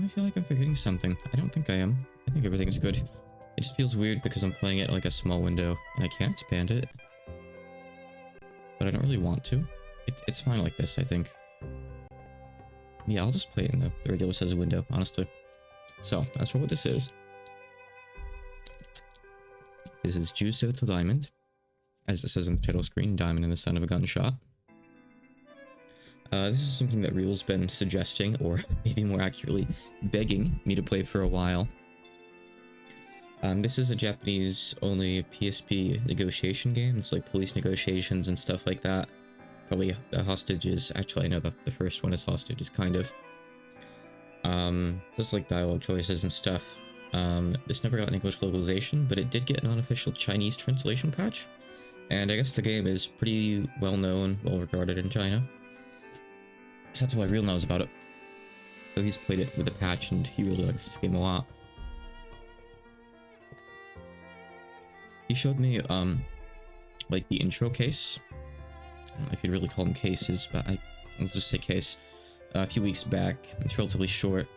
I feel like I'm forgetting something. I don't think I am. I think everything's good. It just feels weird because I'm playing it like a small window and I can't expand it. But I don't really want to. It's fine like this, I think. Yeah, I'll just play it in the regular size window, honestly. So, that's what this is. This is Juusei to Diamond. As it says in the title screen, diamond in the sound of a gunshot. This is something that Real's been suggesting, or maybe more accurately, begging me to play for a while. This is a Japanese-only PSP negotiation game. It's like police negotiations and stuff like that. Probably hostages. Actually, I know the first one is hostages, kind of. Just like dialogue choices and stuff. This never got an English localization, but it did get an unofficial Chinese translation patch. And I guess the game is pretty well known, well regarded in China. So that's why Real knows about it. So he's played it with a patch and he really likes this game a lot. He showed me, like the intro case. I don't know if you'd really call them cases, but I'll just say case. A few weeks back. It's relatively short,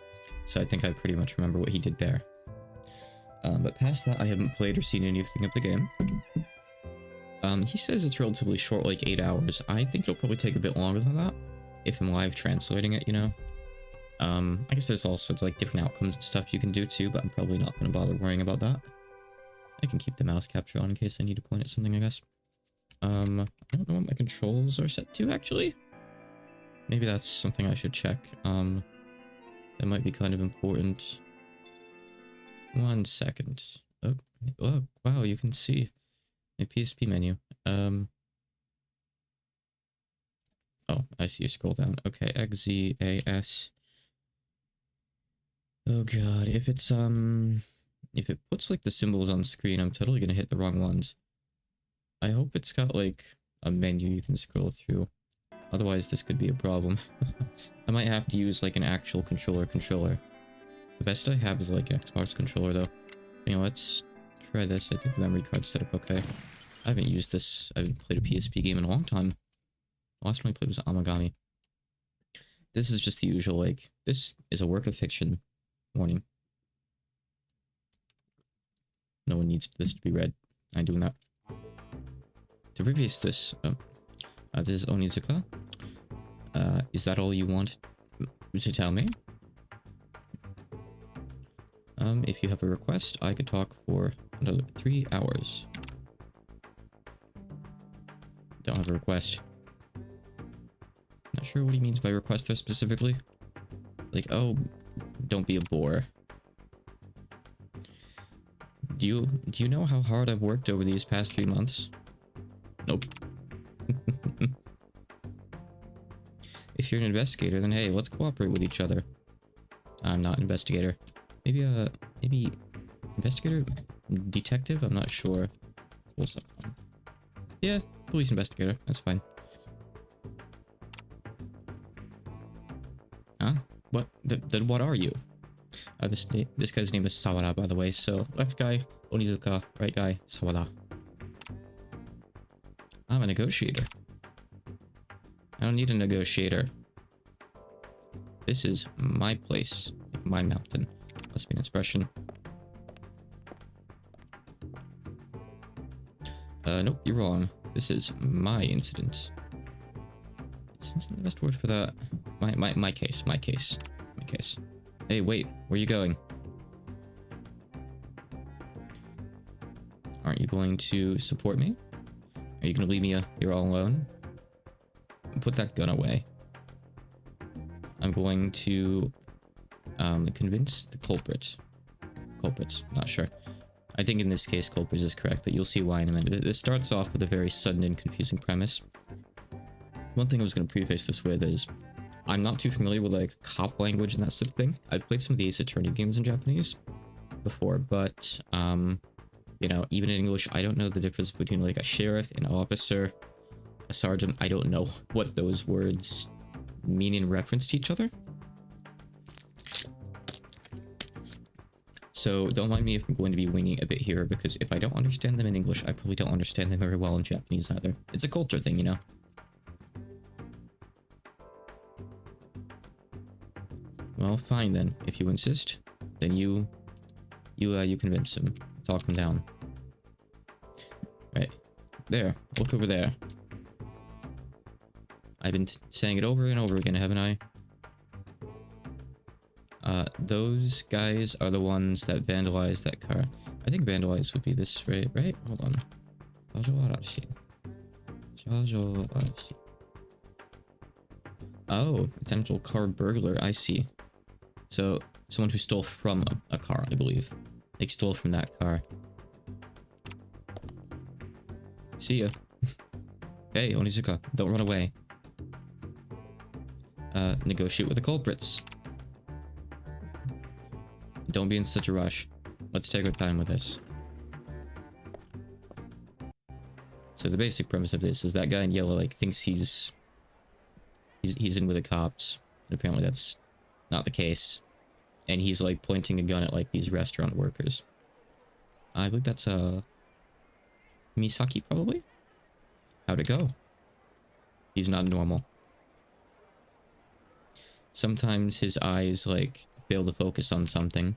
so I think I pretty much remember what he did there. But past that, I haven't played or seen anything of the game. He says it's relatively short, like 8 hours. I think it'll probably take a bit longer than that, if I'm live translating it, you know? I guess there's all sorts of like different outcomes and stuff you can do too, but I'm probably not going to bother worrying about that. I can keep the mouse capture on in case I need to point at something, I guess. I don't know what my controls are set to, actually. Maybe that's something I should check. That might be kind of important. 1 second. Oh, wow, you can see a PSP menu. Oh, I see you scroll down. Okay, XZAS. Oh god, if it puts like the symbols on screen, I'm totally gonna hit the wrong ones. I hope it's got like a menu you can scroll through. Otherwise, this could be a problem. I might have to use like an actual controller. The best I have is like an Xbox controller though. You know, let's try this. I think the memory card's set up okay. I haven't used this. I haven't played a PSP game in a long time. The last one I played was Amagami. This is just the usual, like, this is a work of fiction. Warning. No one needs this to be read. I'm doing that. To preface this, this is Onizuka. Is that all you want to tell me? If you have a request, I could talk for another 3 hours. Don't have a request. Not sure what he means by request there specifically. Like, oh, don't be a bore. Do you know how hard I've worked over these past 3 months? Nope. If you're an investigator, then hey, let's cooperate with each other. I'm not an investigator. Maybe investigator? Detective? I'm not sure. Yeah, police investigator. That's fine. Huh? What? Then what are you? This guy's name is Sawara, by the way. So left guy, Onizuka. Right guy, Sawara. I'm a negotiator. I don't need a negotiator. This is my place, my mountain. Must be an expression. Nope, you're wrong. This is my incident. Isn't the best word for that? My case. Hey, wait, where are you going? Aren't you going to support me? Are you gonna leave me here all alone? Put that gun away. I'm going to convince the culprits, not sure. I think in this case culprits is correct, but you'll see why in a minute. This starts off with a very sudden and confusing premise. One thing I was going to preface this with is I'm not too familiar with like cop language and that sort of thing. I've played some of the Ace Attorney games in Japanese before, but you know, even in English, I don't know the difference between like a sheriff, an officer, a sergeant. I don't know what those words mean in reference to each other. So don't mind me if I'm going to be winging a bit here, because if I don't understand them in English, I probably don't understand them very well in Japanese either. It's a culture thing, you know? Well, fine then. If you insist, then you convince him. Talk him down. Right. There. Look over there. I've been saying it over and over again, haven't I? Those guys are the ones that vandalized that car. I think vandalize would be this, right? Hold on. Oh, it's an actual car burglar. I see. So, someone who stole from a car, I believe. Like, stole from that car. See ya. Hey, Onizuka, don't run away. Negotiate with the culprits. Don't be in such a rush. Let's take our time with this. So the basic premise of this is that guy in yellow, like, thinks he's in with the cops. And apparently that's not the case. And he's, like, pointing a gun at, like, these restaurant workers. I believe that's, Misaki, probably? How'd it go? He's not normal. Sometimes his eyes, like, fail to focus on something.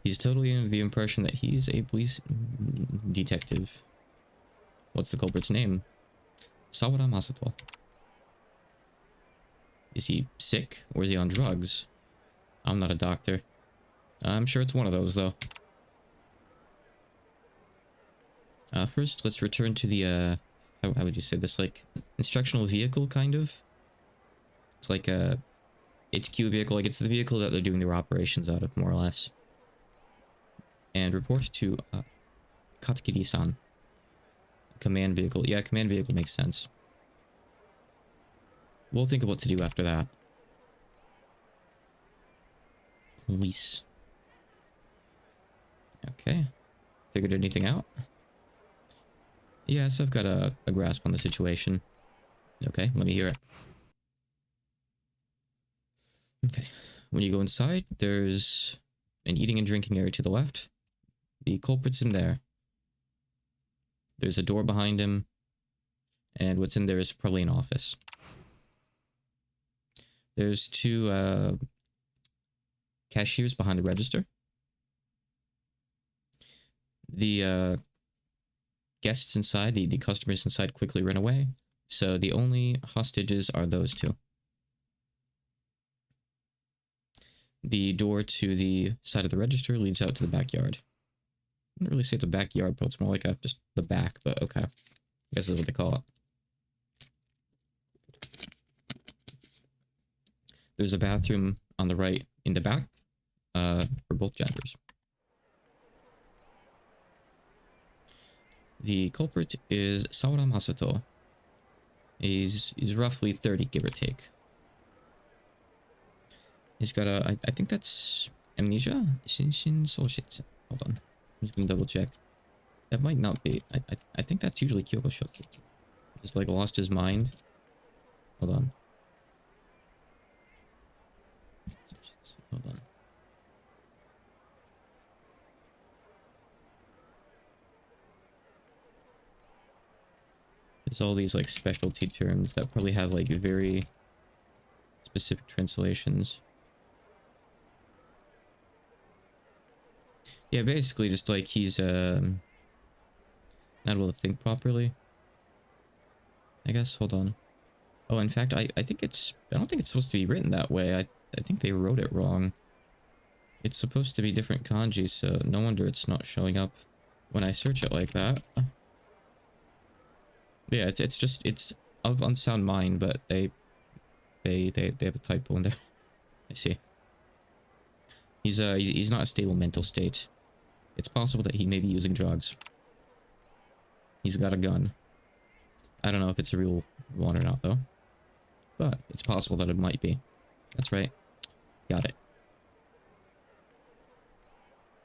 He's totally under the impression that he's a police detective. What's the culprit's name? Sawada Masato. Is he sick, or is he on drugs? I'm not a doctor. I'm sure it's one of those, though. First, let's return to the, how would you say this, like, instructional vehicle, kind of? It's like a HQ vehicle, like it's the vehicle that they're doing their operations out of, more or less. And report to, Katakiri-san. Command vehicle. Yeah, command vehicle makes sense. We'll think of what to do after that. Police. Okay. Figured anything out? Yes, I've got a grasp on the situation. Okay, let me hear it. Okay. When you go inside, there's an eating and drinking area to the left. The culprit's in there. There's a door behind him. And what's in there is probably an office. There's two cashiers behind the register. The guests inside, the customers inside quickly run away. So the only hostages are those two. The door to the side of the register leads out to the backyard. I wouldn't really say the backyard, but it's more like just the back, but okay. I guess that's what they call it. There's a bathroom on the right in the back, for both genders. The culprit is Sawada Masato. He's roughly 30, give or take. He's got a, I think that's amnesia? Hold on. I'm just gonna double check. That might not be. I think that's usually Kyoko Shotsu. Just like lost his mind. Hold on. Hold on. There's all these like specialty terms that probably have like very specific translations. Yeah, basically just like he's not able to think properly. I guess, hold on. Oh, in fact, I think it's, I don't think it's supposed to be written that way. I think they wrote it wrong. It's supposed to be different kanji, so no wonder it's not showing up when I search it like that. Yeah, it's just, it's of unsound mind, but they have a typo in there. I see. He's not a stable mental state. It's possible that he may be using drugs. He's got a gun. I don't know if it's a real one or not, though. But it's possible that it might be. That's right. Got it.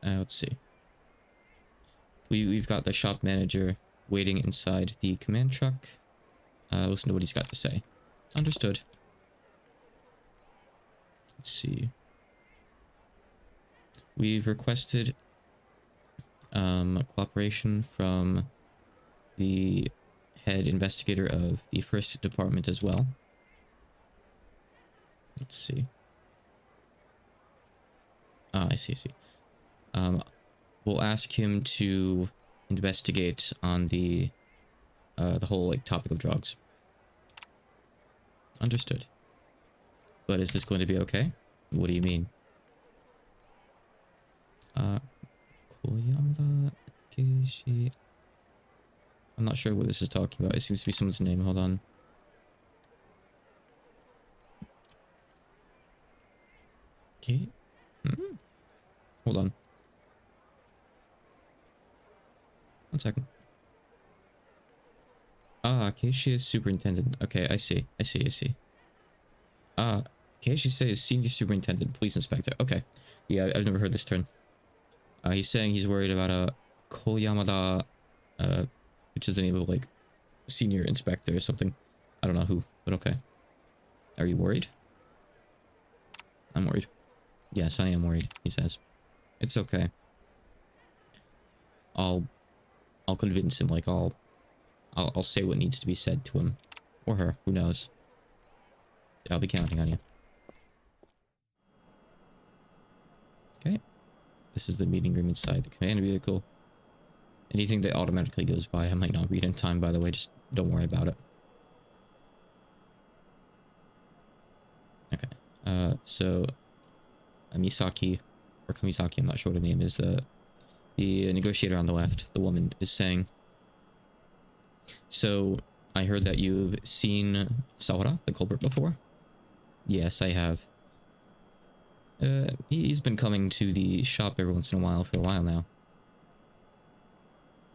Let's see. We've got the shop manager waiting inside the command truck. Listen to what he's got to say. Understood. Let's see. We've requested cooperation from the head investigator of the first department as well. Let's see. Ah, I see, I see. We'll ask him to investigate on the whole, like, topic of drugs. Understood. But is this going to be okay? What do you mean? Koyamada Keishi. I'm not sure what this is talking about. It seems to be someone's name. Hold on. Okay. Hold on. 1 second. Ah, Keishi is superintendent. Okay, I see. I see, I see. Ah, Keishi says senior superintendent, police inspector. Okay. Yeah, I've never heard this term. He's saying he's worried about a Koyamada, which is the name of, like, senior inspector or something. I don't know who, but okay. Are you worried? I'm worried. Yes, I am worried, he says. It's okay. I'll convince him, like, I'll say what needs to be said to him. Or her, who knows. I'll be counting on you. Okay. This is the meeting room inside the command vehicle. Anything that automatically goes by, I might not read in time, by the way. Just don't worry about it. Okay. So Misaki, or Kamisaki, I'm not sure what her name is, the negotiator on the left, the woman, is saying, so I heard that you've seen Sawara, the culprit, before? Yes, I have. He's been coming to the shop every once in a while for a while now.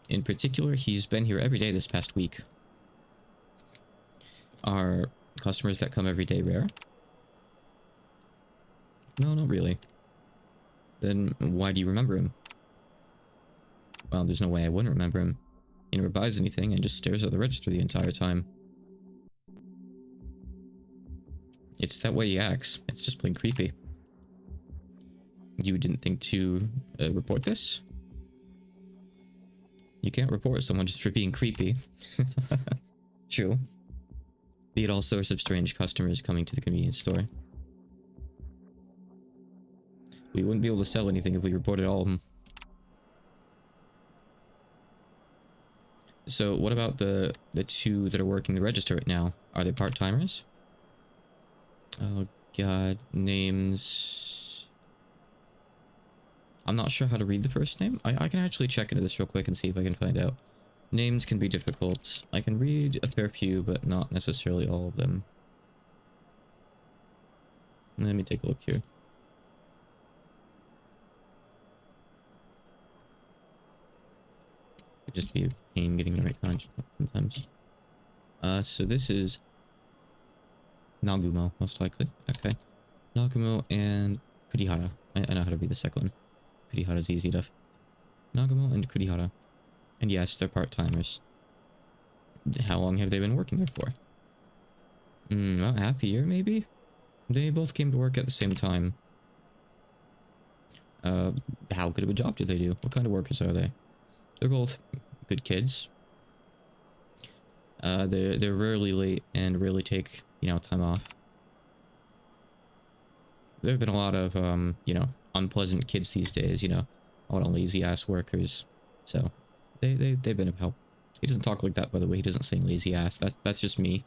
In particular, he's been here every day this past week. Are customers that come every day rare? No, not really. Then why do you remember him? Well, there's no way I wouldn't remember him. He never buys anything and just stares at the register the entire time. It's that way he acts. It's just plain creepy. You didn't think to report this? You can't report someone just for being creepy. True. We had all sorts of strange customers coming to the convenience store. We wouldn't be able to sell anything if we reported all of them. So what about the two that are working the register right now? Are they part-timers? Oh god, names... I'm not sure how to read the first name. I can actually check into this real quick and see if I can find out. Names can be difficult. I can read a fair few, but not necessarily all of them. Let me take a look here. Could just be a pain getting the right kind sometimes. So this is Nagumo, most likely. Okay. Nagumo and Kurihara. I know how to read the second one. Kurihara's easy enough. Nagumo and Kurihara. And yes, they're part-timers. How long have they been working there for? About half a year, maybe? They both came to work at the same time. How good of a job do they do? What kind of workers are they? They're both good kids. They're rarely late and rarely take, you know, time off. There have been a lot of, you know, unpleasant kids these days, you know, a lot of lazy-ass workers. So, they've been of help. He doesn't talk like that, by the way. He doesn't say lazy ass. That's just me.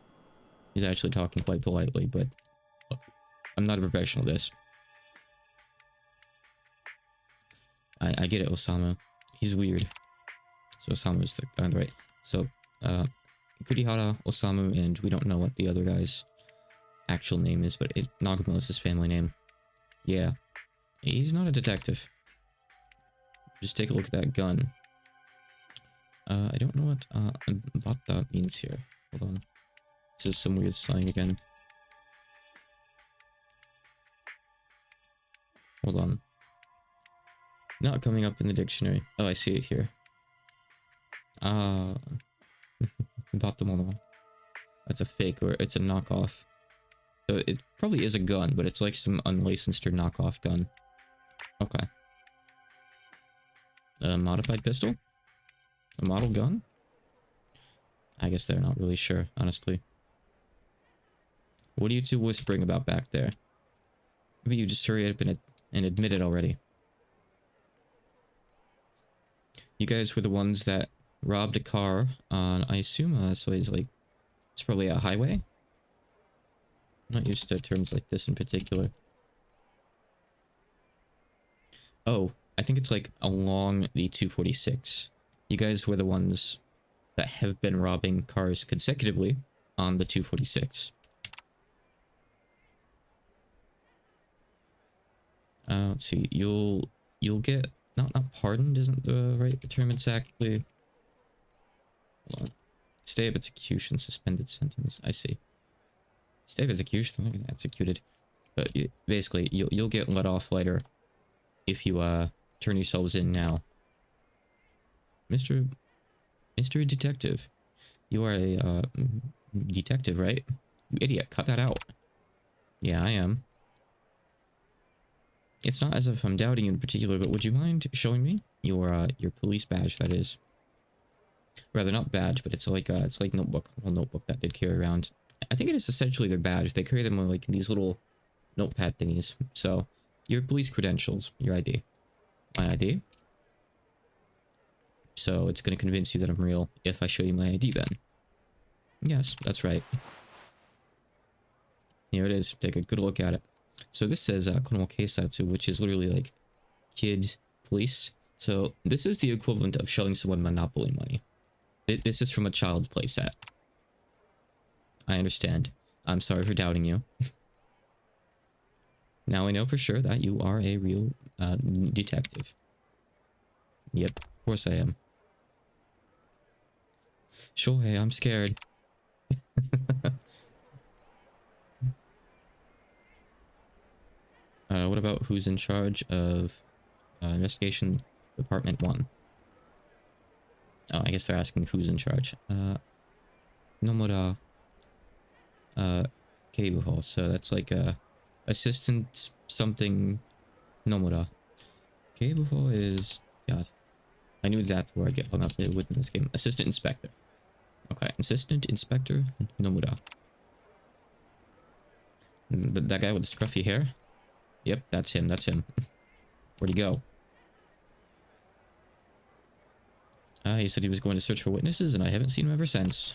He's actually talking quite politely, but look, I'm not a professional at this. I get it, Osamu. He's weird. So Osamu's the guy on the right. So, Kurihara, Osamu, and we don't know what the other guy's actual name is, but Nagumo is his family name. Yeah. He's not a detective. Just take a look at that gun. I don't know what that means here. Hold on. This is some weird slang again. Hold on. Not coming up in the dictionary. Oh, I see it here. Batamono. That's a fake, or it's a knockoff. So it probably is a gun, but it's like some unlicensed or knockoff gun. Okay. A modified pistol? A model gun? I guess they're not really sure, honestly. What are you two whispering about back there? Maybe you just hurry up and admit it already. You guys were the ones that robbed a car on, I assume, so it's like, it's probably a highway? I'm not used to terms like this in particular. Oh, I think it's like along the 246. You guys were the ones that have been robbing cars consecutively on the 246. Let's see. You'll get not pardoned isn't the right term exactly. Hold on. Stay of execution, suspended sentence. I see. Stay of execution. I'm not gonna execute it, but basically you'll get let off later if you turn yourselves in now. Mr. Detective, you are a detective, right? You idiot! Cut that out. Yeah, I am. It's not as if I'm doubting you in particular, but would you mind showing me your police badge? That is, rather not badge, but it's like notebook, a notebook that they'd carry around. I think it is essentially their badge. They carry them on like these little notepad thingies. So your police credentials, your ID, my ID. So it's going to convince you that I'm real if I show you my ID then. Yes, that's right. Here it is. Take a good look at it. So this says Konomo Keisatsu, which is literally like kid police. So this is the equivalent of showing someone Monopoly money. This is from a child's playset. I understand. I'm sorry for doubting you. Now I know for sure that you are a real detective. Yep, of course I am. Shohei, I'm scared. What about who's in charge of investigation department 1? Oh, I guess they're asking who's in charge. Nomura Keibuho. So that's like assistant something Nomura. Keibuho is, God, I knew exactly where I'd get hung up with in this game. Assistant inspector. Okay, assistant inspector Nomura. That guy with the scruffy hair? Yep, that's him, that's him. Where'd he go? He said he was going to search for witnesses, and I haven't seen him ever since.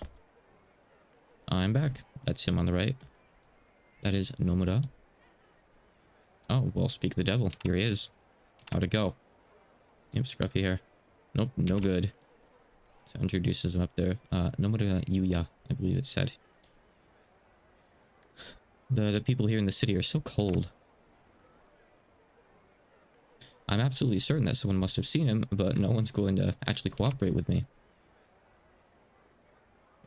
I'm back. That's him on the right. That is Nomura. Oh, well, speak of the devil. Here he is. How'd it go? Yep, scruffy hair. Nope, no good. So introduces him up there. Nomura Yuya, I believe it said. The people here in the city are so cold. I'm absolutely certain that someone must have seen him, but no one's going to actually cooperate with me.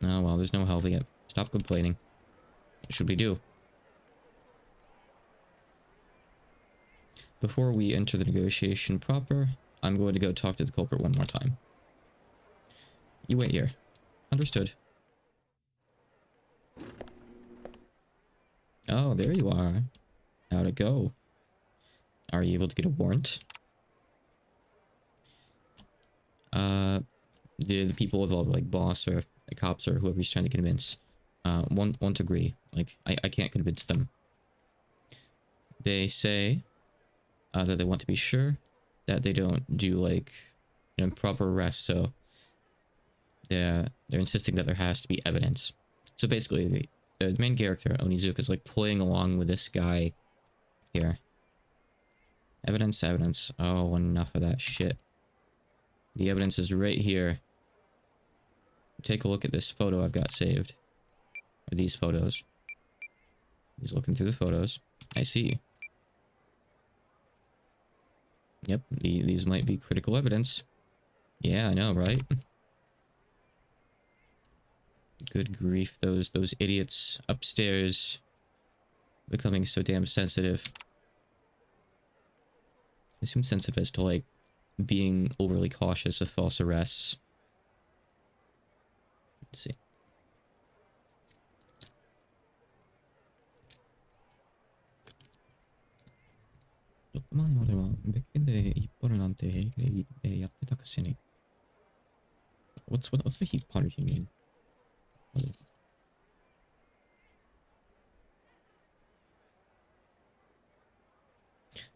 Oh, well, there's no helping it. Stop complaining. What should we do? Before we enter the negotiation proper, I'm going to go talk to the culprit one more time. You wait here. Understood. Oh, there you are. How'd it go? Are you able to get a warrant? The people involved, like boss or the cops or whoever he's trying to convince, won't agree. Like, I can't convince them. They say that they want to be sure that they don't do like, you know, proper arrests. So they're insisting that there has to be evidence. So basically, the main character Onizuka is like playing along with this guy here. Evidence, evidence. Oh, enough of that shit. The evidence is right here. Take a look at this photo I've got saved. Or these photos. He's looking through the photos. I see. Yep, these might be critical evidence. Yeah, I know, right? Good grief, those idiots upstairs becoming so damn sensitive. They seem sensitive as to, like, being overly cautious of false arrests. Let's see. What's the heat punter you mean?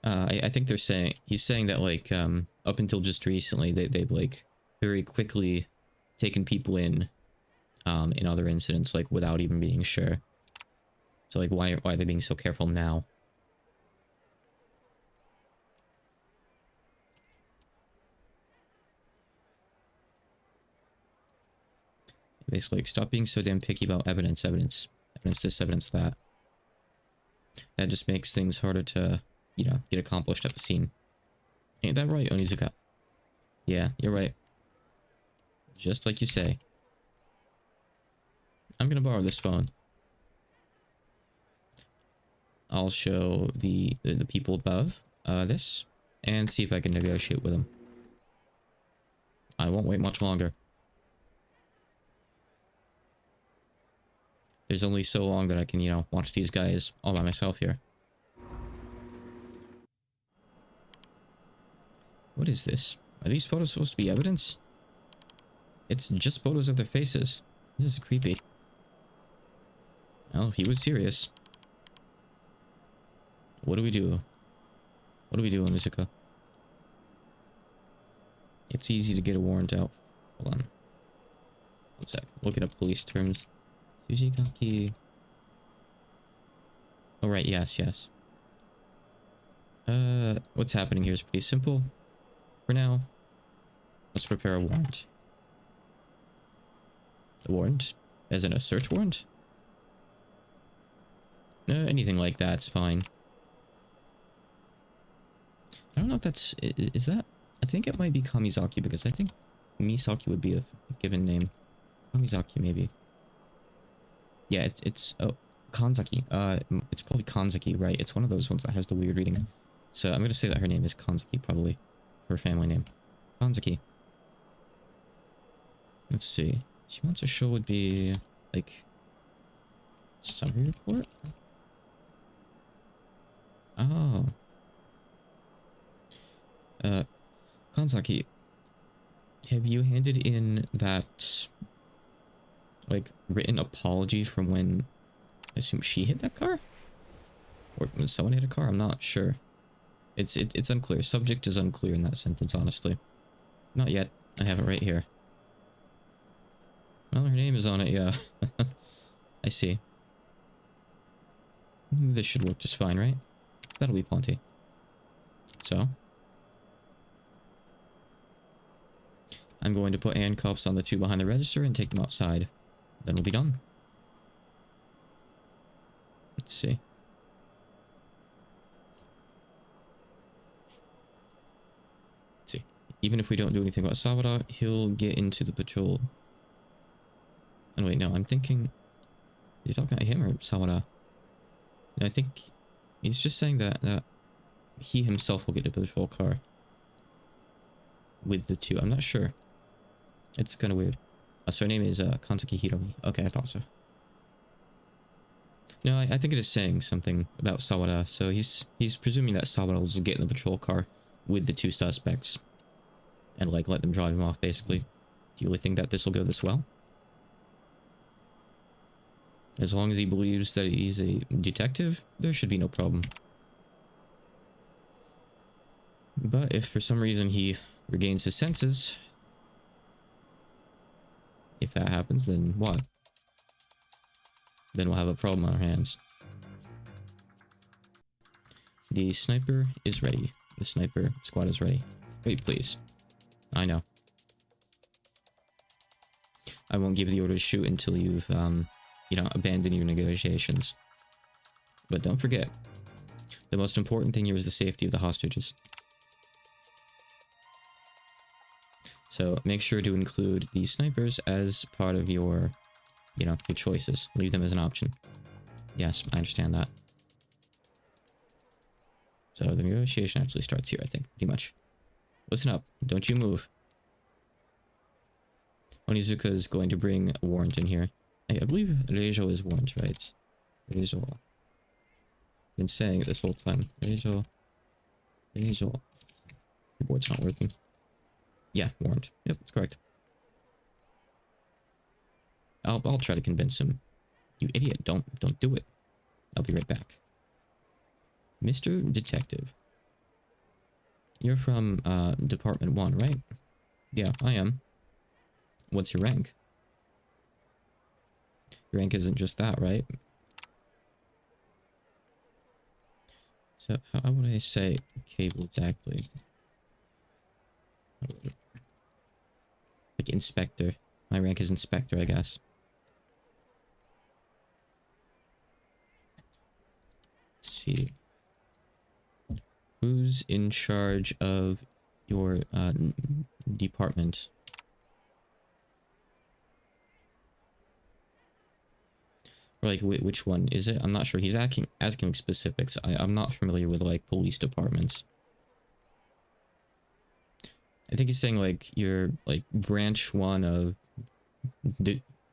I think they're saying, he's saying that like up until just recently they've like very quickly taken people in other incidents, like, without even being sure. So, like, why are they being so careful now? Basically, like, stop being so damn picky about evidence this, evidence that. That just makes things harder to, you know, get accomplished at the scene. Ain't that right, Onizuka? Yeah, you're right. Just like you say. I'm gonna borrow this phone. I'll show the people above this, and see if I can negotiate with them. I won't wait much longer. There's only so long that I can, you know, watch these guys all by myself here. What is this? Are these photos supposed to be evidence? It's just photos of their faces. This is creepy. Oh, he was serious. What do we do? What do we do, Onizuka? It's easy to get a warrant out. Hold on. One sec. Looking up police terms. Fujigaki. Oh, right. Yes, yes. What's happening here is pretty simple. For now, let's prepare a warrant. A warrant? As in a search warrant? Anything like that's fine. I don't know if that's... Is that... I think it might be Kamizaki, because I think Misaki would be a given name. Kamizaki, maybe. Yeah, it's... Oh, Kanzaki. It's probably Kanzaki, right? It's one of those ones that has the weird reading. So I'm going to say that her name is Kanzaki, probably. Her family name. Kanzaki. Let's see. She wants her show would be, like... Summary report? Oh. Kanzaki, have you handed in that, like, written apology from when, I assume she hit that car? Or when someone hit a car? I'm not sure. It's unclear. Subject is unclear in that sentence, honestly. Not yet. I have it right here. Well, her name is on it, yeah. I see. This should work just fine, right? That'll be plenty. So... I'm going to put handcuffs on the two behind the register and take them outside. Then we'll be done. Let's see. Let's see. Even if we don't do anything about Sawada, he'll get into the patrol. And wait, no, I'm thinking... Are you talking about him or Sawada? No, I think he's just saying that he himself will get a patrol car. With the two. I'm not sure. It's kind of weird. So her name is Kanzaki Hiromi. Okay, I thought so. No, I think it is saying something about Sawada. So he's presuming that Sawada will just get in the patrol car with the two suspects. And, like, let them drive him off, basically. Do you really think that this will go this well? As long as he believes that he's a detective, there should be no problem. But if for some reason he regains his senses... If that happens, then what? Then we'll have a problem on our hands. The sniper is ready. The sniper squad is ready. Wait, please. I know. I won't give you the order to shoot until you've, you know, abandoned your negotiations. But don't forget, the most important thing here is the safety of the hostages. So make sure to include the snipers as part of your, you know, your choices. Leave them as an option. Yes, I understand that. So the negotiation actually starts here, I think, pretty much. Listen up. Don't you move. Onizuka is going to bring a warrant in here. I believe Reijo is warrant, right? Reijo. I've been saying it this whole time. Reijo. Reijo. The board's not working. Yeah, warrant. Yep, that's correct. I'll try to convince him. You idiot, don't do it. I'll be right back. Mr. Detective. You're from Department 1, right? Yeah, I am. what's your rank? Your rank isn't just that, right? So how would I say cable exactly? Like inspector. My rank is inspector, I guess. Let's see. Who's in charge of your department? Or like which one is it? I'm not sure. He's asking specifics. I'm not familiar with like police departments. I think he's saying like you're like branch 1 of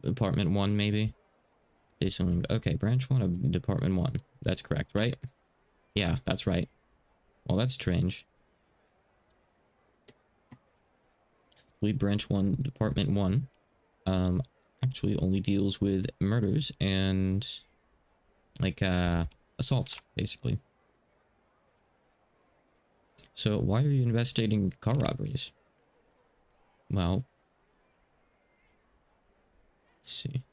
department 1 maybe. Okay, branch 1 of department 1. That's correct, right? Yeah, that's right. Well, that's strange. Lead branch 1, department 1, actually only deals with murders and like assaults, basically. So why are you investigating car robberies? Well, let's see.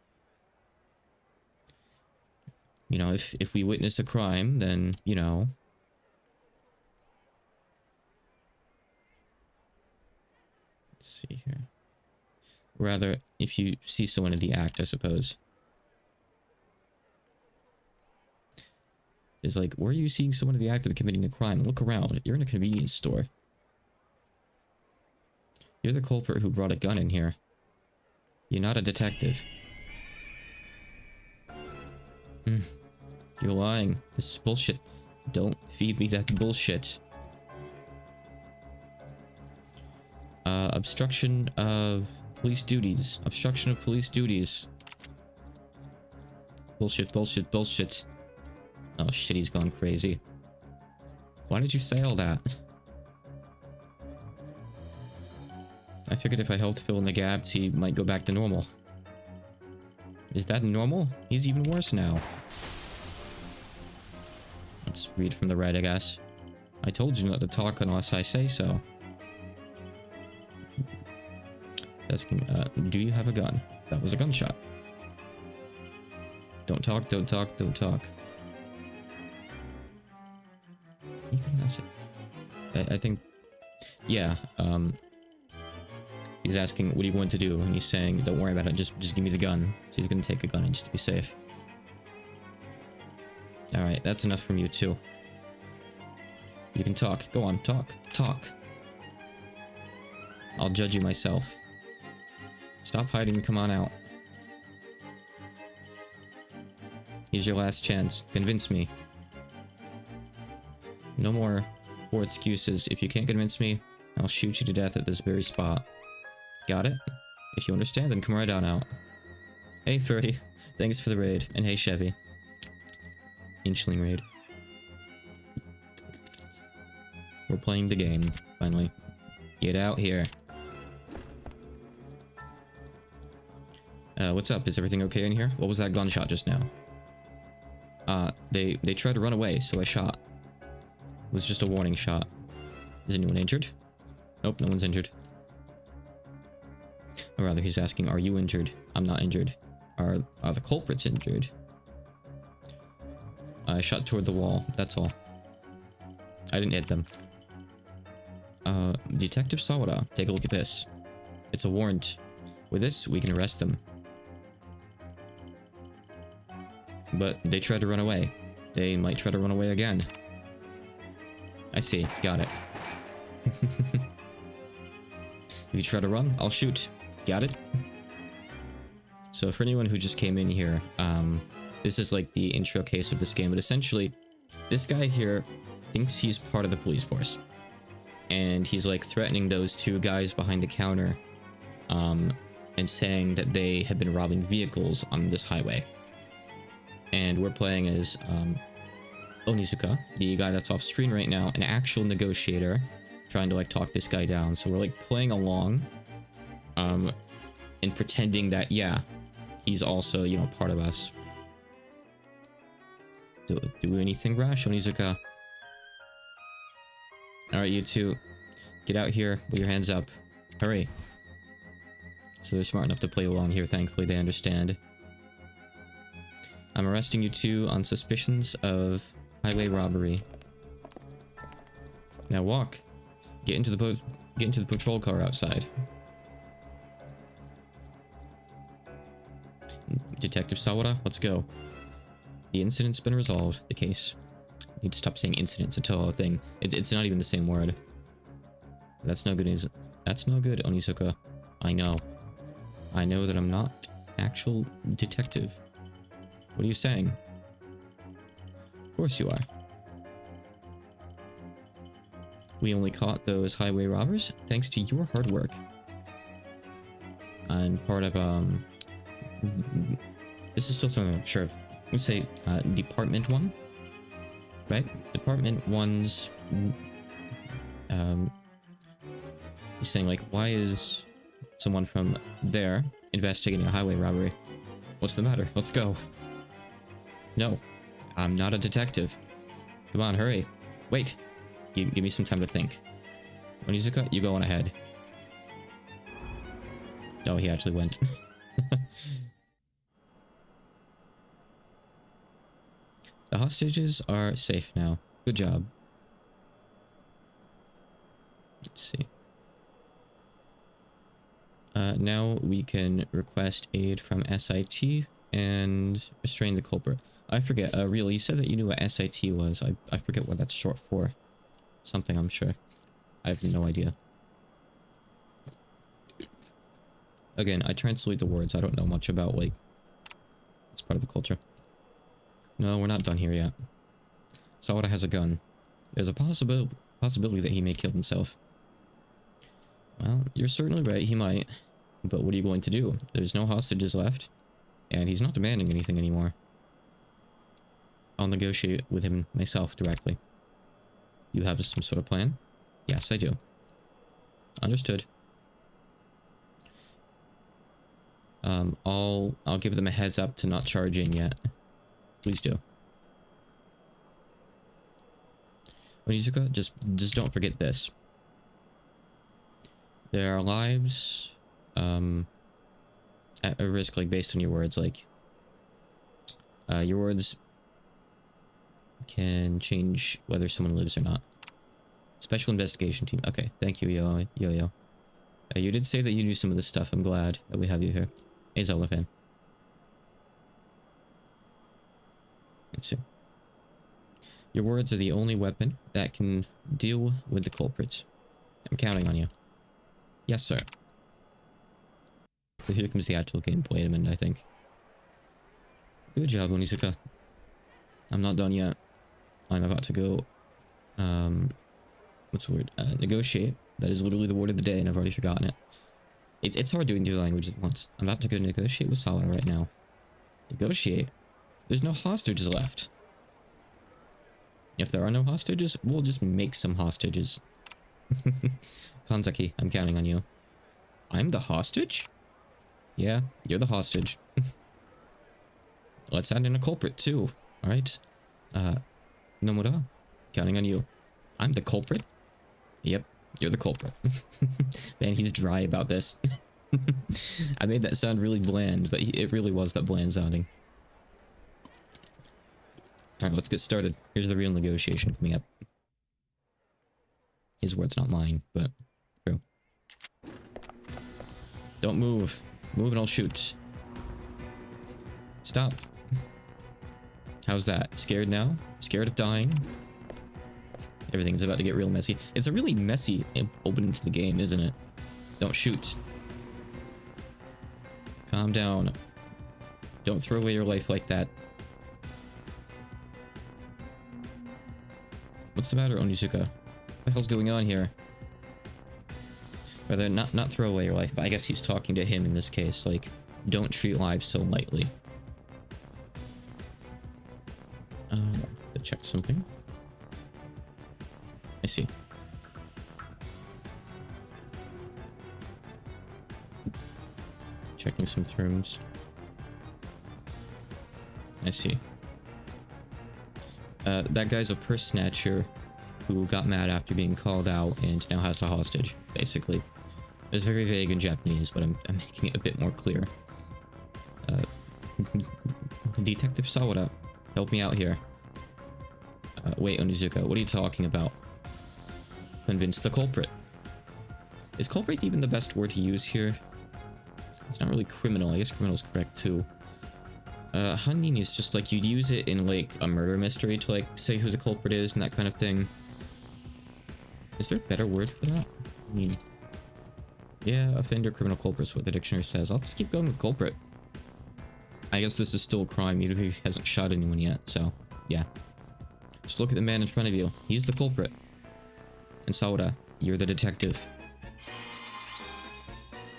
You know, if we witness a crime, then, you know, let's see here. Rather, if you see someone in the act, I suppose. It's like, where are you seeing someone in the act of committing a crime? Look around. You're in a convenience store. You're the culprit who brought a gun in here. You're not a detective. You're lying. This is bullshit. Don't feed me that bullshit. Obstruction of police duties. Obstruction of police duties. Bullshit, bullshit, bullshit. Oh shit, he's gone crazy. Why did you say all that? I figured if I helped fill in the gaps, he might go back to normal. Is that normal? He's even worse now. Let's read from the right, I guess. I told you not to talk unless I say so. Asking, do you have a gun? That was a gunshot. Don't talk, don't talk, don't talk. You can answer. I think, yeah, he's asking, what do you want to do? And he's saying, don't worry about it, just give me the gun. So he's gonna take a gun just to be safe. Alright, that's enough from you too. You can talk. Go on, talk. Talk. I'll judge you myself. Stop hiding and come on out. Here's your last chance. Convince me. No more poor excuses. If you can't convince me, I'll shoot you to death at this very spot. Got it? If you understand, then come right on out. Hey, Ferdy. Thanks for the raid. And hey, Chevy. Inchling raid. We're playing the game, finally. Get out here. What's up? Is everything okay in here? What was that gunshot just now? They tried to run away, so I shot. It was just a warning shot. Is anyone injured? Nope, no one's injured. Or rather, he's asking, are you injured? I'm not injured. Are the culprits injured? I shot toward the wall, that's all. I didn't hit them. Detective Sawada, take a look at this. It's a warrant. With this, we can arrest them. But they tried to run away. They might try to run away again. I see, got it. If you try to run, I'll shoot. Got it? So for anyone who just came in here, this is like the intro case of this game, but essentially, this guy here thinks he's part of the police force. And he's like threatening those two guys behind the counter, and saying that they have been robbing vehicles on this highway. And we're playing as Onizuka, the guy that's off screen right now, an actual negotiator, trying to like talk this guy down. So we're like playing along, and pretending that, yeah, he's also, you know, part of us. Do anything rash, Onizuka. Alright, you two, get out here with your hands up. Hurry. So they're smart enough to play along here, thankfully they understand. I'm arresting you two on suspicions of highway robbery. Now walk. Get into the patrol car outside. Detective Sawara, let's go. The incident's been resolved. The case. You need to stop saying incidents until a thing. It's not even the same word. That's no good. That's no good, Onizuka. I know. I know that I'm not an actual detective. What are you saying? Of course you are. We only caught those highway robbers thanks to your hard work. I'm part of, this is still something I'm not sure of. Let's say, Department 1? Right? Department 1's, he's saying, like, why is someone from there investigating a highway robbery? What's the matter? Let's go. No, I'm not a detective. Come on, hurry. Wait. Give me some time to think. Onizuka, you go on ahead. Oh, he actually went. The hostages are safe now. Good job. Let's see. Now we can request aid from SIT and restrain the culprit. I forget, really, you said that you knew what SIT was. I forget what that's short for. Something, I'm sure. I have no idea. Again, I translate the words. I don't know much about, like, it's part of the culture. No, we're not done here yet. Sawada has a gun. There's a possibility that he may kill himself. Well, you're certainly right, he might. But what are you going to do? There's no hostages left. And he's not demanding anything anymore. I'll negotiate with him myself directly. You have some sort of plan? Yes, I do. Understood. I'll give them a heads up to not charge in yet. Please do. Onizuka, just don't forget this. There are lives at a risk, like, based on your words, like, your words can change whether someone lives or not. Special investigation team. Okay, thank you, Yo-Yo. You did say that you knew some of this stuff. I'm glad that we have you here. Hey, Zelafan. Let's see. Your words are the only weapon that can deal with the culprits. I'm counting on you. Yes, sir. So here comes the actual gameplay in a minute, I think. Good job, Onizuka. I'm not done yet. I'm about to go, what's the word? Negotiate. That is literally the word of the day, and I've already forgotten it. It's hard doing two languages at once. I'm about to go negotiate with Sawada right now. Negotiate? There's no hostages left. If there are no hostages, we'll just make some hostages. Kanzaki, I'm counting on you. I'm the hostage? Yeah, you're the hostage. Let's add in a culprit too, alright? Nomura, counting on you. I'm the culprit? Yep, you're the culprit. Man, he's dry about this. I made that sound really bland, but it really was that bland sounding. Alright, let's get started. Here's the real negotiation coming up. His words, not mine, but true. Don't move. Move and I'll shoot. Stop. How's that? Scared now? Scared of dying? Everything's about to get real messy. It's a really messy opening to the game, isn't it? Don't shoot. Calm down. Don't throw away your life like that. What's the matter, Onizuka? What the hell's going on here? Rather, not throw away your life, but I guess he's talking to him in this case. Like, don't treat lives so lightly. To check something. I see. Checking some terms. I see. That guy's a purse snatcher who got mad after being called out and now has a hostage, basically. It's very vague in Japanese, but I'm making it a bit more clear. Uh, Detective Sawada, help me out here. Wait, Onizuka, what are you talking about? Convince the culprit. Is culprit even the best word to use here? It's not really criminal. I guess criminal is correct too. Hanin is just like you'd use it in like a murder mystery to like say who the culprit is and that kind of thing. Is there a better word for that? I mean, yeah, offender, criminal, culprit is what the dictionary says. I'll just keep going with culprit. I guess this is still a crime, even if he hasn't shot anyone yet, so yeah. Just look at the man in front of you. He's the culprit. And Sawada, you're the detective.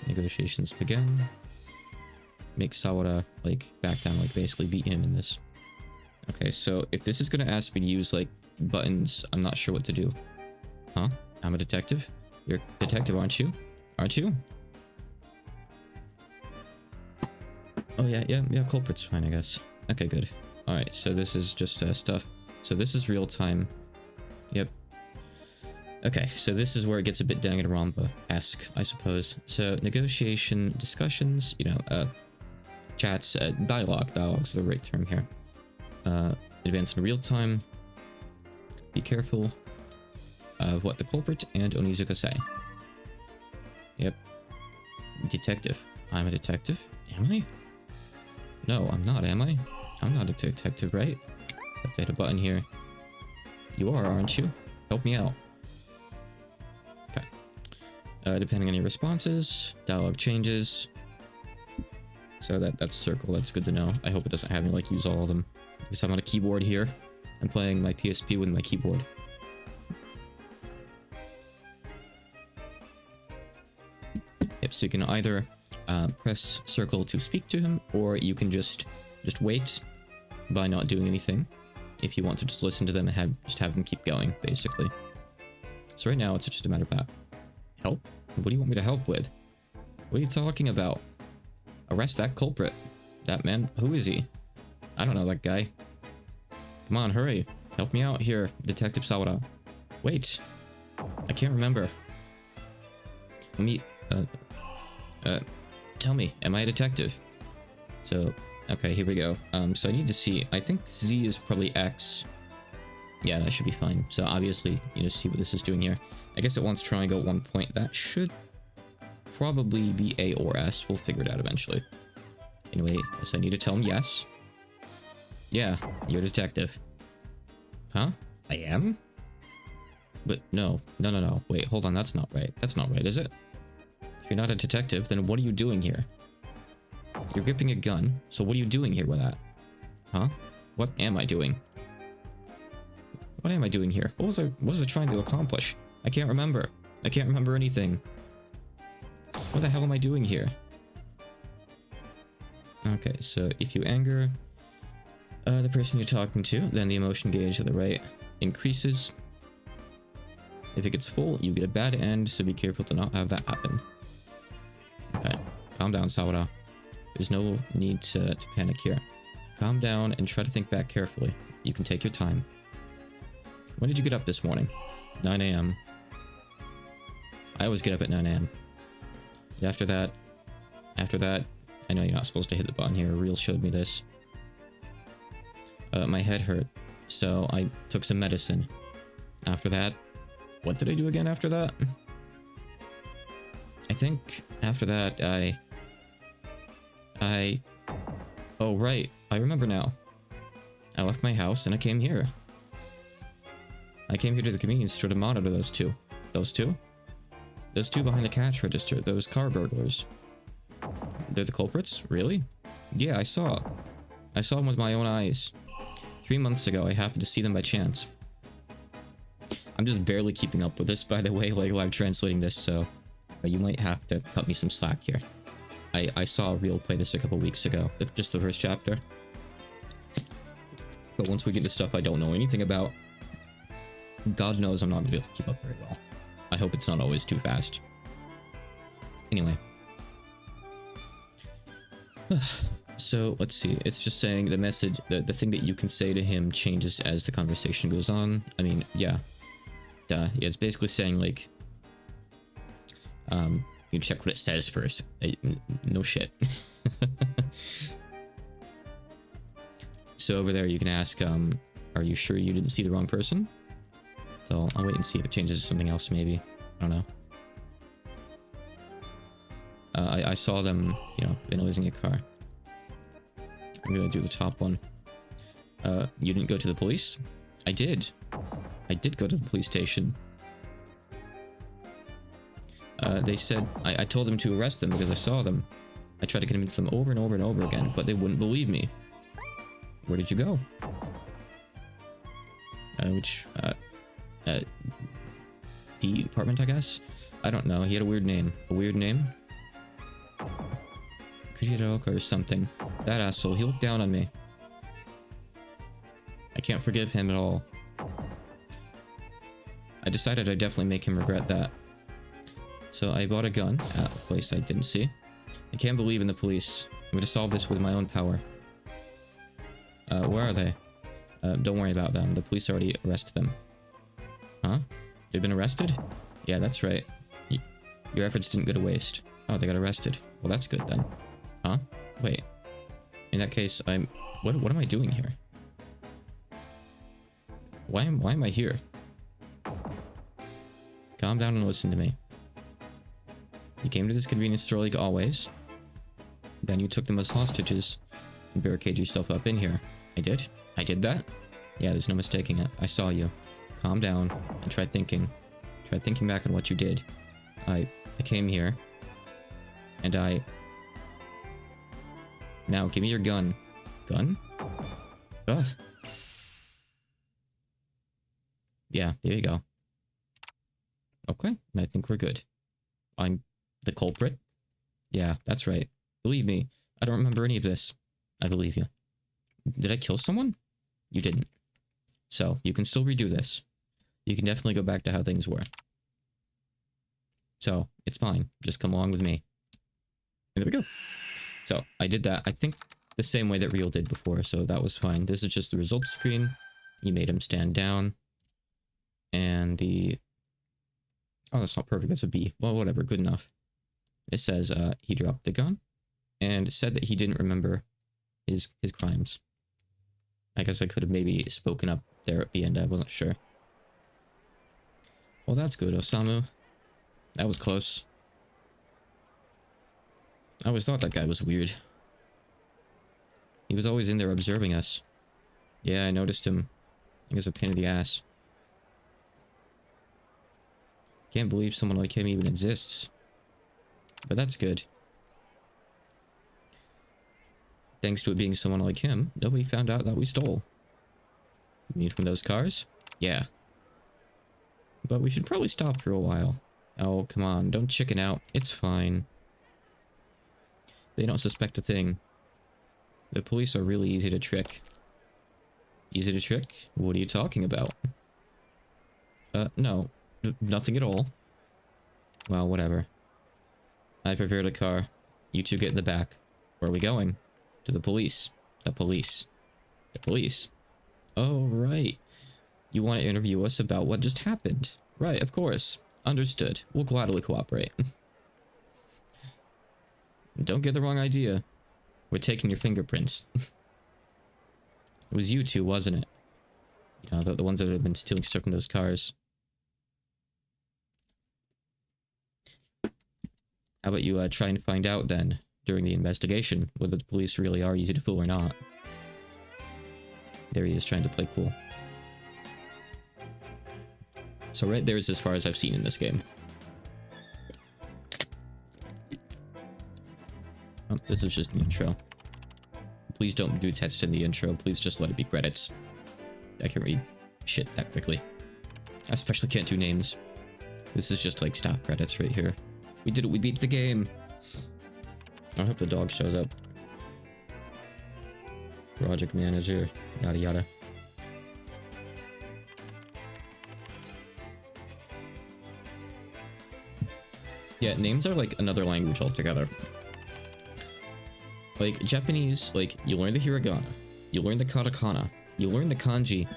Negotiations begin. Make Sawada, like, back down, like, basically beat him in this. Okay, so if this is gonna ask me to use, like, buttons, I'm not sure what to do. Huh? I'm a detective? You're a detective, aren't you? Aren't you? Oh, yeah, culprit's fine, I guess. Okay, good. Alright, so this is just, stuff. So this is real time. Yep. Okay, so this is where it gets a bit Danganronpa-esque, I suppose. So, negotiation, discussions, you know, chats, dialogue. Dialogue's the right term here. Advance in real time. Be careful of what the culprit and Onizuka say. Yep. Detective. I'm a detective? Am I? No, I'm not, am I? I'm not a detective, right? Have to hit a button here. You are, aren't you? Help me out. Okay. Depending on your responses, dialogue changes. So that's circle, that's good to know. I hope it doesn't have me like use all of them. Because I'm on a keyboard here. I'm playing my PSP with my keyboard. Yep, so you can either press circle to speak to him, or you can just wait by not doing anything. If you want to just listen to them and just have them keep going, basically. So right now it's just a matter of help? What do you want me to help with? What are you talking about? Arrest that culprit. That man, who is he? I don't know that guy. Come on, hurry. Help me out here, Detective Sawada. Wait. I can't remember. Let me, tell me, am I a detective? So, okay, here we go. So I need to see, I think Z is probably X. Yeah, that should be fine. So obviously, you know, see what this is doing here. I guess it wants triangle at one point. That should probably be A or S. We'll figure it out eventually. Anyway, yes, I need to tell him yes. Yeah, you're a detective. Huh? I am? But no. Wait, hold on, that's not right. That's not right, is it? If you're not a detective, then what are you doing here? You're gripping a gun, so what are you doing here with that? Huh? What am I doing? What am I doing here? What was I trying to accomplish? I can't remember. I can't remember anything. What the hell am I doing here? Okay, so if you anger the person you're talking to, then the emotion gauge to the right increases. If it gets full, you get a bad end, so be careful to not have that happen. Okay, calm down, Sawada. There's no need to panic here. Calm down and try to think back carefully. You can take your time. When did you get up this morning? 9 a.m. I always get up at 9 a.m. After that, I know you're not supposed to hit the button here. Reel showed me this. My head hurt, so I took some medicine. After that, what did I do again after that? I think after that, oh right, I remember now. I left my house and I came here. I came here to the convenience store to monitor those two. Those two? Those two behind the cash register, those car burglars. They're the culprits? Really? Yeah, I saw them with my own eyes. 3 months ago, I happened to see them by chance. I'm just barely keeping up with this, by the way, like live translating this, so you might have to cut me some slack here. I saw Real play this a couple weeks ago, just the first chapter. But once we get to stuff I don't know anything about, God knows I'm not going to be able to keep up very well. I hope it's not always too fast. Anyway. So, let's see. It's just saying the message, the thing that you can say to him changes as the conversation goes on. I mean, yeah. Yeah, it's basically saying, like, You check what it says first. No shit. So over there you can ask, are you sure you didn't see the wrong person? So I'll wait and see if it changes to something else maybe. I don't know. I saw them, you know, vandalizing a car. I'm gonna do the top one. You didn't go to the police? I did. I did go to the police station. They said, I told them to arrest them because I saw them. I tried to convince them over and over and over again, but they wouldn't believe me. Where did you go? The apartment, I guess? I don't know. He had a weird name. A weird name? Kujiroka or something. That asshole, he looked down on me. I can't forgive him at all. I decided I'd definitely make him regret that. So I bought a gun at a place I didn't see. I can't believe in the police. I'm going to solve this with my own power. Where are they? Don't worry about them. The police already arrested them. Huh? They've been arrested? Yeah, that's right. Your efforts didn't go to waste. Oh, they got arrested. Well, that's good then. Huh? Wait. In that case, what am I doing here? Why am I here? Calm down and listen to me. You came to this convenience store like always. Then you took them as hostages and barricaded yourself up in here. I did? I did that? Yeah, there's no mistaking it. I saw you. Calm down and try thinking. Try thinking back on what you did. I came here. And Now, give me your gun. Gun? Ugh. Yeah, there you go. Okay, I think we're good. I'm the culprit? Yeah, that's right. Believe me, I don't remember any of this. I believe you. Did I kill someone? You didn't. So, you can still redo this. You can definitely go back to how things were. So, it's fine. Just come along with me. And there we go. So, I did that, I think, the same way that Real did before, so that was fine. This is just the results screen. You made him stand down. And the... Oh, that's not perfect. That's a B. Well, whatever. Good enough. It says, he dropped the gun. And said that he didn't remember his crimes. I guess I could have maybe spoken up there at the end. I wasn't sure. Well, that's good, Osamu. That was close. I always thought that guy was weird. He was always in there observing us. Yeah, I noticed him. He was a pain in the ass. Can't believe someone like him even exists. But that's good. Thanks to it being someone like him, nobody found out that we stole. You mean from those cars? Yeah. But we should probably stop for a while. Oh, come on, don't chicken out. It's fine. They don't suspect a thing. The police are really easy to trick. Easy to trick? What are you talking about? No. Nothing at all. Well, whatever. I prepared a car. You two get in the back. Where are we going? To the police. The police. The police. Oh, right. You want to interview us about what just happened. Right, of course. Understood. We'll gladly cooperate. Don't get the wrong idea. We're taking your fingerprints. It was you two, wasn't it? You know, the ones that have been stealing stuff from those cars. How about you try and find out then, during the investigation, whether the police really are easy to fool or not. There he is trying to play cool. So right there is as far as I've seen in this game. Oh, this is just an intro. Please don't do text in the intro. Please just let it be credits. I can't read shit that quickly. I especially can't do names. This is just like stop credits right here. We did it. We beat the game. I hope the dog shows up. Project manager. Yada yada. Yeah, names are like another language altogether. Like, Japanese, like, you learn the hiragana, you learn the katakana, you learn the kanji,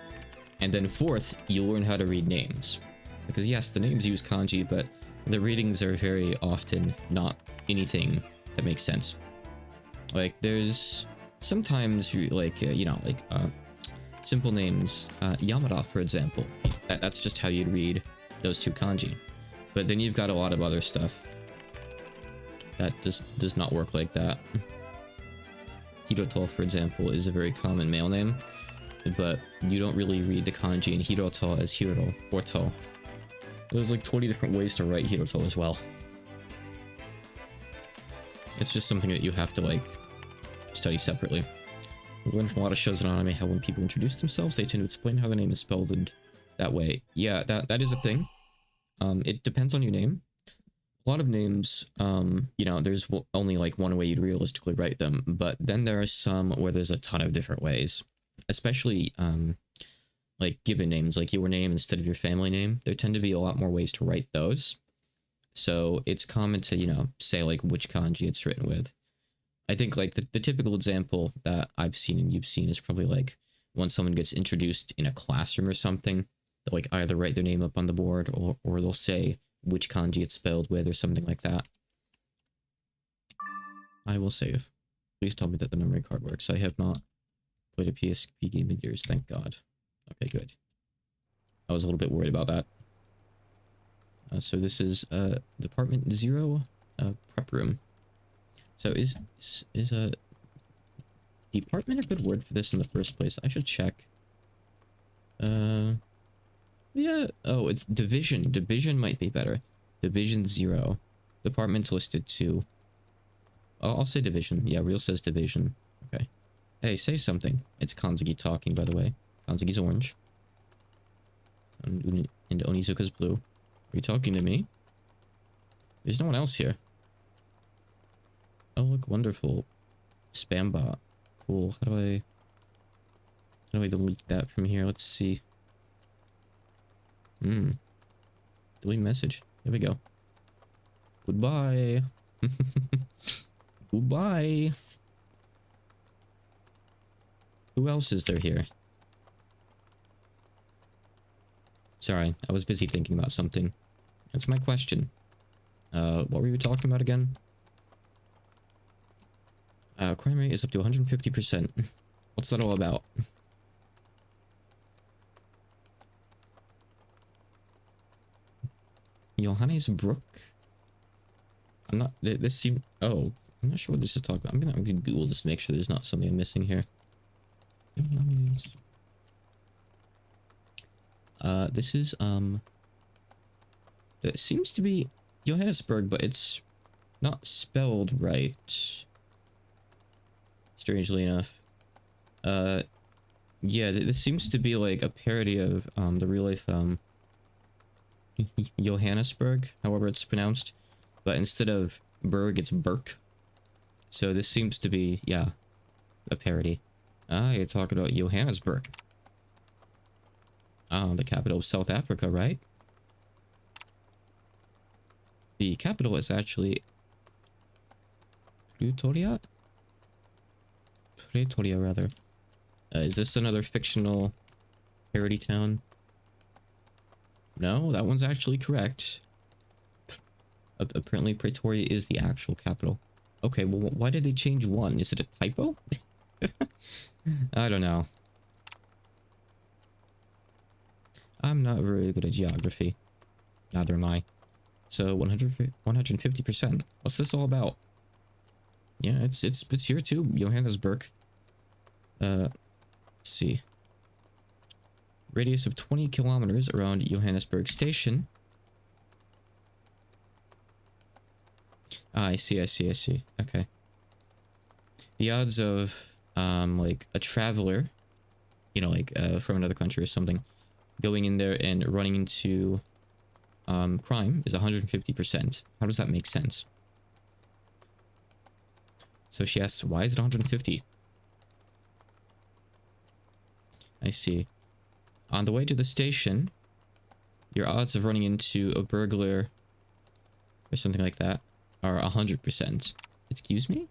and then fourth, you learn how to read names. Because yes, the names use kanji, but The readings are very often not anything that makes sense. Like, there's sometimes, simple names. Yamada, for example. That's just how you'd read those two kanji. But then you've got a lot of other stuff that just does not work like that. Hiroto, for example, is a very common male name, but you don't really read the kanji in Hiroto as Hiro or To. There's like 20 different ways to write Hiroto as well. It's just something that you have to, like, study separately. We learn from a lot of shows in anime how when people introduce themselves, they tend to explain how the name is spelled and that way. Yeah, that is a thing. It depends on your name. A lot of names, there's only like one way you'd realistically write them, but then there are some where there's a ton of different ways. Especially, like given names, like your name instead of your family name. There tend to be a lot more ways to write those. So it's common to, say like which kanji it's written with. I think like the typical example that I've seen and you've seen is probably like when someone gets introduced in a classroom or something, they'll like either write their name up on the board or they'll say which kanji it's spelled with or something like that. I will save. Please tell me that the memory card works. I have not played a PSP game in years, thank God. Okay, good. I was a little bit worried about that. So this is Department 0 prep room. So is a department a good word for this in the first place? I should check. Yeah. Oh, it's division. Division might be better. Division 0. Department's listed 2. Oh, I'll say division. Yeah, real says division. Okay. Hey, say something. It's Kanzuki talking, by the way. Kanzuki's orange. And Onizuka's blue. Are you talking to me? There's no one else here. Oh, look, wonderful. Spam bot. Cool. How do I delete that from here? Let's see. Delete message. There we go. Goodbye. Goodbye. Who else is there here? Sorry, I was busy thinking about something. That's my question. What were you talking about again? Crime rate is up to 150%. What's that all about? Johannesburg? I'm not... This seemed... Oh, I'm not sure what this is talking about. I'm gonna Google this to make sure there's not something I'm missing here. This is, it seems to be Johannesburg, but it's not spelled right. Strangely enough. Yeah, this seems to be like a parody of, the real life, Johannesburg, however it's pronounced. But instead of Berg, it's Burke. So this seems to be, yeah, a parody. Ah, you're talking about Johannesburg. Ah, the capital of South Africa, right? The capital is actually Pretoria? Pretoria, rather. Is this another fictional parody town? No, that one's actually correct. Apparently Pretoria is the actual capital. Okay, well, why did they change one? Is it a typo? I don't know. I'm not very good at geography. Neither am I. So 150%. What's this all about? Yeah, it's here too, Johannesburg. Let's see. Radius of 20 kilometers around Johannesburg Station. Ah, I see. Okay. The odds of, like, a traveler, from another country or something, going in there and running into, crime is 150%. How does that make sense? So she asks, why is it 150? I see. On the way to the station, your odds of running into a burglar or something like that are 100%. Excuse me?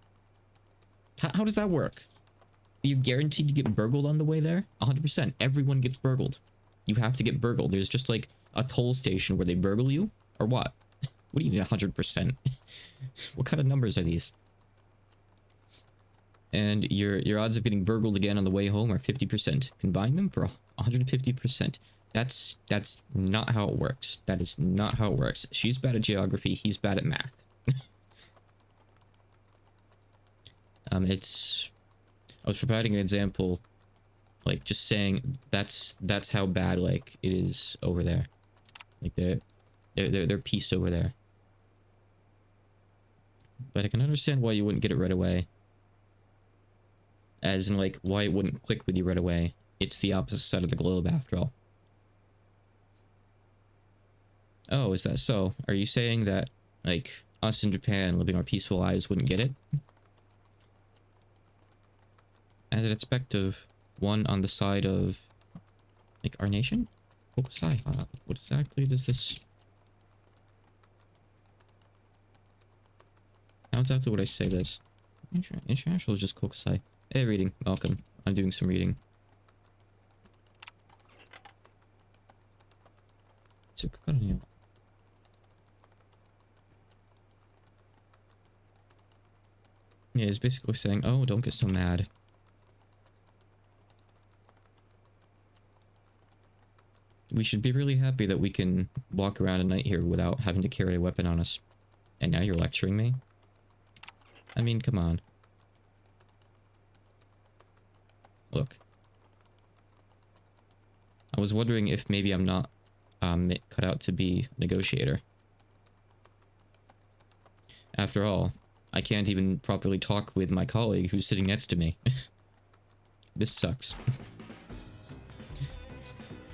How does that work? Are you guaranteed to get burgled on the way there? 100%. Everyone gets burgled. You have to get burgled. There's just like a toll station where they burgle you, or what? What do you need 100%? What kind of numbers are these? And your odds of getting burgled again on the way home are 50%. Combine them for 150%. That's not how it works. That is not how it works. She's bad at geography, he's bad at math. I was providing an example, like just saying that's how bad like it is over there. Like they're peace over there. But I can understand why you wouldn't get it right away. As in like why it wouldn't click with you right away. It's the opposite side of the globe after all. Oh, is that so? Are you saying that like us in Japan living our peaceful lives wouldn't get it? As an aspect of one on the side of like our nation? What exactly does this? How exactly would I say this? International is just Kokusai. Hey, reading. Welcome. I'm doing some reading. Yeah, it's basically saying, oh, don't get so mad. We should be really happy that we can walk around at night here without having to carry a weapon on us. And now you're lecturing me? I mean, come on. Look. I was wondering if maybe I'm not cut out to be a negotiator. After all, I can't even properly talk with my colleague who's sitting next to me. This sucks.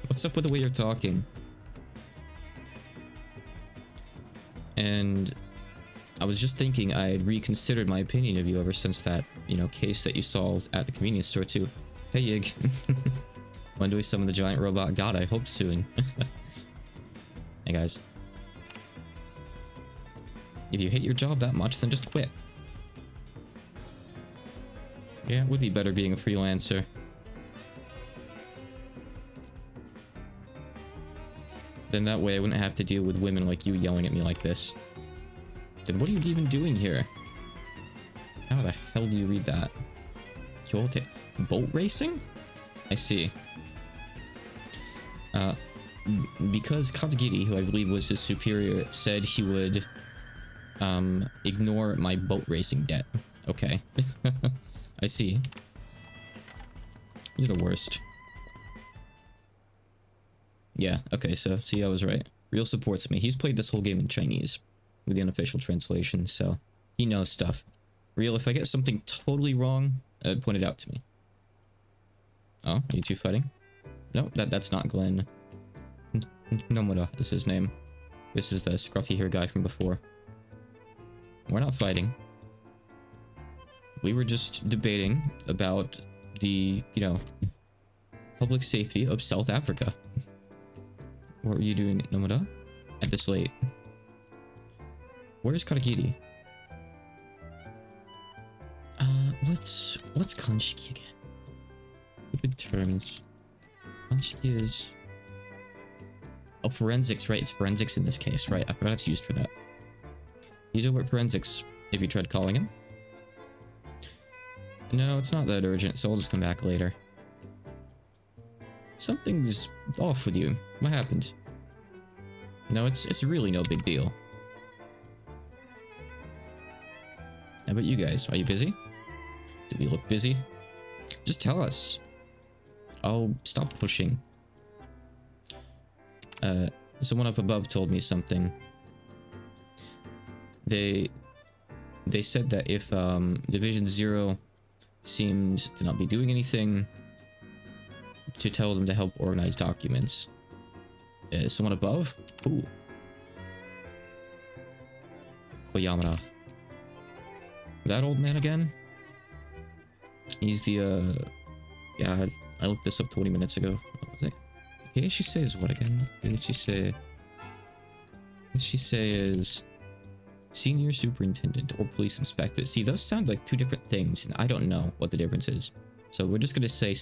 What's up with the way you're talking? And I was just thinking I had reconsidered my opinion of you ever since that, you know, case that you solved at the convenience store too. Hey Yig. When do we summon the giant robot? God, I hope soon. Hey guys. If you hate your job that much, then just quit. Yeah, it would be better being a freelancer. Then that way I wouldn't have to deal with women like you yelling at me like this. Then what are you even doing here? How the hell do you read that? Kyoto boat racing? I see. Because Katagiri, who I believe was his superior, said he would ignore my boat racing debt. Okay. I see. You're the worst. Yeah, okay, so see, I was right. Real supports me. He's played this whole game in Chinese with the unofficial translation, so he knows stuff. Real, if I get something totally wrong, point it out to me. Oh, are you two fighting? No, that's not Glenn. Nomura is his name. This is the scruffy hair guy from before. We're not fighting. We were just debating about the, you know, public safety of South Africa. What were you doing, Nomura? At this late. Where's Katagiri? What's Kanshiki again? Stupid terms. Kanshiki is... Oh, forensics, right? It's forensics in this case, right? I forgot it's used for that. He's over at forensics. Have you tried calling him? No, it's not that urgent, so I'll just come back later. Something's off with you. What happened? No, it's really no big deal. How about you guys? Are you busy? Do we look busy? Just tell us. Oh, stop pushing. Someone up above told me something. They said that if Division 0 seemed to not be doing anything, to tell them to help organize documents. Someone above? Ooh. Koyamura. That old man again? He's the, yeah, I looked this up 20 minutes ago. What was it? Okay, she says what again? What did she say? What she say is senior superintendent or police inspector. See, those sound like two different things, and I don't know what the difference is. So we're just gonna say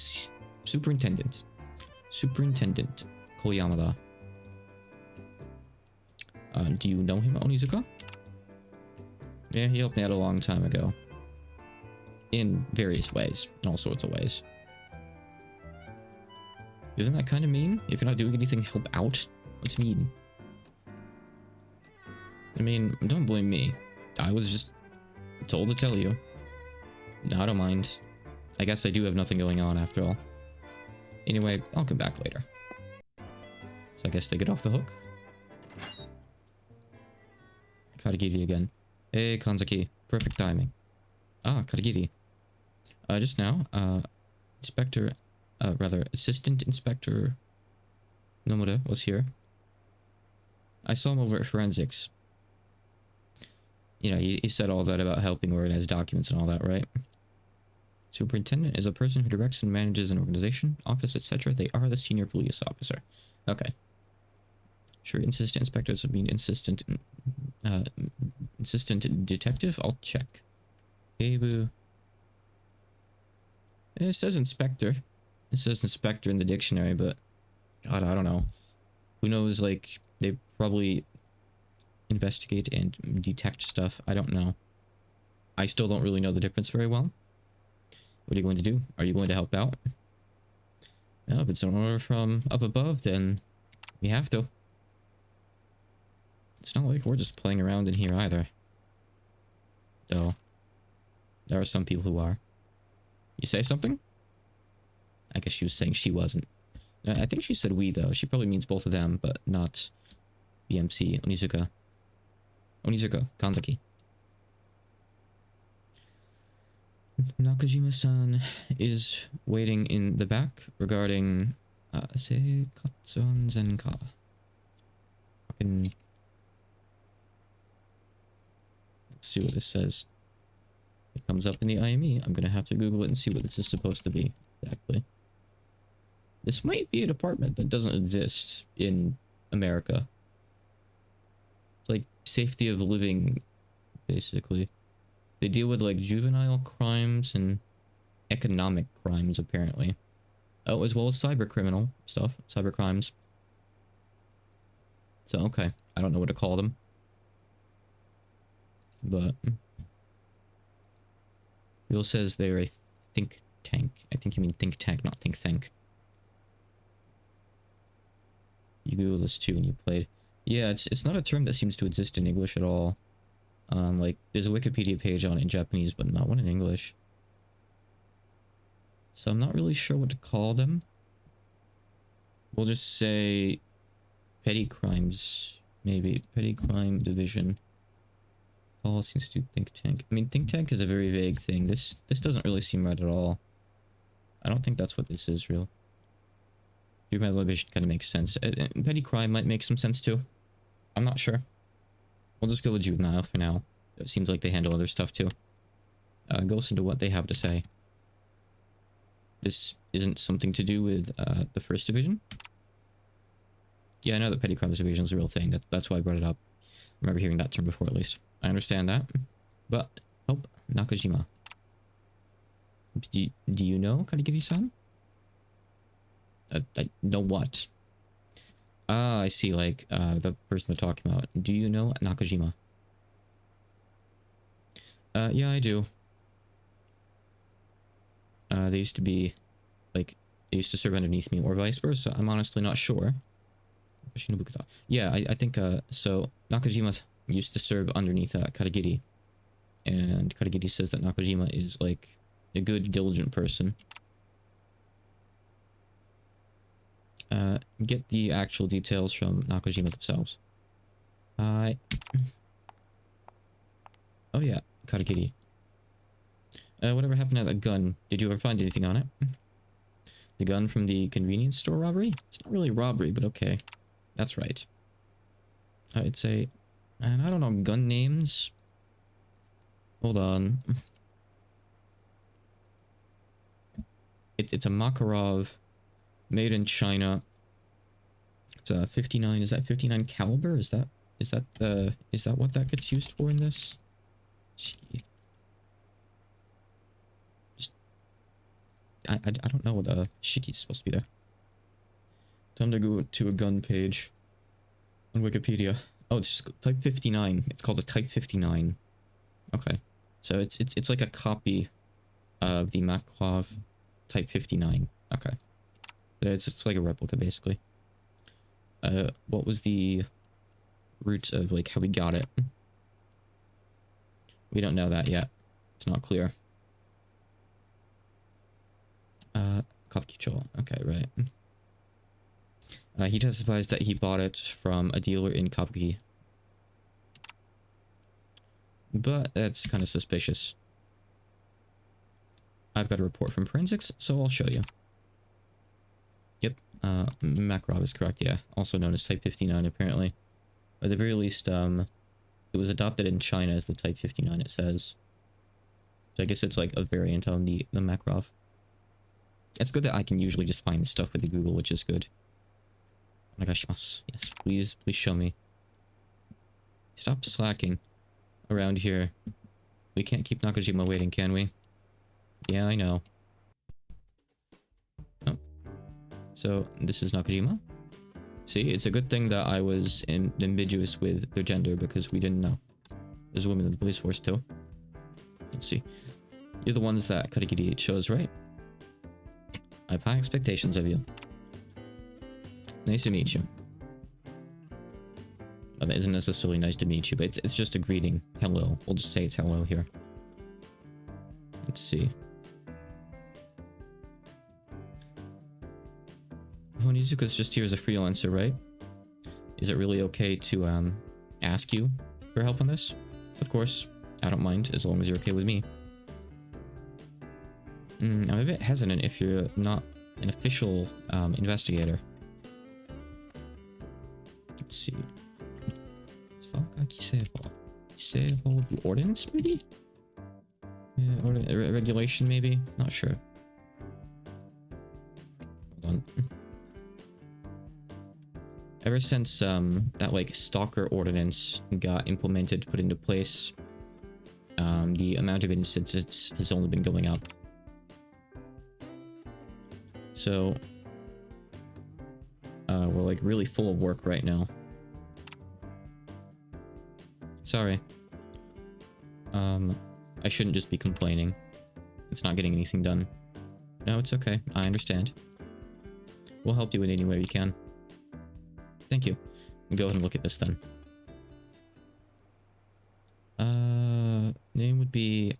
superintendent. Superintendent Koyamura. Do you know him, Onizuka? Yeah, he helped me out a long time ago. In various ways. In all sorts of ways. Isn't that kind of mean? If you're not doing anything, help out? What's mean? I mean, don't blame me. I was just told to tell you. I don't mind. I guess I do have nothing going on after all. Anyway, I'll come back later. So I guess they get off the hook. Katagiri again. Hey, Kanzaki. Perfect timing. Ah, Katagiri. Just now, Assistant Inspector Nomura was here. I saw him over at Forensics. You know, he said all that about helping organize documents and all that, right? Superintendent is a person who directs and manages an organization, office, etc. They are the senior police officer. Okay. Sure, assistant inspectors would mean assistant detective? I'll check. Hey, boo. It says inspector. It says inspector in the dictionary, but God, I don't know. Who knows, like, they probably investigate and detect stuff. I don't know. I still don't really know the difference very well. What are you going to do? Are you going to help out? Well, if it's an order from up above, then we have to. It's not like we're just playing around in here either. Though, there are some people who are. You say something? I guess she was saying she wasn't. I think she said we, though. She probably means both of them, but not the MC, Onizuka. Onizuka, Kanzaki. Nakajima-san is waiting in the back regarding Seikatsuan Zenka. Fucking... Let's see what this says. It comes up in the IME. I'm gonna have to Google it and see what this is supposed to be exactly. This might be a department that doesn't exist in America. It's like safety of living, basically. They deal with like juvenile crimes and economic crimes, apparently. Oh, as well as cyber criminal stuff, cyber crimes. So, okay. I don't know what to call them. But Bill says they're a think tank. I think you mean think tank, not think tank. You Google this too and you played. Yeah, it's not a term that seems to exist in English at all. Like, there's a Wikipedia page on it in Japanese, but not one in English. So I'm not really sure what to call them. We'll just say petty crimes, maybe. Petty crime division. Policy Institute think tank. I mean, think tank is a very vague thing. This doesn't really seem right at all. I don't think that's what this is, real. Juvenile division kind of makes sense. Petty crime might make some sense too. I'm not sure. We'll just go with juvenile for now. It seems like they handle other stuff too. Goes into what they have to say. This isn't something to do with the first division. Yeah, I know that petty crimes division is a real thing. That's why I brought it up. I remember hearing that term before, at least. I understand that. But, help Nakajima. Do you know Karigiri-san? I know what? Ah, I see, like, the person they're talking about. Do you know Nakajima? Yeah, I do. They used to be, like, they used to serve underneath me, or vice versa. I'm honestly not sure. Yeah, I think, so, Nakajima used to serve underneath, Karigiri. And Karigiri says that Nakajima is, like, a good, diligent person. Get the actual details from Nakajima themselves. Oh yeah, Karigiri. Whatever happened to that gun? Did you ever find anything on it? The gun from the convenience store robbery? It's not really a robbery, but okay. That's right. I'd say... And I don't know gun names. Hold on. It's a Makarov. Made in China. It's a 59. Is that 59 caliber? Is that what that gets used for in this? Gee. Just I don't know what the shiki is supposed to be there. Time to go to a gun page on Wikipedia. Oh, it's just Type 59. It's called a Type 59. Okay. So it's like a copy of the Makarov Type 59. Okay. It's like a replica, basically. What was the root of, like, how we got it? We don't know that yet. It's not clear. Kabukicho. Okay, right. He testifies that he bought it from a dealer in Kabuki. But that's kind of suspicious. I've got a report from forensics, so I'll show you. Yep, Makarov is correct, yeah. Also known as Type 59, apparently. At the very least, it was adopted in China as the Type 59, it says. So I guess it's like a variant on the Makarov. It's good that I can usually just find stuff with the Google, which is good. Onegaishimasu. Yes, please show me. Stop slacking around here. We can't keep Nakajima waiting, can we? Yeah, I know. Oh. So, this is Nakajima? See, it's a good thing that I was ambiguous with their gender because we didn't know. There's a woman in the police force too. Let's see. You're the ones that Karikiri chose, right? I have high expectations of you. Nice to meet you. Well, that isn't necessarily nice to meet you, but it's just a greeting. Hello. We'll just say it's hello here. Let's see. Onizuka's just here as a freelancer, right? Is it really okay to ask you for help on this? Of course. I don't mind, as long as you're okay with me. I'm a bit hesitant if you're not an official investigator. Let's see. Kiseiho, the ordinance, maybe? Yeah, or regulation, maybe? Not sure. Hold on. Ever since that like stalker ordinance got implemented, put into place, the amount of incidents has only been going up. So we're like really full of work right now. Sorry. I shouldn't just be complaining. It's not getting anything done. No, it's okay. I understand. We'll help you in any way we can. Thank you. Go ahead and look at this then. Name would be...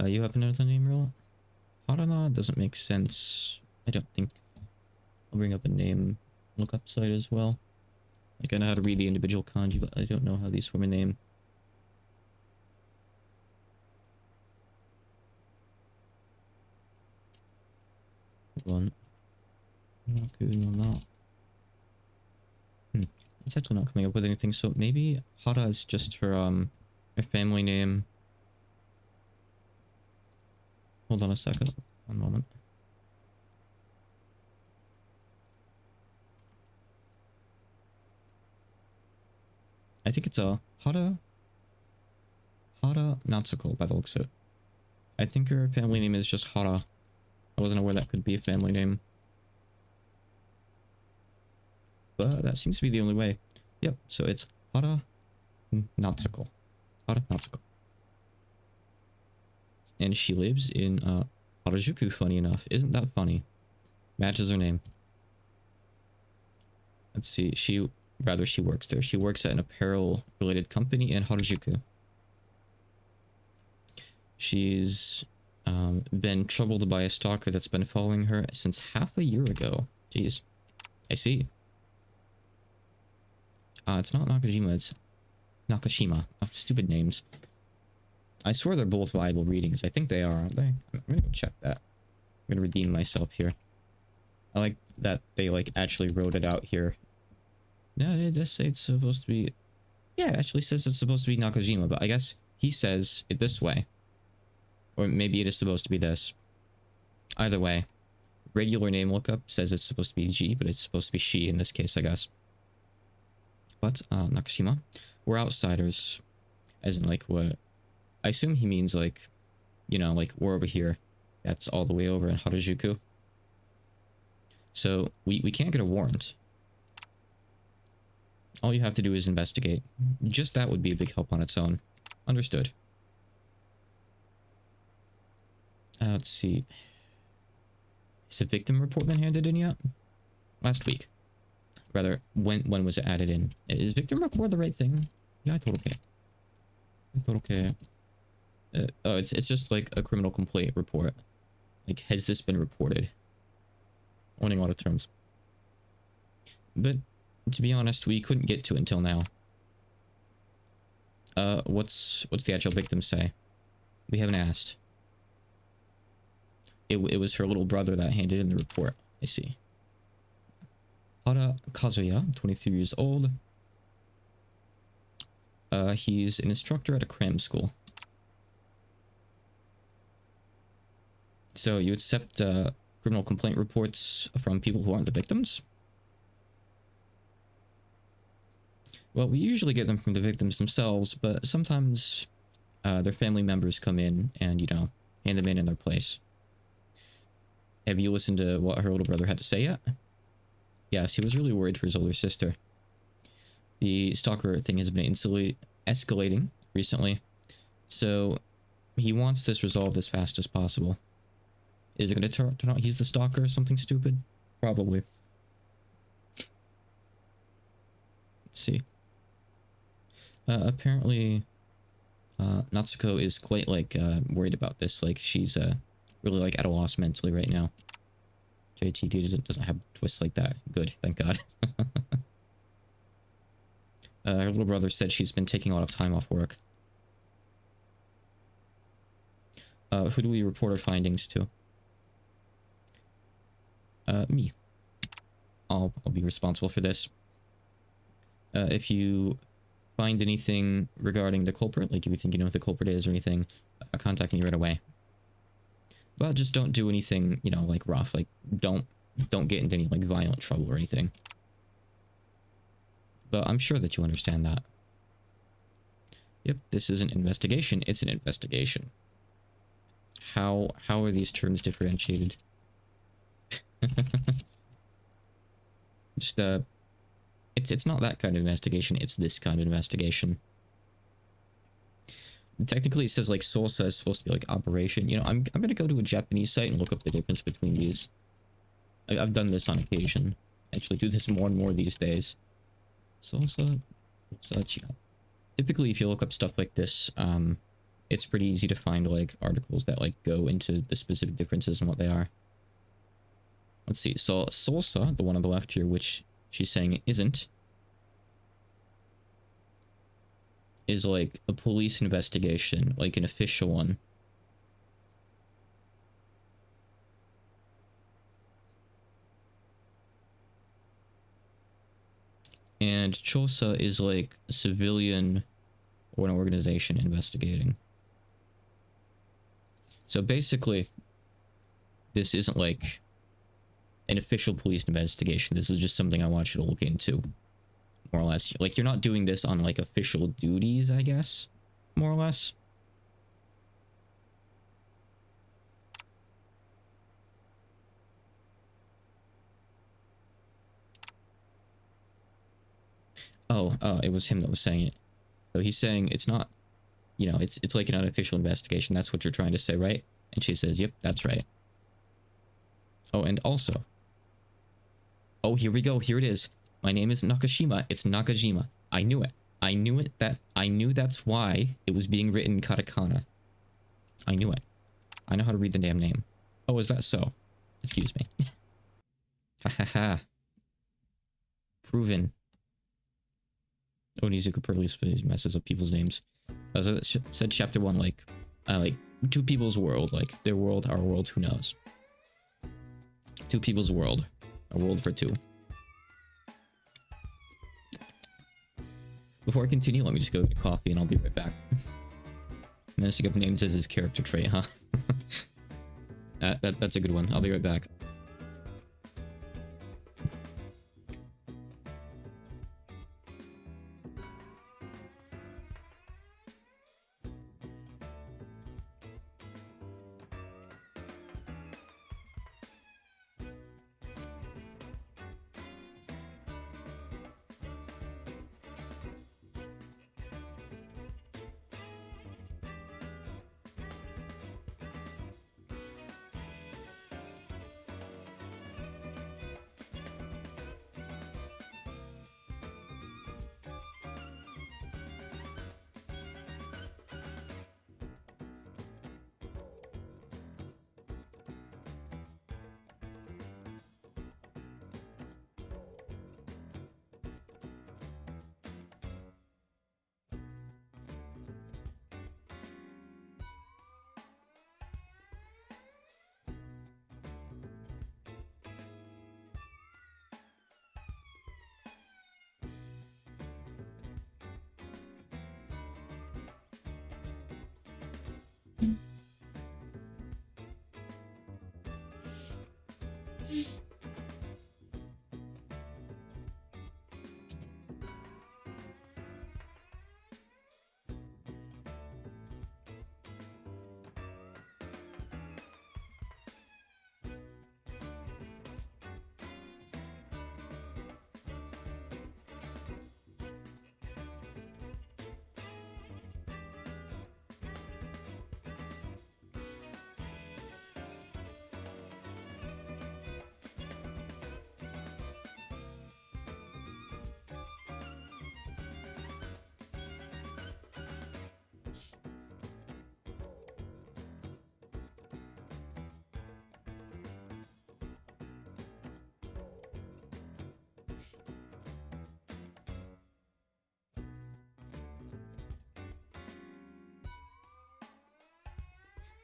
you have another name rule? Harana doesn't make sense. I don't think. I'll bring up a name lookup site as well. Like, I know how to read the individual kanji, but I don't know how these form a name. Hold on. It's actually not coming up with anything, so maybe Hara is just her family name. Hold on a second. One moment. I think it's a Hara Natsuko by the looks of it. I think her family name is just Hara. I wasn't aware that could be a family name. But that seems to be the only way. Yep, so it's Hara Natsuko. Hara Natsuko. And she lives in Harajuku, funny enough. Isn't that funny? Matches her name. Let's see, she works there. She works at an apparel-related company in Harajuku. She's been troubled by a stalker that's been following her since half a year ago. Jeez. I see. It's not Nakajima, it's Nakashima. Oh, stupid names. I swear they're both viable readings. I think they are, aren't they? I'm gonna go check that. I'm gonna redeem myself here. I like that they, like, actually wrote it out here. No, it does say it's supposed to be... Yeah, it actually says it's supposed to be Nakajima, but I guess he says it this way. Or maybe it is supposed to be this. Either way, regular name lookup says it's supposed to be G, but it's supposed to be she in this case, I guess. But, Nakashima, we're outsiders. As in, like, what? I assume he means, like, you know, like, we're over here. That's all the way over in Harajuku. So, we can't get a warrant. All you have to do is investigate. Just that would be a big help on its own. Understood. Let's see. Has the victim report been handed in yet? Last week. Rather, when was it added in? Is victim report the right thing? Yeah, I thought okay. I thought okay. Oh, it's just like a criminal complaint report. Like, has this been reported? Owning a lot of terms. But, to be honest, we couldn't get to it until now. What's the actual victim say? We haven't asked. It was her little brother that handed in the report. I see. Hara Kazuya, 23 years old. He's an instructor at a cram school. So you accept criminal complaint reports from people who aren't the victims? Well, we usually get them from the victims themselves, but sometimes their family members come in and, you know, hand them in their place. Have you listened to what her little brother had to say yet? Yes, he was really worried for his older sister. The stalker thing has been escalating recently, so he wants this resolved as fast as possible. Is it going to turn out he's the stalker or something stupid? Probably. Let's see. Apparently, Natsuko is quite, like, worried about this. Like, she's, really, like, at a loss mentally right now. JTD doesn't have twists like that. Good, thank God. Her little brother said she's been taking a lot of time off work. Who do we report our findings to? Me. I'll be responsible for this. If you find anything regarding the culprit, like if you think you know what the culprit is or anything, contact me right away. But just don't do anything, you know, like rough. Like, don't get into any, like, violent trouble or anything. But I'm sure that you understand that. Yep, this is an investigation. It's an investigation. How are these terms differentiated? Just, it's not that kind of investigation. It's this kind of investigation. Technically, it says, like, Sosa is supposed to be, like, operation. You know, I'm gonna go to a Japanese site and look up the difference between these. I've done this on occasion. I actually do this more and more these days. Sosa, Chica. Typically, if you look up stuff like this, it's pretty easy to find, like, articles that, like, go into the specific differences and what they are. Let's see. So, Sosa, the one on the left here, which she's saying it isn't, is like a police investigation, like an official one. And Chosa is like a civilian or an organization investigating. So basically, this isn't like an official police investigation. This is just something I want you to look into. More or less. Like, you're not doing this on, like, official duties, I guess. More or less. Oh, it was him that was saying it. So he's saying it's not, you know, it's like an unofficial investigation. That's what you're trying to say, right? And she says, yep, that's right. Oh, and also. Oh, here we go. Here it is. My name is Nakashima. It's Nakajima. I knew it. I knew that's why it was being written in katakana. I knew it. I know how to read the damn name. Oh, is that so? Excuse me. Ha ha ha. Proven. Onizuka purposely messes up people's names. So it said chapter 1, like two people's world, like their world, our world, who knows? Two people's world. A world for two. Before I continue, let me just go get a coffee and I'll be right back. Messing up names as his character trait, huh? That's a good one. I'll be right back.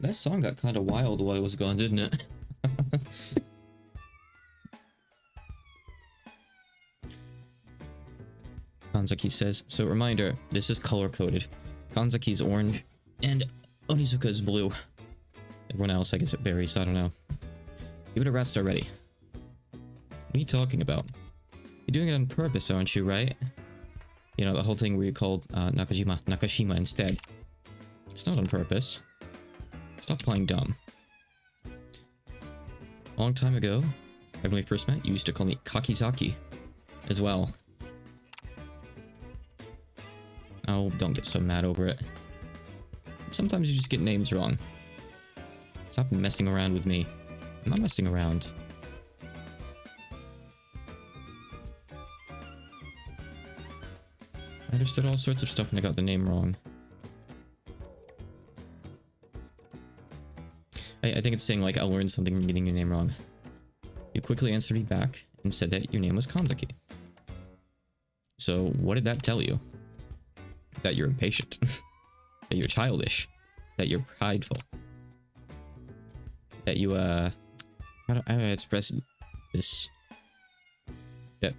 That song got kind of wild while it was gone, didn't it? Kanzaki says, so reminder, this is color-coded. Kanzaki's orange, and Onizuka is blue. Everyone else, I guess it varies, I don't know. Give it a rest already. What are you talking about? You're doing it on purpose, aren't you, right? You know, the whole thing where you called Nakashima instead. It's not on purpose. Stop playing dumb. A long time ago, when we first met, you used to call me Kakizaki as well. Oh, don't get so mad over it. Sometimes you just get names wrong. Stop messing around with me. I'm not messing around. I understood all sorts of stuff when I got the name wrong. I think it's saying, like, I learned something from getting your name wrong. You quickly answered me back and said that your name was Kanzaki. So, what did that tell you? That you're impatient. That you're childish. That you're prideful. That you, how do I express this? That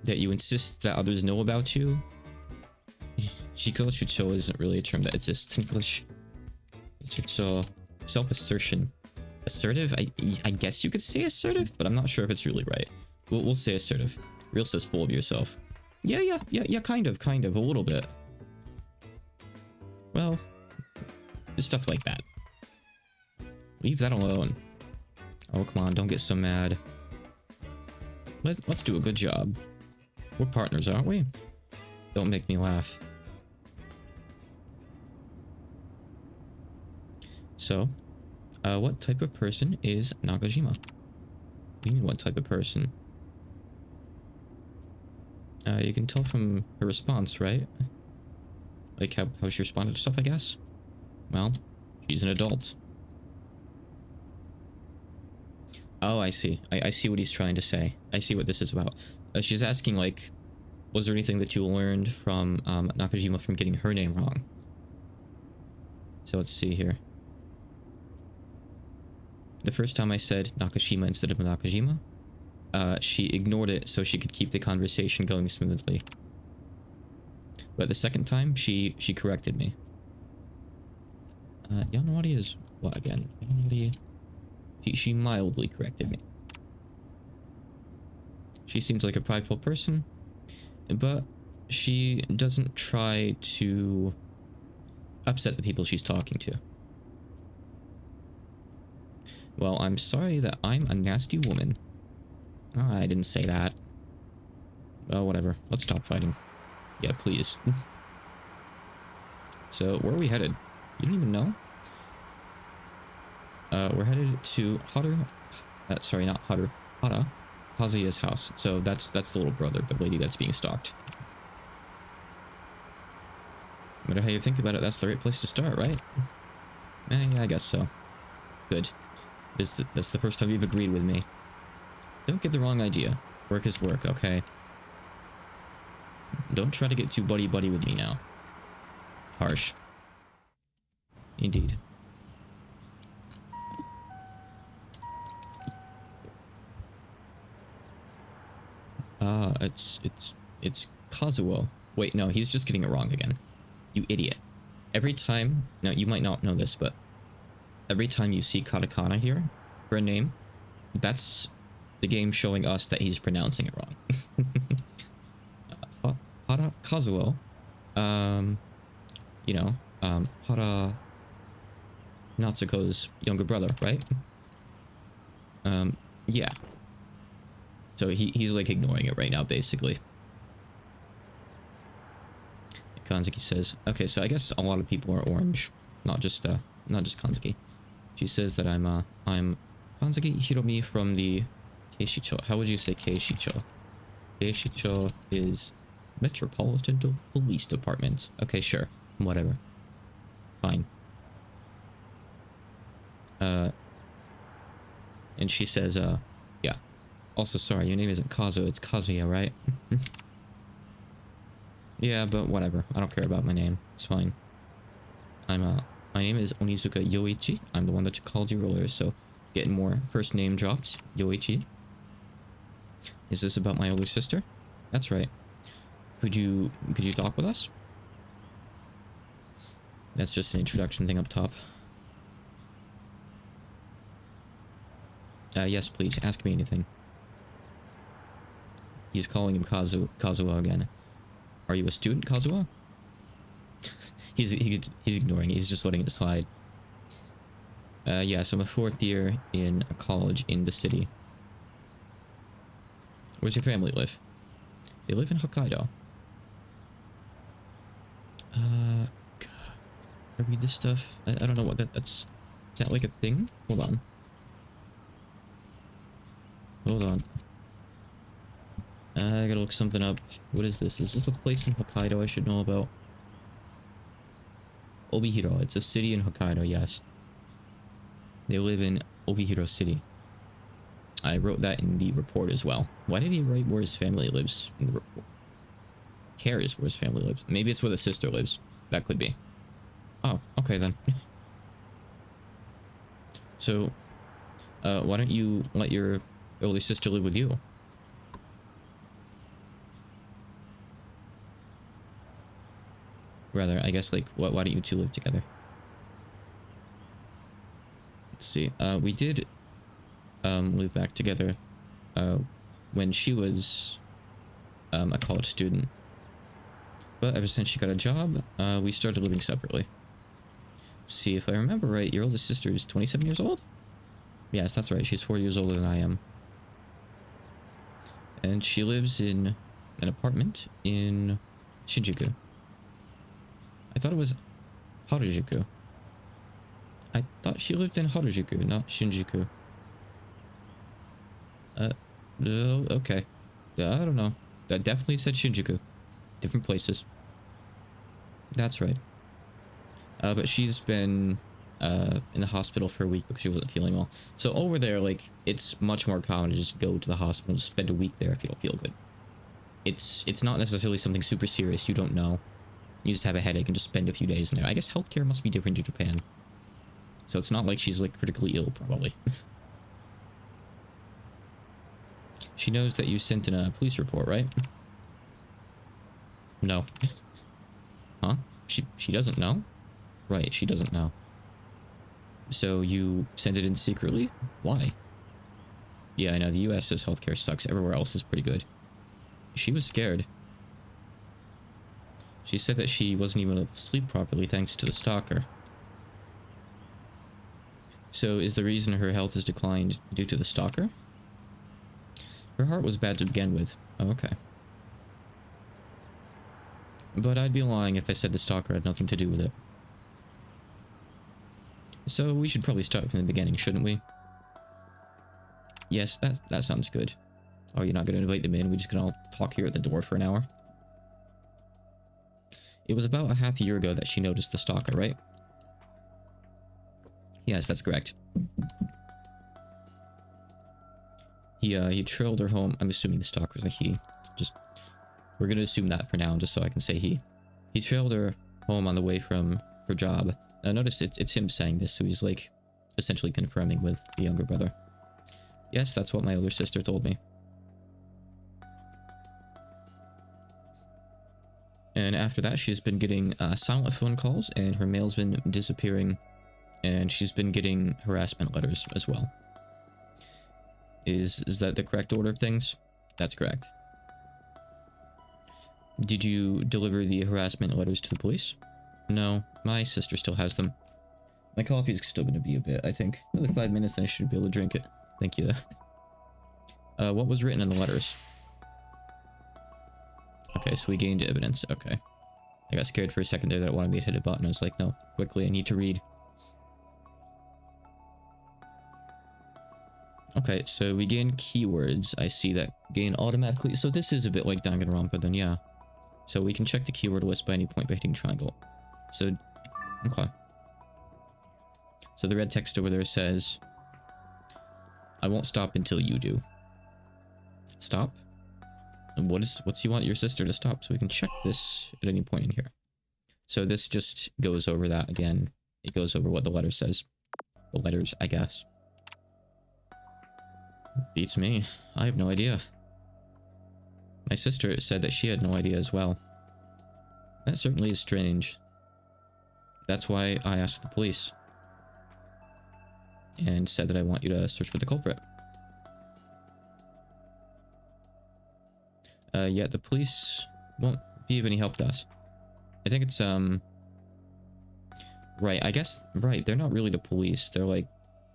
you insist that others know about you? Shiko Shucho isn't really a term that exists in English. Shucho. Self-assertion. Assertive? I guess you could say assertive, but I'm not sure if it's really right. We'll say assertive. Real says full of yourself. Yeah, kind of, a little bit. Well, stuff like that. Leave that alone. Oh, come on, don't get so mad. Let's do a good job. We're partners, aren't we? Don't make me laugh. So, what type of person is Nakajima? What do you mean, what type of person? You can tell from her response, right? Like how she responded to stuff, I guess? Well, she's an adult. Oh, I see. I see what he's trying to say. I see what this is about. She's asking, like, was there anything that you learned from Nakajima from getting her name wrong? So let's see here. The first time I said Nakashima instead of Nakajima, she ignored it so she could keep the conversation going smoothly. But the second time, she corrected me. Yanwari is what again? Yanwari... She mildly corrected me. She seems like a prideful person, but she doesn't try to upset the people she's talking to. Well, I'm sorry that I'm a nasty woman. Oh, I didn't say that. Well, whatever. Let's stop fighting. Yeah, please. So, where are we headed? You don't even know? We're headed to Haru... sorry, not Haru. Hara. Kazuya's house. So, that's the little brother, the lady that's being stalked. No matter how you think about it, that's the right place to start, right? Yeah, I guess so. Good. That's the first time you've agreed with me. Don't get the wrong idea. Work is work, okay? Don't try to get too buddy-buddy with me now. Harsh. Indeed. It's Kazuo. Wait, no, he's just getting it wrong again. You idiot. Every time... Now, you might not know this, but... Every time you see katakana here for a name, that's the game showing us that he's pronouncing it wrong. Hara Kazuo, you know, Hara Natsuko's younger brother, right? Yeah. So he's like ignoring it right now, basically. Kanzaki says, okay, so I guess a lot of people are orange, not just Kanzaki. She says that I'm Kanzaki Hiromi from the Keishicho. How would you say Keishicho? Keishicho is Metropolitan Police Department. Okay, sure. Whatever. Fine. And she says, yeah. Also, sorry, your name isn't Kazuo, it's Kazuya, right? Yeah, but whatever. I don't care about my name. It's fine. I'm My name is Onizuka Yoichi. I'm the one that called you earlier, so getting more first name dropped. Yoichi. Is this about my older sister? That's right. Could you talk with us? That's just an introduction thing up top. Yes, please, ask me anything. He's calling him Kazuo again. Are you a student, Kazuo? he's ignoring it. He's just letting it slide. Yes, I'm a 4th year in a college in the city. Where's your family live? They live in Hokkaido. God. I read this stuff. I don't know what that's. Is that like a thing? Hold on. Hold on. I gotta look something up. What is this? Is this a place in Hokkaido I should know about? Obihiro. It's a city in Hokkaido, yes. They live in Obihiro City. I wrote that in the report as well. Why did he write where his family lives in the report? Cares where his family lives. Maybe it's where the sister lives. That could be. Oh, okay then. So, why don't you let your older sister live with you? Rather, I guess, like, why don't you two live together? Let's see. We did live back together when she was a college student. But ever since she got a job, we started living separately. Let's see, if I remember right, your oldest sister is 27 years old? Yes, that's right. She's 4 years older than I am. And she lives in an apartment in Shinjuku. I thought it was Harajuku. I thought she lived in Harajuku, not Shinjuku. Okay. I don't know. That definitely said Shinjuku. Different places. That's right. But she's been in the hospital for a week because she wasn't feeling well. So over there, like, it's much more common to just go to the hospital and spend a week there if you don't feel good. It's not necessarily something super serious. You don't know. You just have a headache and just spend a few days in there. I guess healthcare must be different in Japan. So it's not like she's, like, critically ill, probably. She knows that you sent in a police report, right? No. Huh? She doesn't know? Right, she doesn't know. So you sent it in secretly? Why? Yeah, I know, the US's healthcare sucks. Everywhere else is pretty good. She was scared. She said that she wasn't even able to sleep properly thanks to the stalker. So is the reason her health has declined due to the stalker? Her heart was bad to begin with. Oh, okay. But I'd be lying if I said the stalker had nothing to do with it. So we should probably start from the beginning, shouldn't we? Yes, that sounds good. Oh, you're not going to invite them in? We're just going to all talk here at the door for an hour? It was about a half a year ago that she noticed the stalker, right? Yes, that's correct. He trailed her home. I'm assuming the stalker's a he. We're gonna assume that for now, just so I can say he. He trailed her home on the way from her job. Now notice it's him saying this, so he's like essentially confirming with the younger brother. Yes, that's what my older sister told me. And after that, she's been getting silent phone calls, and her mail's been disappearing, and she's been getting harassment letters as well. Is that the correct order of things? That's correct. Did you deliver the harassment letters to the police? No, my sister still has them. My coffee's still gonna be a bit, I think. Another 5 minutes and I should be able to drink it. Thank you. What was written in the letters? Okay, so we gained evidence. Okay. I got scared for a second there that it wanted me to hit a button. I was like, no, quickly, I need to read. Okay, so we gain keywords. I see that gain automatically. So this is a bit like Danganronpa then, yeah. So we can check the keyword list by any point by hitting triangle. So, okay. So the red text over there says, I won't stop until you do. Stop? And what's you want your sister to stop? So we can check this at any point in here. So this just goes over that again It goes over what the letter says. The letters, I guess. Beats me. I have no idea. My sister said that she had no idea as well. That certainly is strange. That's why I asked the police. And said that I want you to search for the culprit. Yeah, the police won't be of any help to us. I think it's, right, I guess, right, they're not really the police. They're like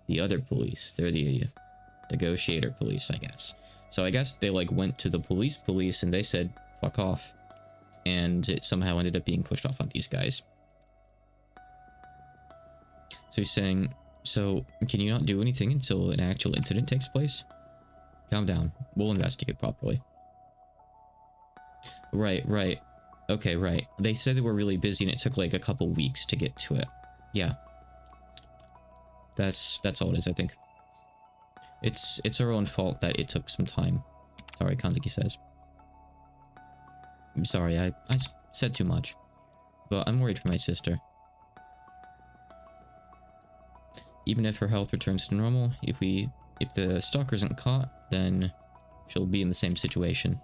the other police. They're the negotiator police, I guess. So I guess they like went to the police and they said, fuck off. And it somehow ended up being pushed off on these guys. So he's saying, so can you not do anything until an actual incident takes place? Calm down. We'll investigate properly. Right, right. Okay, right. They said they were really busy and it took like a couple weeks to get to it. Yeah. That's all it is, I think. It's our own fault that it took some time. Sorry, Kanzuki says. I'm sorry, I said too much. But I'm worried for my sister. Even if her health returns to normal, if the stalker isn't caught, then she'll be in the same situation.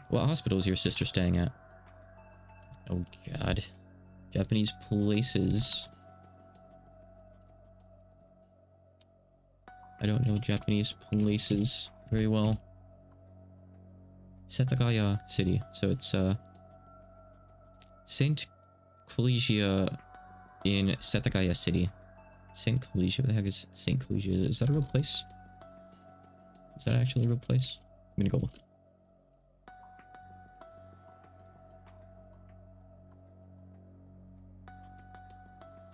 What hospital is your sister staying at? Oh god. Japanese places. I don't know Japanese places very well. Setagaya City. So it's Saint Collegia in Setagaya City. Saint Collegia? What the heck is Saint Collegia? Is that a real place? Is that actually a real place? I'm gonna go look.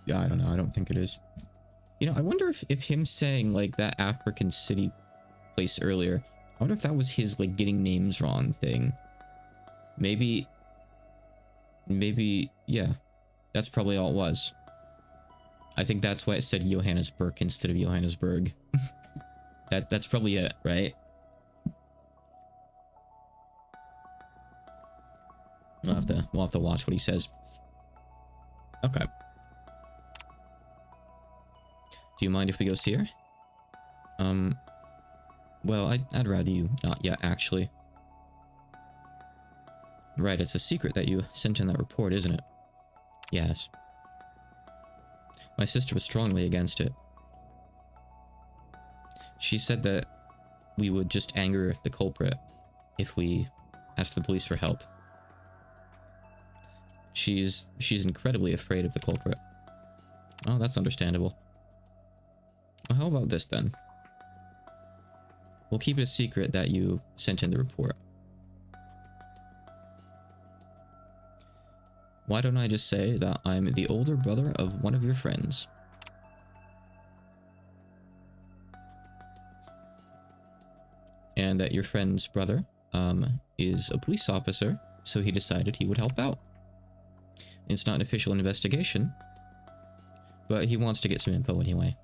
Yeah, I don't know. I don't think it is. You know, I wonder if him saying like that African city place earlier, I wonder if that was his like getting names wrong thing. Maybe, yeah, that's probably all it was. I think that's why it said Johannesburg instead of Johannesburg. That's probably it, right? We'll have to watch what he says. Okay. Do you mind if we go see her? Well, I'd rather you not yet, actually. Right, it's a secret that you sent in that report, isn't it? Yes. My sister was strongly against it. She said that we would just anger the culprit if we asked the police for help. She's incredibly afraid of the culprit. Oh, that's understandable. Well, how about this then? We'll keep it a secret that you sent in the report. Why don't I just say that I'm the older brother of one of your friends? And that your friend's brother is a police officer, so he decided he would help out. It's not an official investigation, but he wants to get some info anyway.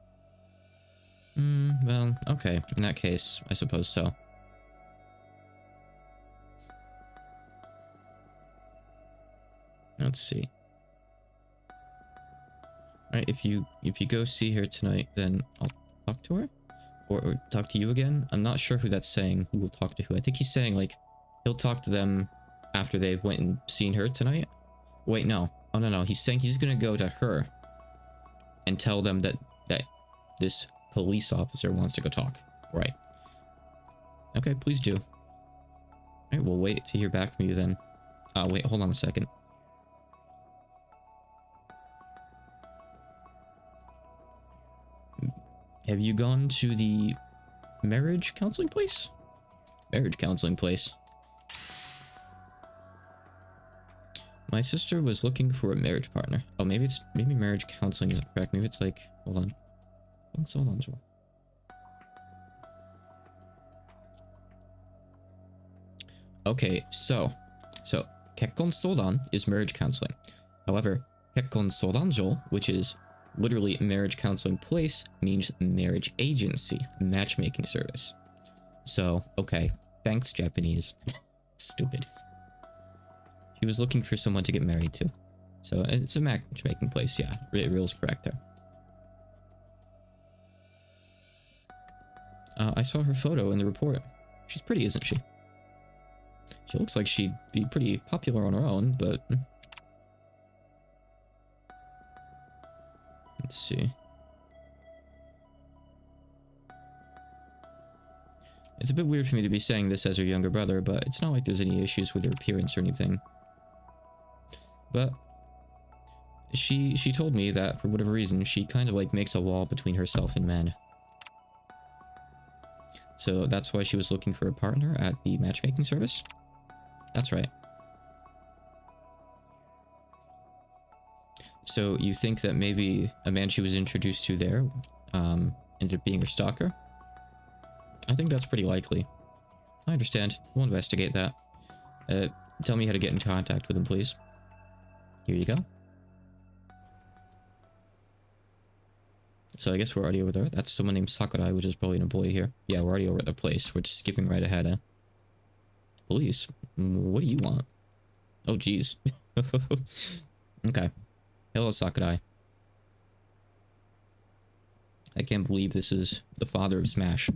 Well, okay. In that case, I suppose so. Let's see. Alright, if you go see her tonight, then I'll talk to her? Or talk to you again? I'm not sure who that's saying, who will talk to who. I think he's saying, like, he'll talk to them after they've went and seen her tonight. Wait, no. Oh, no. He's saying he's gonna go to her and tell them that this police officer wants to go talk. Right. Okay, please do. Alright, we'll wait to hear back from you then. Wait, hold on a second. Have you gone to the marriage counseling place? Marriage counseling place. My sister was looking for a marriage partner. Oh, maybe marriage counseling isn't correct. Maybe it's like, hold on. Hold on. Okay, so kekkon sodan is marriage counseling. However, kekkon sodanjo, which is literally marriage counseling place, means marriage agency, matchmaking service. So, okay, thanks, Japanese. Stupid. She was looking for someone to get married to. So it's a matchmaking place, yeah. Real's correct there. I saw her photo in the report. She's pretty, isn't she? She looks like she'd be pretty popular on her own, but... Let's see. It's a bit weird for me to be saying this as her younger brother, but it's not like there's any issues with her appearance or anything. But she told me that for whatever reason, she kind of like makes a wall between herself and men. So that's why she was looking for a partner at the matchmaking service? That's right. So you think that maybe a man she was introduced to there ended up being her stalker? I think that's pretty likely. I understand. We'll investigate that. Tell me how to get in contact with him, please. Here you go. So I guess we're already over there. That's someone named Sakurai, which is probably an employee here. Yeah, we're already over at the place. We're just skipping right ahead, huh? Police? What do you want? Oh, jeez. Okay. Hello, Sakurai. I can't believe this is the father of Smash.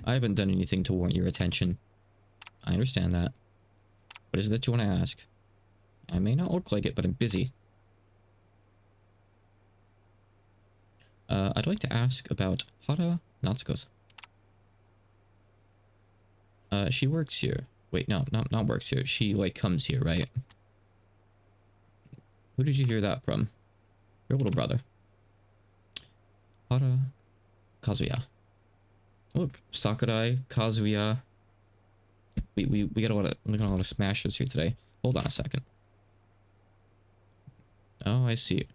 I haven't done anything to warrant your attention. I understand that. What is it that you want to ask? I may not look like it, but I'm busy. I'd like to ask about Hara Natsuko. She works here. Wait, no, not works here. She, like, comes here, right? Who did you hear that from? Your little brother. Hara Kazuya. Look, Sakurai, Kazuya. We got a lot of smashers here today. Hold on a second. Oh, I see.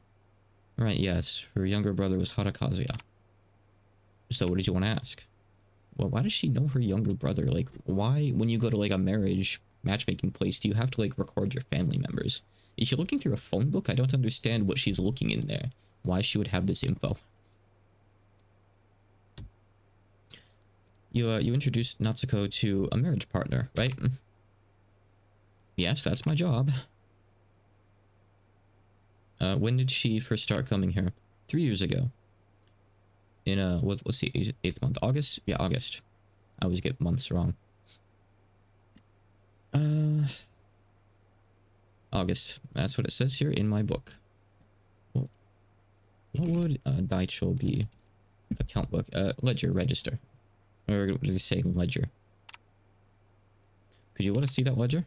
Right, yes. Her younger brother was Hara Kazuya. So what did you want to ask? Well, why does she know her younger brother? Like, why, when you go to, like, a marriage matchmaking place, do you have to, like, record your family members? Is she looking through a phone book? I don't understand what she's looking in there. Why she would have this info. You introduced Natsuko to a marriage partner, right? Yes, that's my job. When did she first start coming here? 3 years ago. In, what's the 8th month? August? Yeah, August. I always get months wrong. August. That's what it says here in my book. Well, what would, Daicho be? Account book. Ledger, register. Or what do you say, ledger? Could you let us see that ledger?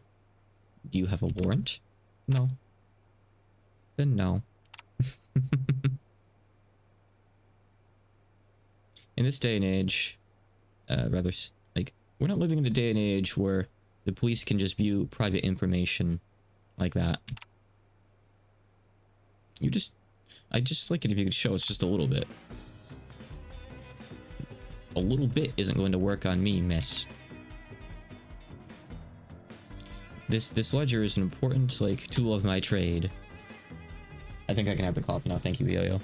Do you have a warrant? No. Then no. In this day and age, like, we're not living in a day and age where the police can just view private information like that. I'd just like it if you could show us just a little bit. A little bit isn't going to work on me, miss. This ledger is an important, like, tool of my trade. I think I can have the coffee now. Thank you, Yo-Yo.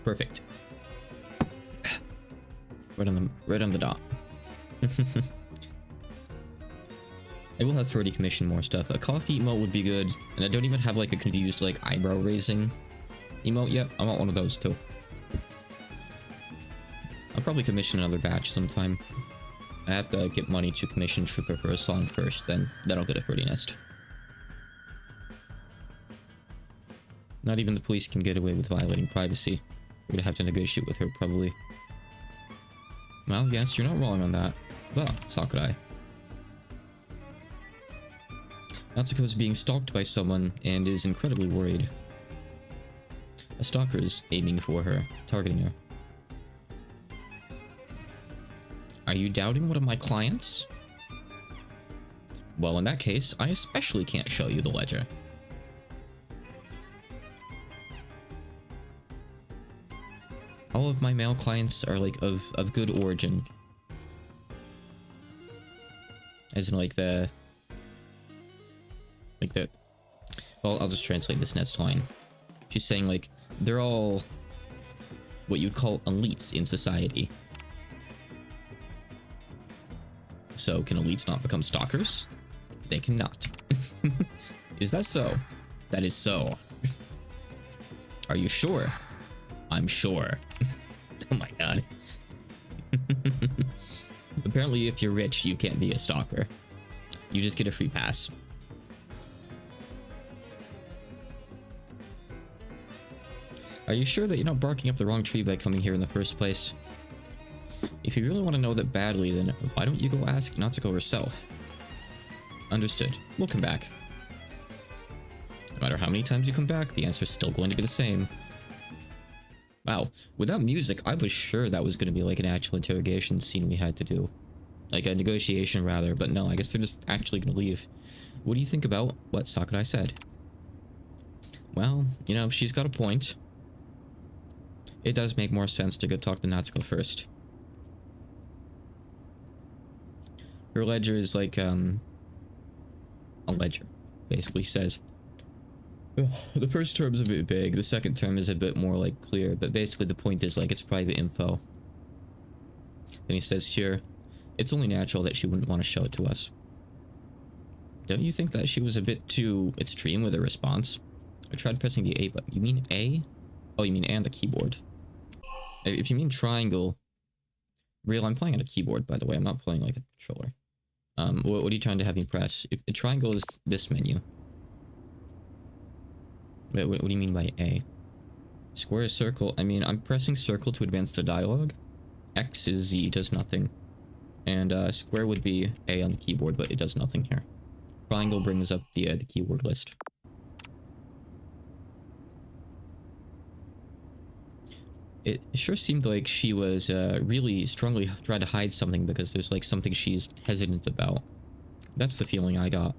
Perfect. Right on the dot. I will have 30 commission more stuff. A coffee emote would be good, and I don't even have like a confused like eyebrow raising emote yet. I want one of those too. I'll probably commission another batch sometime. I have to get money to commission Trooper for a song first, then I'll get a 30 nest. Not even the police can get away with violating privacy. We're gonna have to negotiate with her probably. Well, yes, you're not wrong on that. But, Sakurai. Natsuko is being stalked by someone and is incredibly worried. A stalker is aiming for her, targeting her. Are you doubting one of my clients? Well, in that case, I especially can't show you the ledger. All of my male clients are like of good origin. As in like the like that. Well, I'll just translate this next line. She's saying like they're all what you'd call elites in society. So can elites not become stalkers? They cannot. Is that so? That is so. Are you sure? I'm sure. Oh my god. Apparently if you're rich, you can't be a stalker. You just get a free pass. Are you sure that you're not barking up the wrong tree by coming here in the first place? If you really want to know that badly, then why don't you go ask Natsuko herself? Understood. We'll come back. No matter how many times you come back, the answer's still going to be the same. Wow, without music, I was sure that was going to be like an actual interrogation scene we had to do. Like a negotiation, rather, but no, I guess they're just actually going to leave. What do you think about what Sakurai said? Well, you know, she's got a point. It does make more sense to go talk to Natsuko first. Her ledger is like, a ledger, basically says. The first term's a bit vague, the second term is a bit more, like, clear, but basically the point is, like, it's private info. Then he says here, it's only natural that she wouldn't want to show it to us. Don't you think that she was a bit too extreme with her response? I tried pressing the A button. You mean A? Oh, you mean A on the keyboard. If you mean triangle... Real, I'm playing on a keyboard, by the way. I'm not playing like a controller. What are you trying to have me press? A triangle is this menu. Wait, what do you mean by A? Square is circle. I mean, I'm pressing circle to advance the dialogue. X is Z, does nothing. And square would be A on the keyboard, but it does nothing here. Triangle brings up the keyword list. It sure seemed like she was really strongly trying to hide something because there's like something she's hesitant about. That's the feeling I got.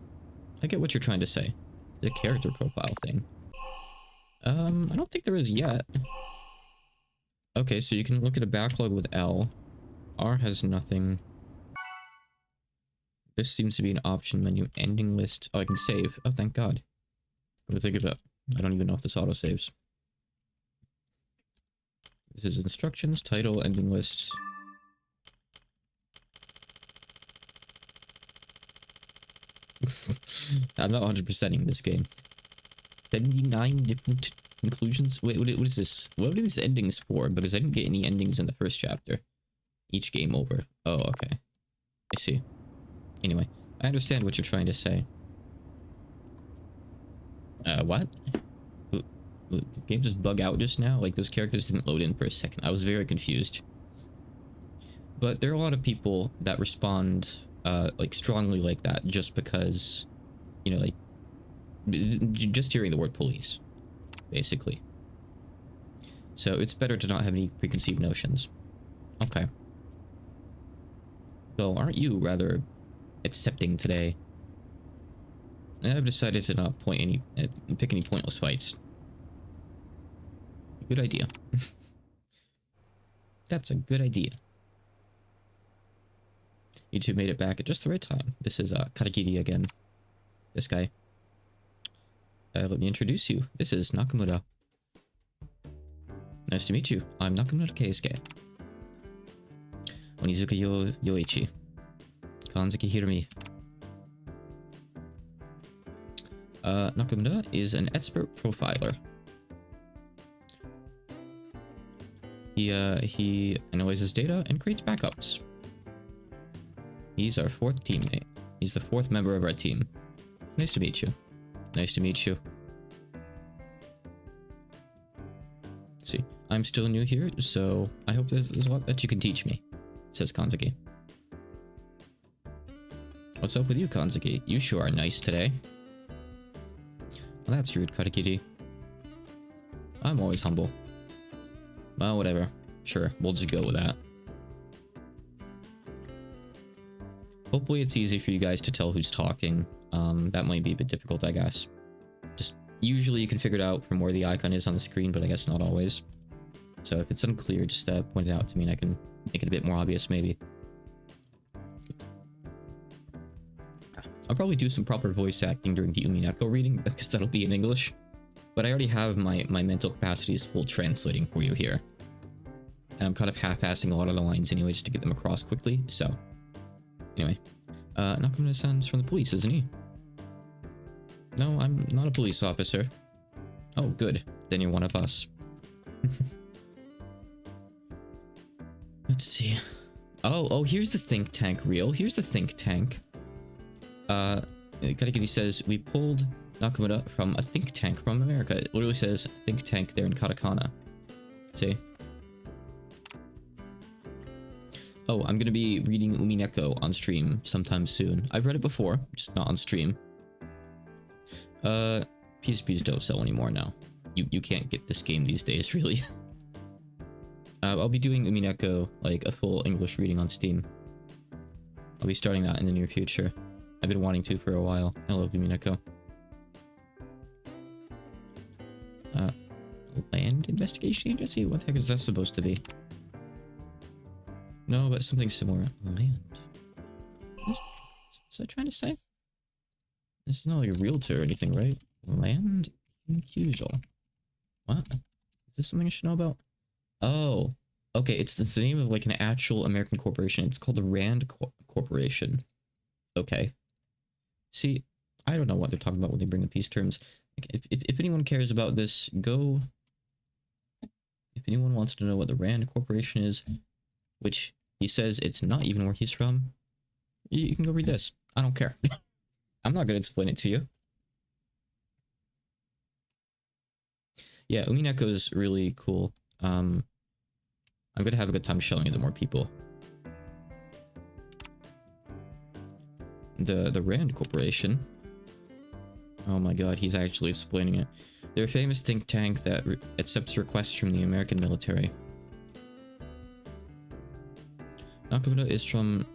I get what you're trying to say. The character profile thing. I don't think there is yet. Okay, so you can look at a backlog with L. R has nothing. This seems to be an option menu. Ending list. Oh, I can save. Oh, thank God. What do I think about? I don't even know if this auto saves. This is instructions, title, ending lists. I'm not 100%ing this game. 79 different conclusions? Wait, what is this? What are these endings for? Because I didn't get any endings in the first chapter. Each game over. Oh, okay. I see. Anyway, I understand what you're trying to say. What? Did the game just bug out just now? Like, those characters didn't load in for a second. I was very confused. But there are a lot of people that respond, like, strongly like that just because, you know, like, just hearing the word police, basically. So it's better to not have any preconceived notions. Okay. Well, aren't you rather accepting today? I've decided to not pick any pointless fights. Good idea. That's a good idea. You two made it back at just the right time. This is Katakiri again. This guy. Let me introduce you. This is Nakamura. Nice to meet you. I'm Nakamura Keisuke. Onizuka Yoichi. Kanzaki Hirumi. Nakamura is an expert profiler. He analyzes data and creates backups. He's our fourth teammate. He's the fourth member of our team. Nice to meet you. Nice to meet you. Let's see, I'm still new here, so I hope there's a lot that you can teach me, says Kanzaki. What's up with you, Kanzaki? You sure are nice today. Well, that's rude, Katakiri. I'm always humble. Well, whatever. Sure, we'll just go with that. Hopefully it's easy for you guys to tell who's talking. That might be a bit difficult, I guess. Just usually you can figure it out from where the icon is on the screen, but I guess not always. So if it's unclear, just point it out to me and I can make it a bit more obvious, maybe. I'll probably do some proper voice acting during the Umineko reading, because that'll be in English. But I already have my mental capacities full translating for you here. And I'm kind of half-assing a lot of the lines anyway, just to get them across quickly, so... Anyway. Nakamura-san's from the police, isn't he? No, I'm not a police officer. Oh, good. Then you're one of us. Let's see. Oh, here's the think tank reel. Here's the think tank. Katakiri says, we pulled Nakamura from a think tank from America. It literally says think tank there in katakana. See? Oh, I'm gonna be reading Umineko on stream sometime soon. I've read it before, just not on stream. PSPs don't sell anymore now. You can't get this game these days, really. I'll be doing Umineko, like a full English reading on Steam. I'll be starting that in the near future. I've been wanting to for a while. I love Umineko. Land Investigation Agency? What the heck is that supposed to be? No, but something similar. Land. What's that trying to say? This is not like a realtor or anything, right? Land Incusal. What? Is this something I should know about? Oh. Okay, it's the name of like an actual American corporation. It's called the Rand Corporation. Okay. See, I don't know what they're talking about when they bring up these terms. Like, if anyone cares about this, go... If anyone wants to know what the Rand Corporation is, which he says it's not even where he's from, you can go read this. I don't care. I'm not going to explain it to you. Yeah, Umineko is really cool. I'm going to have a good time showing it to more people. The Rand Corporation. Oh my god, he's actually explaining it. They're a famous think tank that accepts requests from the American military. Nakamura is from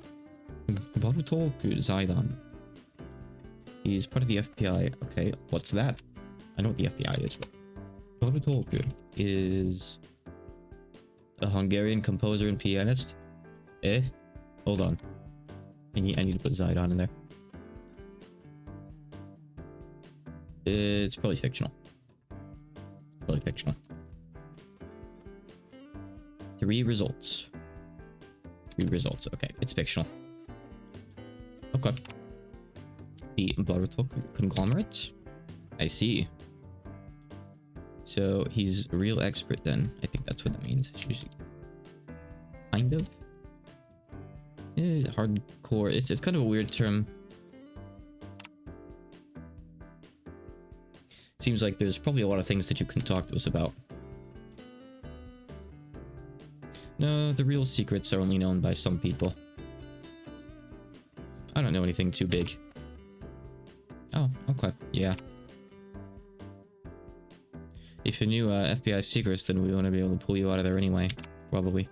Barutoku Zaidan. He's part of the FBI. Okay, what's that? I know what the FBI is, but Barutoku is a Hungarian composer and pianist. Hold on. I need to put Zaidan in there. It's probably fictional. Probably fictional. 3 results. 3 results. Okay, it's fictional. Okay. The Barutoku conglomerate? I see. So he's a real expert then. I think that's what that means. It's usually kind of. Hardcore. It's kind of a weird term. Seems like there's probably a lot of things that you couldn't talk to us about. No, the real secrets are only known by some people. I don't know anything too big. Oh, okay. Yeah. If you knew FBI secrets, then we wouldn't be able to pull you out of there anyway. Probably.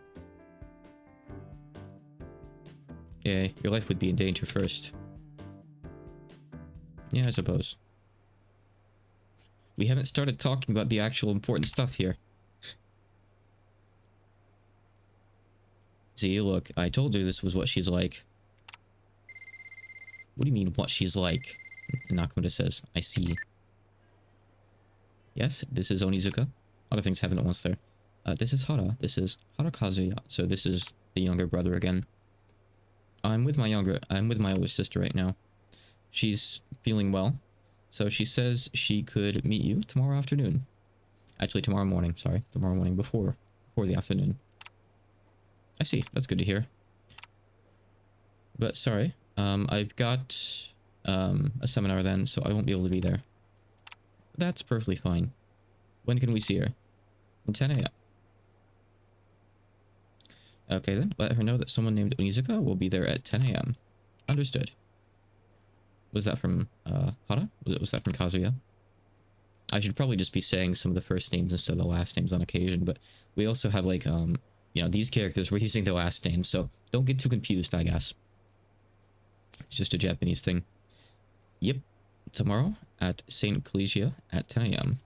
Yeah, your life would be in danger first. Yeah, I suppose. We haven't started talking about the actual important stuff here. See, look, I told you this was what she's like. What do you mean, what she's like? Nakamura says, I see. Yes, this is Onizuka. A lot of things happen at once there. This is Hara. This is Hara Kazuya. So this is the younger brother again. I'm with my older sister right now. She's feeling well. So she says she could meet you tomorrow afternoon. Actually, tomorrow morning. Sorry. Tomorrow morning before the afternoon. I see. That's good to hear. But sorry. I've got a seminar then, so I won't be able to be there. That's perfectly fine. When can we see her? 10 a.m. Okay then. Let her know that someone named Onizuka will be there at 10 a.m. Understood. Was that from Hara? Was that from Kazuya? I should probably just be saying some of the first names instead of the last names on occasion, but we also have like you know, these characters, we're using the last names, so don't get too confused, I guess. It's just a Japanese thing. Yep. Tomorrow at St. Collegia at 10 a.m.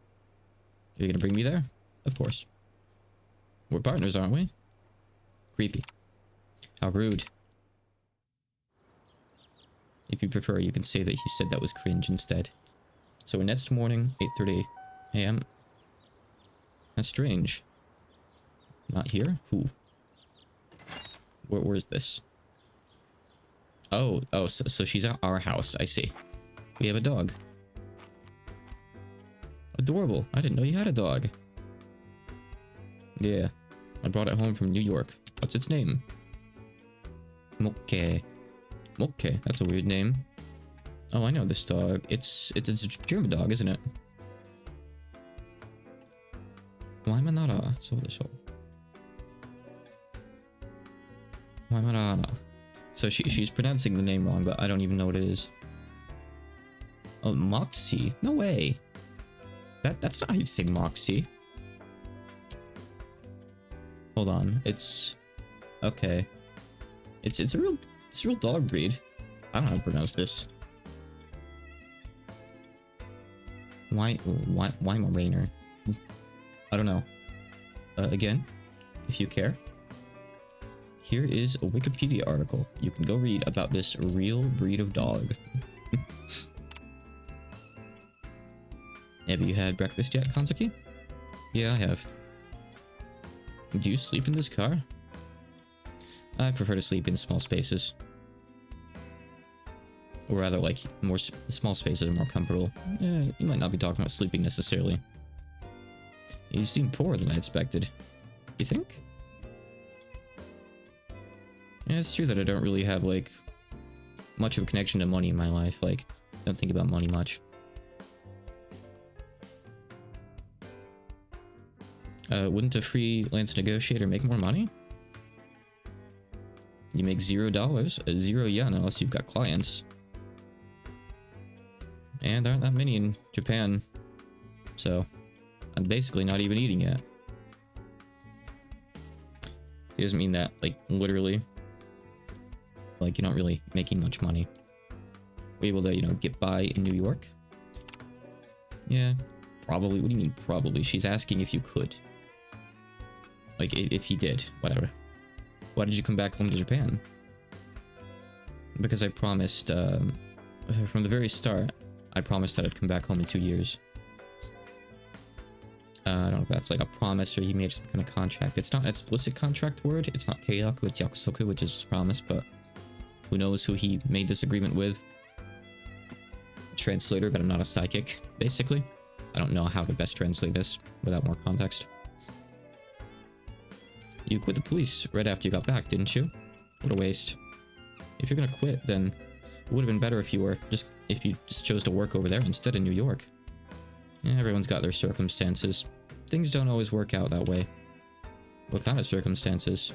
You're gonna bring me there? Of course. We're partners, aren't we? Creepy. How rude. If you prefer, you can say that he said that was cringe instead. So next morning, 8:30 a.m. That's strange. Not here? Who? Where's this? Oh, so she's at our house. I see. We have a dog. Adorable. I didn't know you had a dog. Yeah. I brought it home from New York. What's its name? Mokke. Mokke. That's a weird name. Oh, I know this dog. It's a German dog, isn't it? Waimanara. Waimanara. So she's pronouncing the name wrong, but I don't even know what it is. Oh, Moxie. No way. That's not how you say Moxie. Hold on. It's okay. It's a real dog breed. I don't know how to pronounce this. Why Rainer? I don't know. Again, if you care. Here is a Wikipedia article. You can go read about this real breed of dog. Have you had breakfast yet, Kanzuki? Yeah, I have. Do you sleep in this car? I prefer to sleep in small spaces. Or rather, like, more small spaces are more comfortable. You might not be talking about sleeping necessarily. You seem poorer than I expected. You think? Yeah, it's true that I don't really have, like, much of a connection to money in my life. Like, don't think about money much. Wouldn't a freelance negotiator make more money? You make $0. 0 yen unless you've got clients. And there aren't that many in Japan. So, I'm basically not even eating yet. It doesn't mean that, like, literally. Like, you're not really making much money. We're able to, you know, get by in New York? Yeah, probably. What do you mean, probably? She's asking if you could. Like, if he did, whatever. Why did you come back home to Japan? Because I promised, from the very start, I promised that I'd come back home in 2 years. I don't know if that's like a promise or he made some kind of contract. It's not an explicit contract word. It's not keiyaku, it's yakusoku, which is just promise, but who knows who he made this agreement with. Translator, but I'm not a psychic, basically. I don't know how to best translate this without more context. You quit the police right after you got back, didn't you? What a waste. If you're gonna quit, then it would have been better if you just chose to work over there instead of New York. Yeah, everyone's got their circumstances. Things don't always work out that way. What kind of circumstances?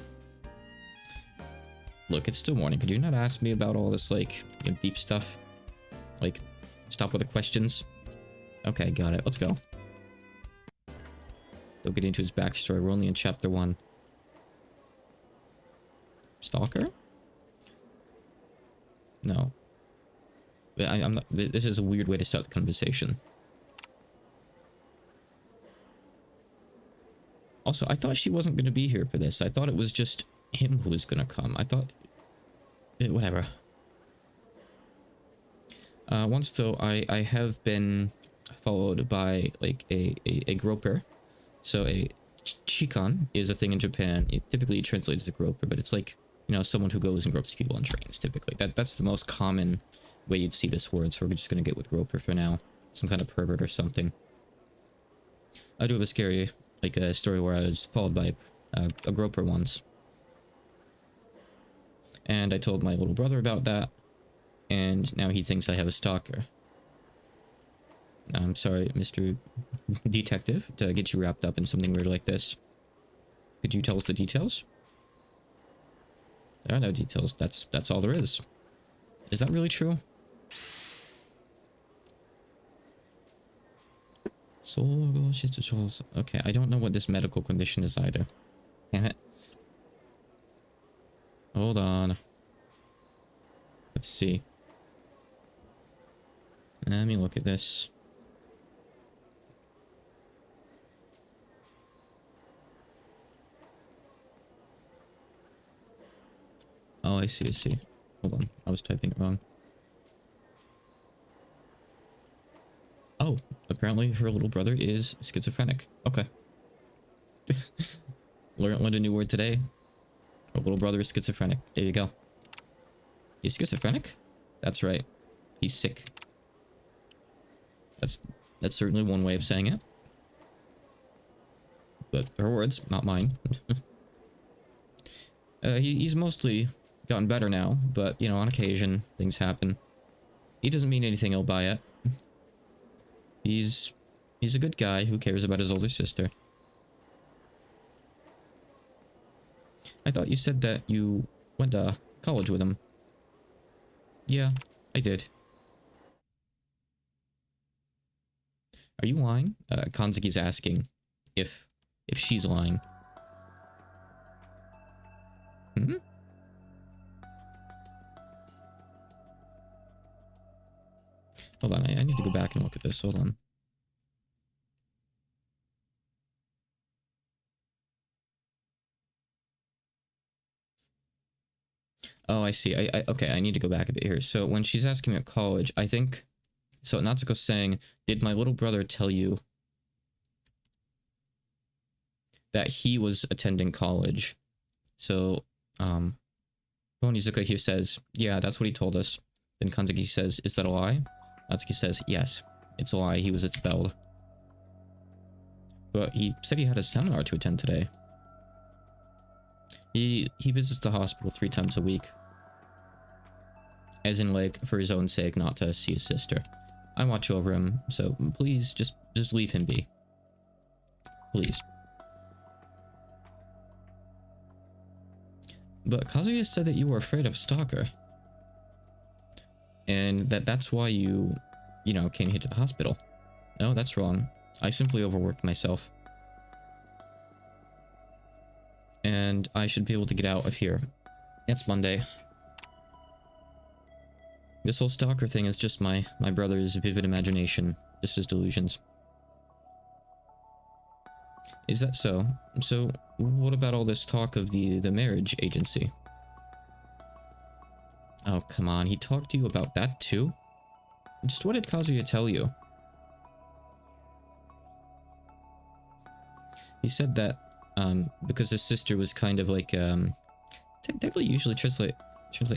Look, it's still morning. Could you not ask me about all this, like, you know, deep stuff? Like, stop with the questions. Okay, got it. Let's go. They'll get into his backstory. We're only in chapter 1. Stalker? No. I'm not. This is a weird way to start the conversation. Also, I thought she wasn't going to be here for this. I thought it was just him who was going to come. I thought... whatever. Once, though, I have been followed by, like, a groper. So, a chikan is a thing in Japan. It typically translates as a groper, but it's like, you know, someone who goes and gropes people on trains, typically. That's the most common way you'd see this word, so we're just going to get with groper for now. Some kind of pervert or something. I do have a scary... like a story where I was followed by a groper once. And I told my little brother about that. And now he thinks I have a stalker. I'm sorry, Mr. Detective, to get you wrapped up in something weird like this. Could you tell us the details? There are no details. That's all there is. Is that really true? Okay, I don't know what this medical condition is either. Damn it. Hold on. Let's see. Let me look at this. Oh, I see. Hold on. I was typing it wrong. apparently her little brother is schizophrenic. Okay. Learned a new word today. Her little brother is schizophrenic. There you go. He's schizophrenic? That's right. He's sick. That's certainly one way of saying it. But her words, not mine. He's mostly gotten better now, but, you know, on occasion, things happen. He doesn't mean anything ill by it. He's a good guy who cares about his older sister. I thought you said that you went to college with him. Yeah, I did. Are you lying? Kanzuki's asking if she's lying. Hmm? Hold on, I need to go back and look at this. Hold on. Oh, I see. Okay, I need to go back a bit here. So when she's asking me at college, I think... So Natsuko's saying, did my little brother tell you that he was attending college? So, Onizuka here says, yeah, that's what he told us. Then Kanzuki says, is that a lie? Natsuki says, yes, it's a lie. He was expelled. But he said he had a seminar to attend today. He visits the hospital 3 times a week. As in, like, for his own sake, not to see his sister. I watch over him, so please, just leave him be. Please. But Kazuya said that you were afraid of Stalker. And that's why you know, came here to the hospital. No, that's wrong. I simply overworked myself. And I should be able to get out of here. It's Monday. This whole Stalker thing is just my brother's vivid imagination. Just his delusions. Is that so? So, what about all this talk of the marriage agency? Oh, come on. He talked to you about that too? Just what did Kazuya tell you? He said that, because his sister was kind of like, technically usually translate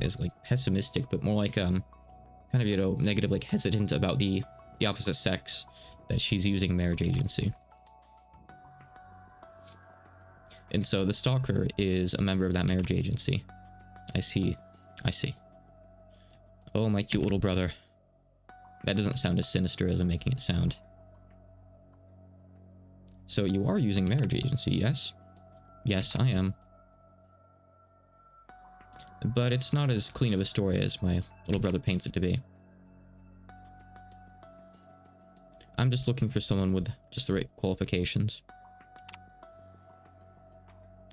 as like pessimistic, but more like, kind of, you know, negative, like hesitant about the opposite sex, that she's using marriage agency. And so the stalker is a member of that marriage agency. I see. Oh, my cute little brother. That doesn't sound as sinister as I'm making it sound. So you are using marriage agency, yes? Yes, I am. But it's not as clean of a story as my little brother paints it to be. I'm just looking for someone with just the right qualifications.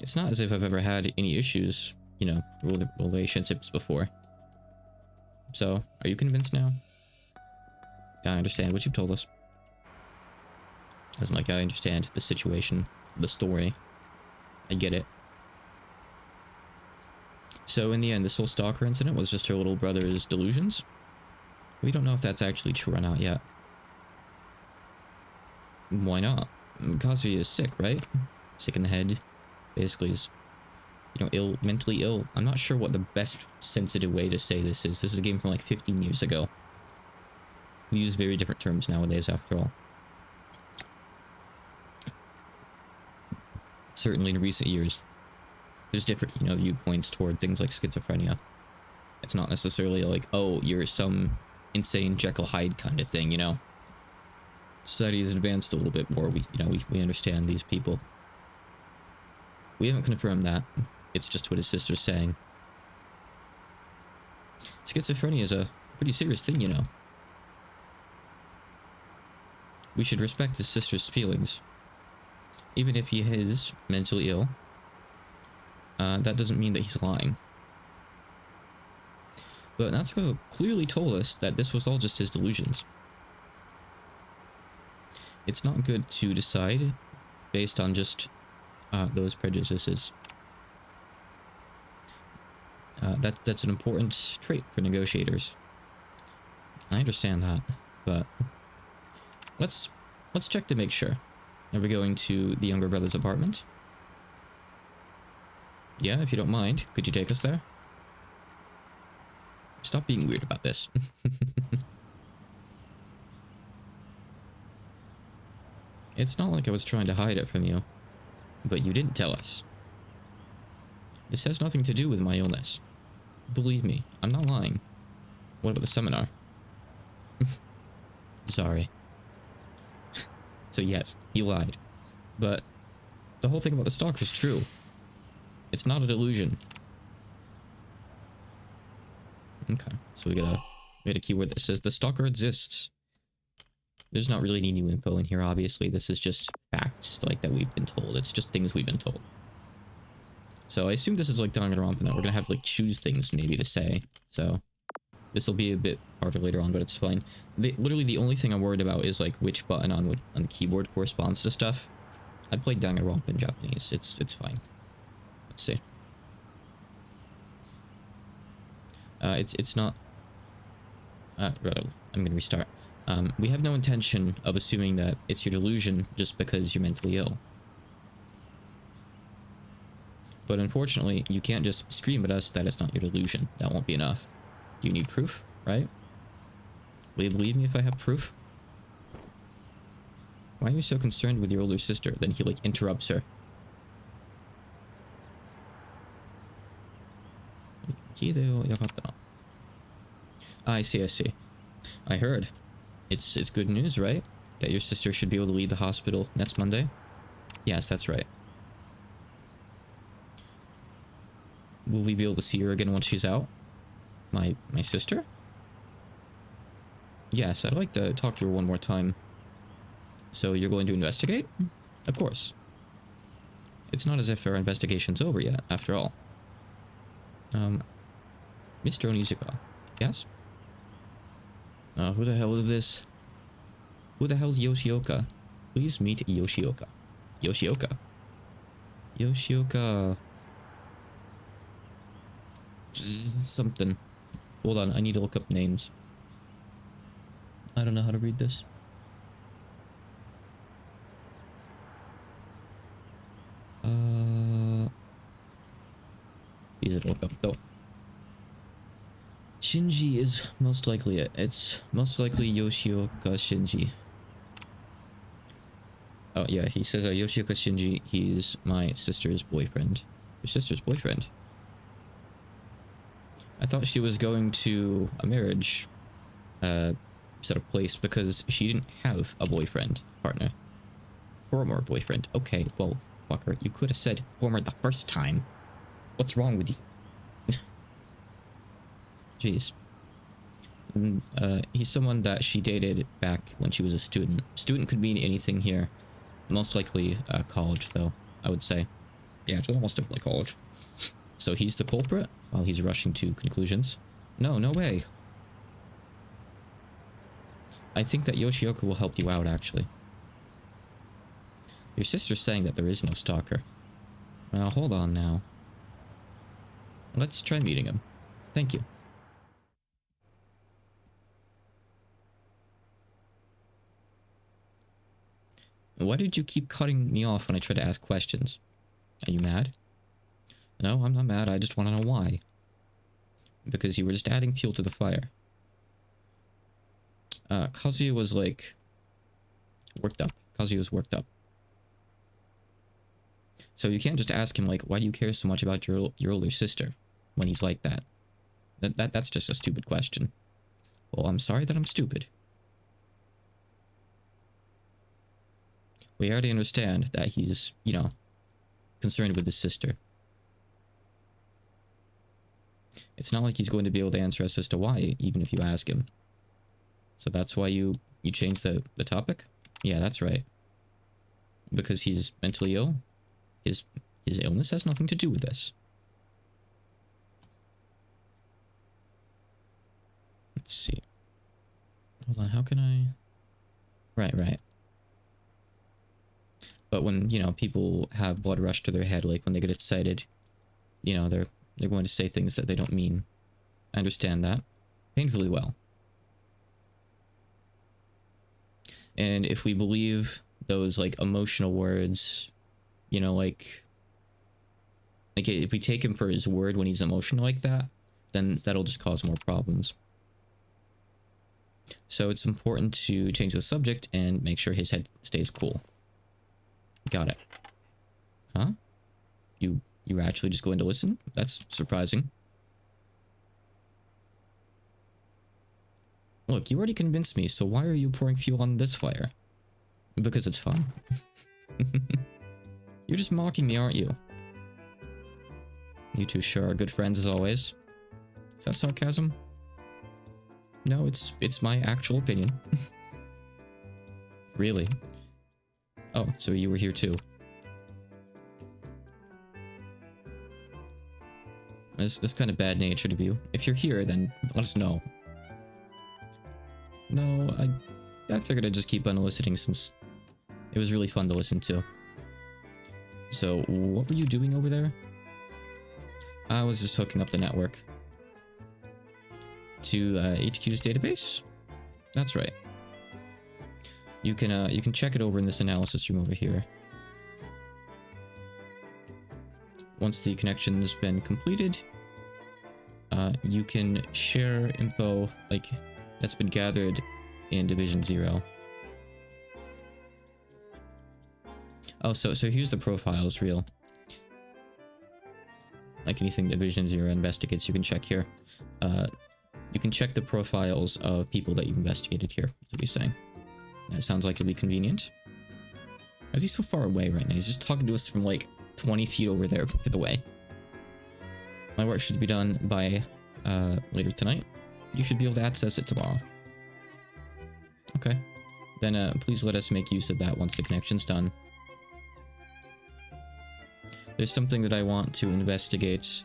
It's not as if I've ever had any issues, you know, with relationships before. So, are you convinced now? I understand what you've told us. As in, like, I understand the situation, the story. I get it. So, in the end, this whole stalker incident was just her little brother's delusions? We don't know if that's actually true or not yet. Why not? Kazuya is sick, right? Sick in the head. Basically is, you know, mentally ill. I'm not sure what the best sensitive way to say this is. This is a game from like 15 years ago. We use very different terms nowadays, after all. Certainly in recent years, there's different, you know, viewpoints toward things like schizophrenia. It's not necessarily like, oh, you're some insane Jekyll Hyde kind of thing, you know. Society has advanced a little bit more. We understand these people. We haven't confirmed that. It's just what his sister's saying. Schizophrenia is a pretty serious thing, you know. We should respect his sister's feelings. Even if he is mentally ill, that doesn't mean that he's lying. But Natsuko clearly told us that this was all just his delusions. It's not good to decide based on just those prejudices. That's an important trait for negotiators. I understand that, but let's let's check to make sure. Are we going to the younger brother's apartment? Yeah, if you don't mind, could you take us there? Stop being weird about this. It's not like I was trying to hide it from you, but you didn't tell us. This has nothing to do with my illness. Believe me, I'm not lying. What about the seminar? Sorry. So yes, he lied. But the whole thing about the stalker is true. It's not a delusion. Okay, so we got a keyword that says the stalker exists. There's not really any new info in here, obviously. This is just facts like that we've been told. It's just things we've been told. So I assume this is like Danganronpa now. We're gonna have to like choose things maybe to say. So this will be a bit harder later on, but it's fine. Literally the only thing I'm worried about is like which button on the keyboard corresponds to stuff. I played Danganronpa in Japanese. It's fine. Let's see. It's not. Rather, I'm gonna restart. We have no intention of assuming that it's your delusion just because you're mentally ill. But unfortunately, you can't just scream at us that it's not your delusion. That won't be enough. You need proof, right? Will you believe me if I have proof? Why are you so concerned with your older sister? Then he like interrupts her. I see, I see. I heard. It's good news, right? That your sister should be able to leave the hospital next Monday? Yes, that's right. Will we be able to see her again once she's out? My sister? Yes, I'd like to talk to her one more time. So you're going to investigate? Of course. It's not as if our investigation's over yet, after all. Mr. Onizuka. Yes? Who the hell is this? Who the hell's Yoshioka? Please meet Yoshioka. Yoshioka. Yoshioka. Something. Hold on, I need to look up names. I don't know how to read this. Easy to look up though. Shinji is most likely it. It's most likely Yoshioka Shinji. Oh yeah, he says Yoshioka Shinji, he's my sister's boyfriend. Your sister's boyfriend? I thought she was going to a marriage sort of place because she didn't have a boyfriend, partner. Former boyfriend. Okay, well, fucker, you could have said former the first time. What's wrong with you? Jeez. He's someone that she dated back when she was a student. Student could mean anything here. Most likely college, though, I would say. Yeah, it's almost definitely college. So he's the culprit while he's rushing to conclusions. No, no way. I think that Yoshioka will help you out, actually. Your sister's saying that there is no stalker. Well, hold on now. Let's try meeting him. Thank you. Why did you keep cutting me off when I tried to ask questions? Are you mad? No, I'm not mad. I just want to know why. Because you were just adding fuel to the fire. Kazuya was like... worked up. Kazuya was worked up. So you can't just ask him like, why do you care so much about your older sister? When he's like that. That's just a stupid question. Well, I'm sorry that I'm stupid. We already understand that he's, you know, concerned with his sister. It's not like he's going to be able to answer us as to why, even if you ask him. So that's why you changed the topic? Yeah, that's right. Because he's mentally ill? His illness has nothing to do with this. Let's see. Hold on, how can I... Right. But when, you know, people have blood rush to their head, like when they get excited, you know, they're going to say things that they don't mean. I understand that. Painfully well. And if we believe those like emotional words, you know, like if we take him for his word when he's emotional like that, then that'll just cause more problems. So it's important to change the subject and make sure his head stays cool. Got it. Huh? You actually just going to listen? That's surprising. Look, you already convinced me, so why are you pouring fuel on this fire? Because it's fun. You're just mocking me, aren't you? You two sure are good friends as always. Is that sarcasm? No, it's my actual opinion. Really? Oh, so you were here too. This kind of bad-natured of you. If you're here, then let us know. No, I figured I'd just keep on listening since it was really fun to listen to. So, what were you doing over there? I was just hooking up the network to HQ's database. That's right. You can check it over in this analysis room over here. Once the connection's been completed, you can share info like that's been gathered in Division 0. Oh, so here's the profiles real. Like anything Division 0 investigates, you can check here. You can check the profiles of people that you've investigated here, is what he's saying. That sounds like it'll be convenient. Why is he so far away right now? He's just talking to us from like 20 feet over there, by the way. My work should be done by later tonight. You should be able to access it tomorrow. Okay. Then please let us make use of that once the connection's done. There's something that I want to investigate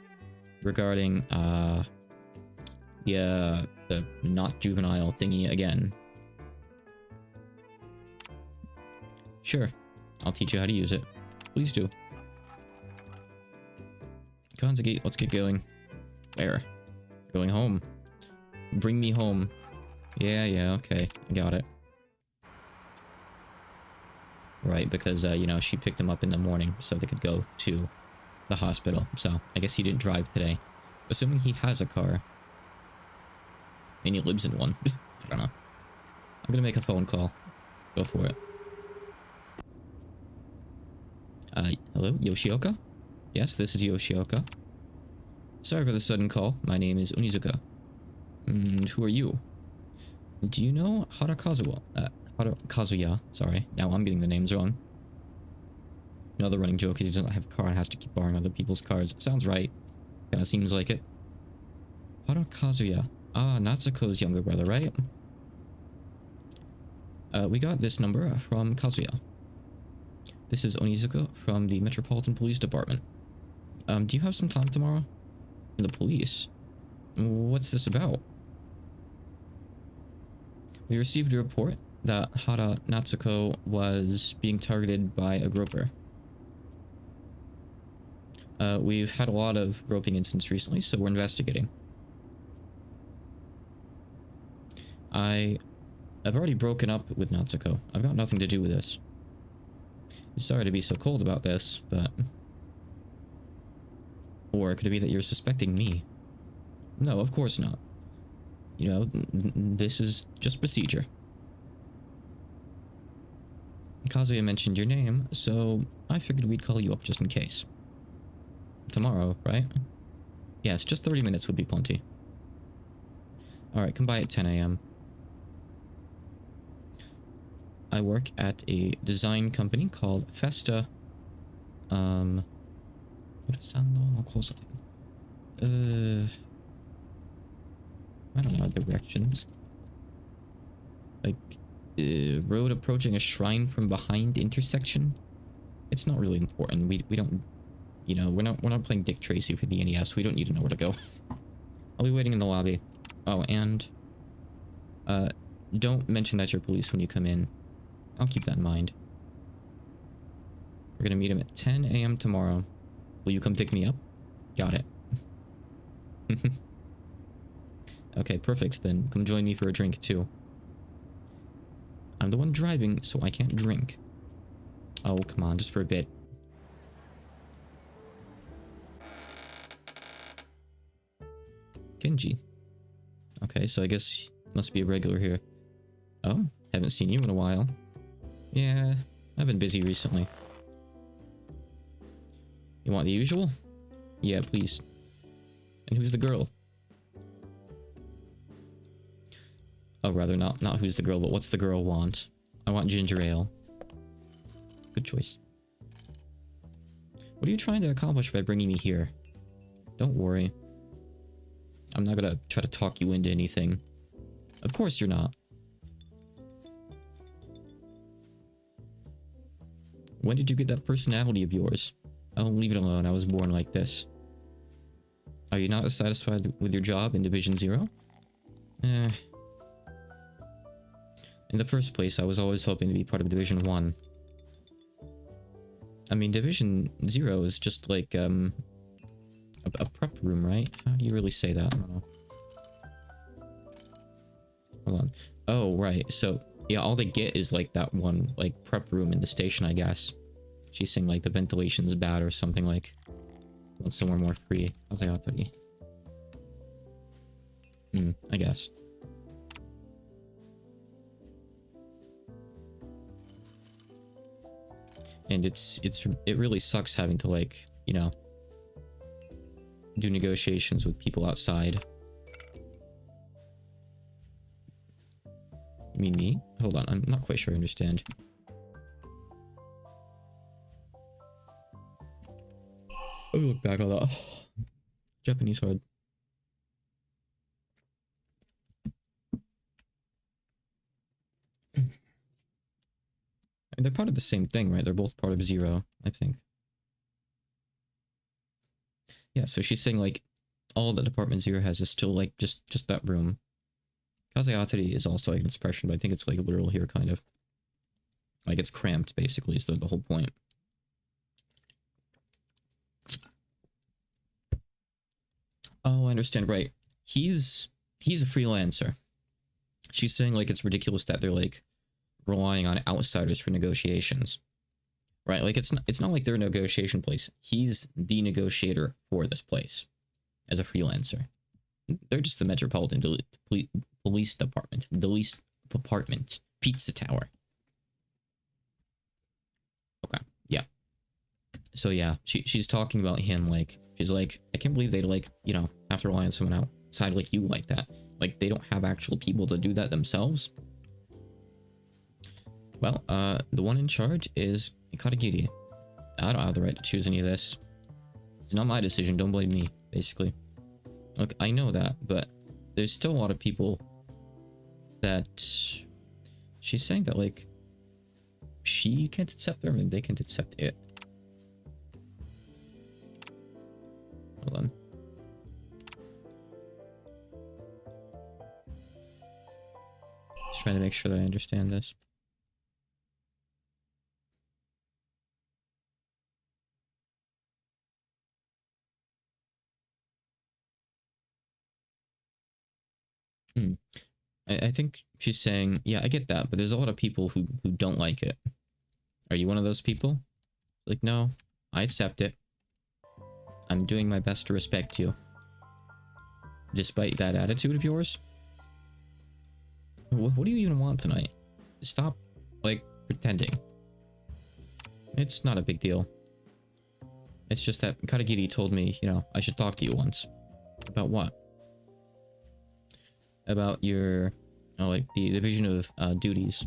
regarding the not juvenile thingy again. Sure. I'll teach you how to use it. Please do. Conjugate, let's get going. Where? Going home. Bring me home. Yeah, okay. I got it. Right, because, you know, she picked him up in the morning so they could go to the hospital. So, I guess he didn't drive today. Assuming he has a car. And he lives in one. I don't know. I'm gonna make a phone call. Go for it. Hello? Yoshioka? Yes, this is Yoshioka. Sorry for the sudden call. My name is Onizuka. And who are you? Do you know Harakazuya? Kazuya, sorry. Now I'm getting the names wrong. Another running joke is he doesn't have a car and has to keep borrowing other people's cars. Sounds right. Kinda seems like it. Harakazuya. Ah, Natsuko's younger brother, right? We got this number from Kazuya. This is Onizuka from the Metropolitan Police Department. Do you have some time tomorrow? The police? What's this about? We received a report that Hara Natsuko was being targeted by a groper. We've had a lot of groping incidents recently, so we're investigating. I've already broken up with Natsuko. I've got nothing to do with this. Sorry to be so cold about this, but... Or could it be that you're suspecting me? No, of course not. You know, this is just procedure. Kazuya mentioned your name, so I figured we'd call you up just in case. Tomorrow, right? Yes, just 30 minutes would be plenty. Alright, come by at 10 AM. I work at a design company called Festa. I don't know directions. Like, road approaching a shrine from behind intersection. It's not really important. We don't, you know, we're not playing Dick Tracy for the NES. We don't need to know where to go. I'll be waiting in the lobby. Oh, and don't mention that you're police when you come in. I'll keep that in mind. We're gonna meet him at 10 AM tomorrow. Will you come pick me up? Got it. Okay, perfect. Then come join me for a drink too. I'm the one driving, so I can't drink. Oh, come on, just for a bit. Kenji. Okay, so I guess must be a regular here. Oh, haven't seen you in a while. Yeah, I've been busy recently. You want the usual? Yeah, please. And who's the girl? Oh, rather not who's the girl, but what's the girl want? I want ginger ale. Good choice. What are you trying to accomplish by bringing me here? Don't worry. I'm not gonna try to talk you into anything. Of course you're not. When did you get that personality of yours? Oh, leave it alone. I was born like this. Are you not satisfied with your job in Division 0? In the first place, I was always hoping to be part of Division 1. I mean, Division 0 is just like, a prep room, right? How do you really say that? I don't know. Hold on. Oh, right. So, yeah, all they get is, like, that one, like, prep room in the station, I guess. She's saying, like, the ventilation's bad or something, like, want somewhere more free. I guess. And it really sucks having to, like, you know, do negotiations with people outside. You mean me? Hold on, I'm not quite sure I understand. Let me look back on that. Oh, Japanese hard. And they're part of the same thing, right? They're both part of 0, I think. Yeah, so she's saying, like, all that Department 0 has is still, like, just that room. Kazeatari is also like an expression, but I think it's, like, literal here, kind of. Like, it's cramped, basically, is the whole point. Oh, I understand, right. He's a freelancer. She's saying, like, it's ridiculous that they're, like, relying on outsiders for negotiations. Right, like, it's not like they're a negotiation place. He's the negotiator for this place as a freelancer. They're just the Metropolitan Police Department. Police Department. Pizza Tower. Okay, yeah. So, yeah, she's talking about him, like, she's like, I can't believe they, like, you know, have to rely on someone outside like you like that. Like, they don't have actual people to do that themselves. Well, the one in charge is Katagiri. I don't have the right to choose any of this. It's not my decision, don't blame me, basically. Look, I know that, but there's still a lot of people that... She's saying that, like, she can't accept them and they can't accept it. Hold on. Just trying to make sure that I understand this. I think she's saying, yeah, I get that, but there's a lot of people who don't like it. Are you one of those people? Like, no, I accept it. I'm doing my best to respect you. Despite that attitude of yours? What do you even want tonight? Stop, like, pretending. It's not a big deal. It's just that Katagiri told me, you know, I should talk to you once. About what? About your, like, the division of duties.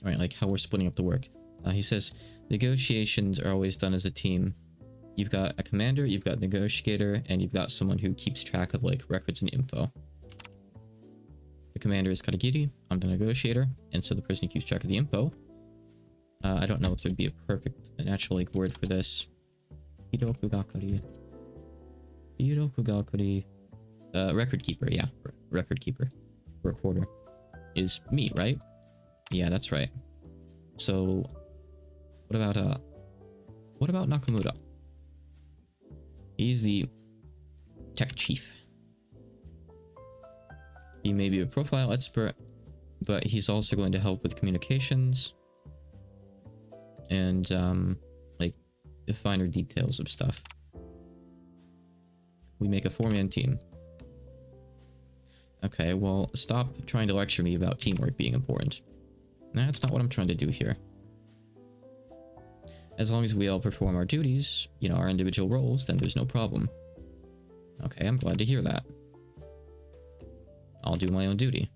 Alright, like how we're splitting up the work. He says, negotiations are always done as a team. You've got a commander, you've got a negotiator, and you've got someone who keeps track of, like, records and info. The commander is Katagiri, I'm the negotiator, and so the person who keeps track of the info. I don't know if there'd be a perfect, an actual, like, word for this. Hirokugakari. Hirokugakari. Record keeper, yeah. Record keeper. Recorder. Is me, right? Yeah, that's right. So, what about Nakamura? He's the tech chief. He may be a profile expert, but he's also going to help with communications and like the finer details of stuff. We make a 4-man team. Okay, well, stop trying to lecture me about teamwork being important. That's not what I'm trying to do here. As long as we all perform our duties, you know, our individual roles, then there's no problem. Okay, I'm glad to hear that. I'll do my own duty.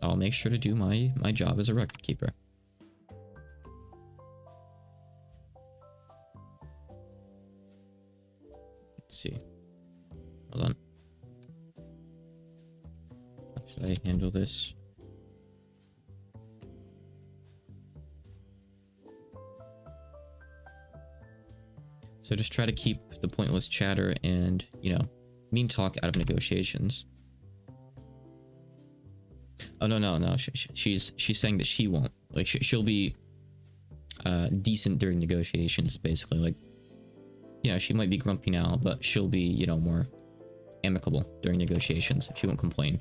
I'll make sure to do my job as a record keeper. Let's see. Hold on. How should I handle this? So just try to keep the pointless chatter and, you know, mean talk out of negotiations. Oh, no. She's saying that she won't. Like, she'll be decent during negotiations, basically. Like, you know, she might be grumpy now, but she'll be, you know, more amicable during negotiations. She won't complain.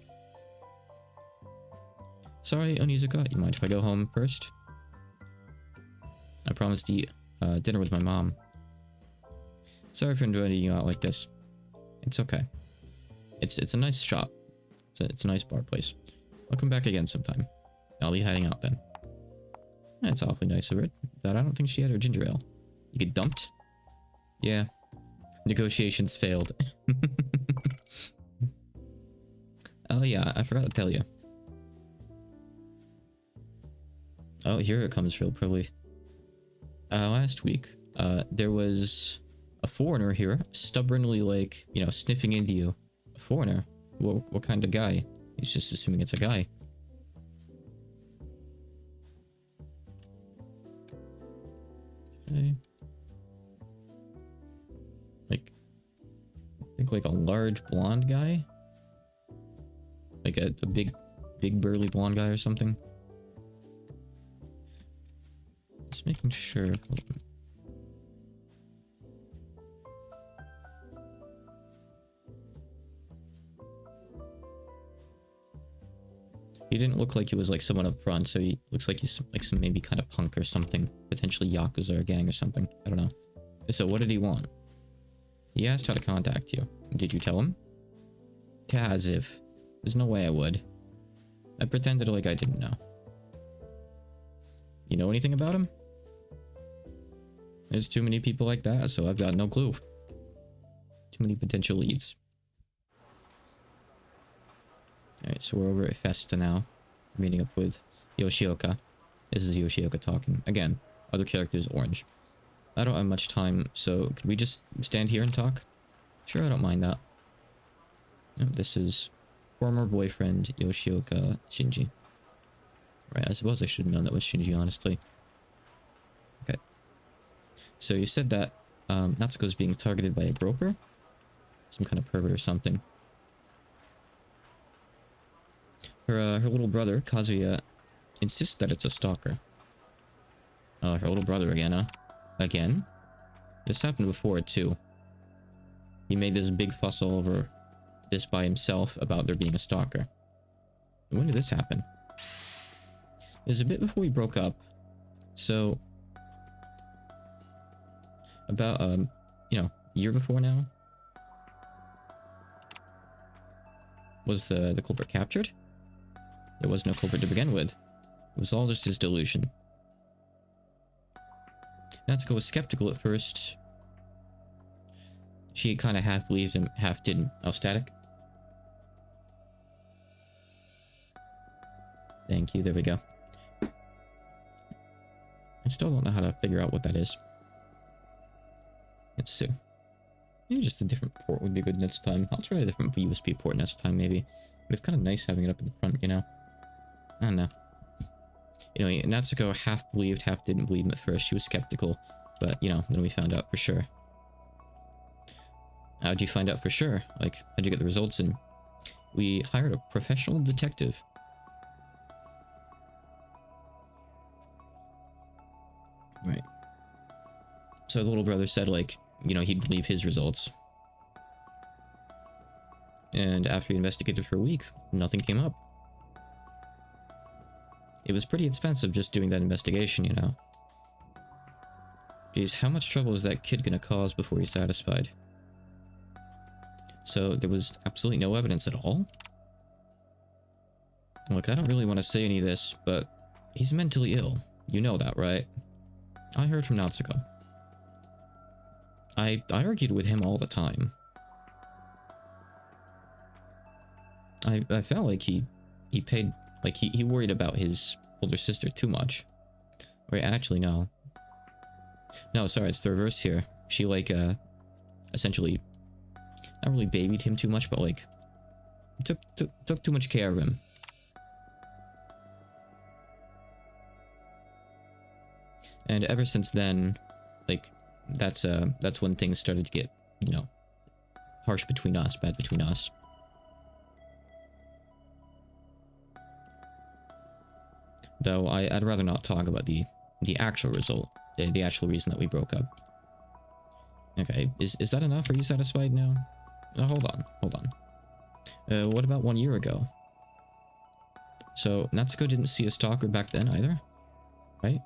Sorry, Onizuka, you mind if I go home first? I promised to eat dinner with my mom. Sorry for inviting you out like this. It's okay. It's a nice shop. It's a nice bar place. I'll come back again sometime. I'll be heading out then. That's awfully nice of her, but I don't think she had her ginger ale. You get dumped? Yeah. Negotiations failed. Oh yeah, I forgot to tell you. Oh, here it comes real probably. Last week, there was a foreigner here, stubbornly, like, you know, sniffing into you. A foreigner? What kind of guy? He's just assuming it's a guy. Okay. Like, I think like a large blonde guy? Like a big burly blonde guy or something? Just making sure. Hold on. He didn't look like he was like someone up front, so he looks like he's like some maybe kind of punk or something. Potentially Yakuza or gang or something. I don't know. So what did he want? He asked how to contact you. Did you tell him? Yeah, as if. There's no way I would. I pretended like I didn't know. You know anything about him? There's too many people like that, so I've got no clue. Too many potential leads. Alright, so we're over at Festa now. Meeting up with Yoshioka. This is Yoshioka talking. Again, other characters orange. I don't have much time, so could we just stand here and talk? Sure, I don't mind that. This is former boyfriend Yoshioka Shinji. Right, I suppose I should have known that was Shinji, honestly. Okay. So you said that Natsuko's being targeted by a groper? Some kind of pervert or something. Her little brother, Kazuya, insists that it's a stalker. Her little brother again, huh? Again? This happened before, too. He made this big fuss all over this by himself about there being a stalker. When did this happen? It was a bit before we broke up. So... about, you know, a year before now? Was the culprit captured? There was no culprit to begin with. It was all just his delusion. Natsuko was skeptical at first. She kind of half believed him, half didn't. Oh, static? Thank you, there we go. I still don't know how to figure out what that is. Let's see. Maybe just a different port would be good next time. I'll try a different USB port next time, maybe. But it's kind of nice having it up in the front, you know? I don't know. Anyway, Natsuko half believed, half didn't believe him at first. She was skeptical, but, you know, then we found out for sure. How'd you find out for sure? Like, how'd you get the results in? We hired a professional detective. Right. So the little brother said, like, you know, he'd believe his results. And after he investigated for a week, nothing came up. It was pretty expensive just doing that investigation, you know. Geez, how much trouble is that kid gonna cause before he's satisfied? So there was absolutely no evidence at all? Look, I don't really want to say any of this, but he's mentally ill. You know that, right? I heard from Natsuko. I argued with him all the time. I felt like he paid, like he worried about his older sister too much. Wait, actually, no. No, sorry, it's the reverse here. She, like, essentially, not really babied him too much, but, like, took too much care of him. And ever since then, like, that's when things started to get, you know, harsh between us, bad between us. Though I'd rather not talk about the actual result, the actual reason that we broke up. Okay, is that enough? Are you satisfied now? Hold on. What about 1 year ago? So Natsuko didn't see a stalker back then either, right?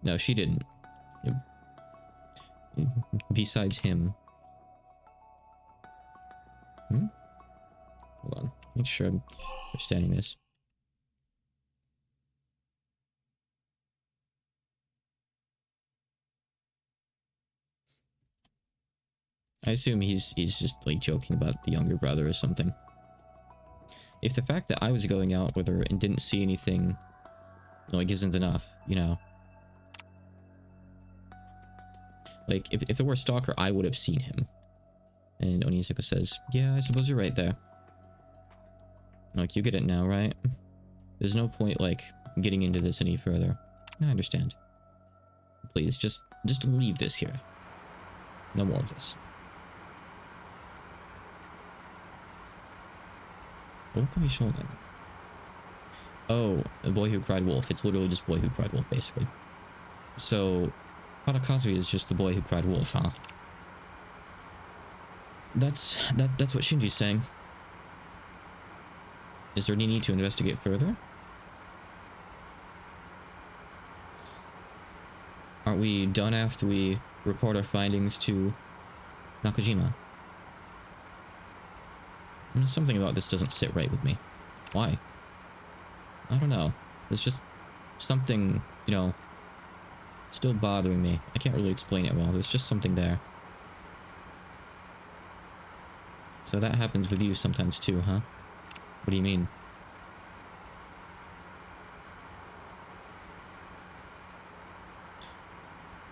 No, she didn't. Besides him. Hold on. Make sure I'm understanding this. I assume he's just like joking about the younger brother or something. If the fact that I was going out with her and didn't see anything, like, isn't enough, you know. Like, if there were a stalker, I would have seen him. And Onizuka says, yeah, I suppose you're right there. Like, you get it now, right? There's no point, like, getting into this any further. I understand. Please, just leave this here. No more of this. What can we show them? Oh, The Boy Who Cried Wolf. It's literally just Boy Who Cried Wolf, basically. So, Hanakazu is just the boy who cried wolf, huh? That's what Shinji's saying. Is there any need to investigate further? Aren't we done after we report our findings to Nakajima? Something about this doesn't sit right with me. Why? I don't know. There's just something, you know, still bothering me. I can't really explain it well. There's just something there. So that happens with you sometimes too, huh? What do you mean?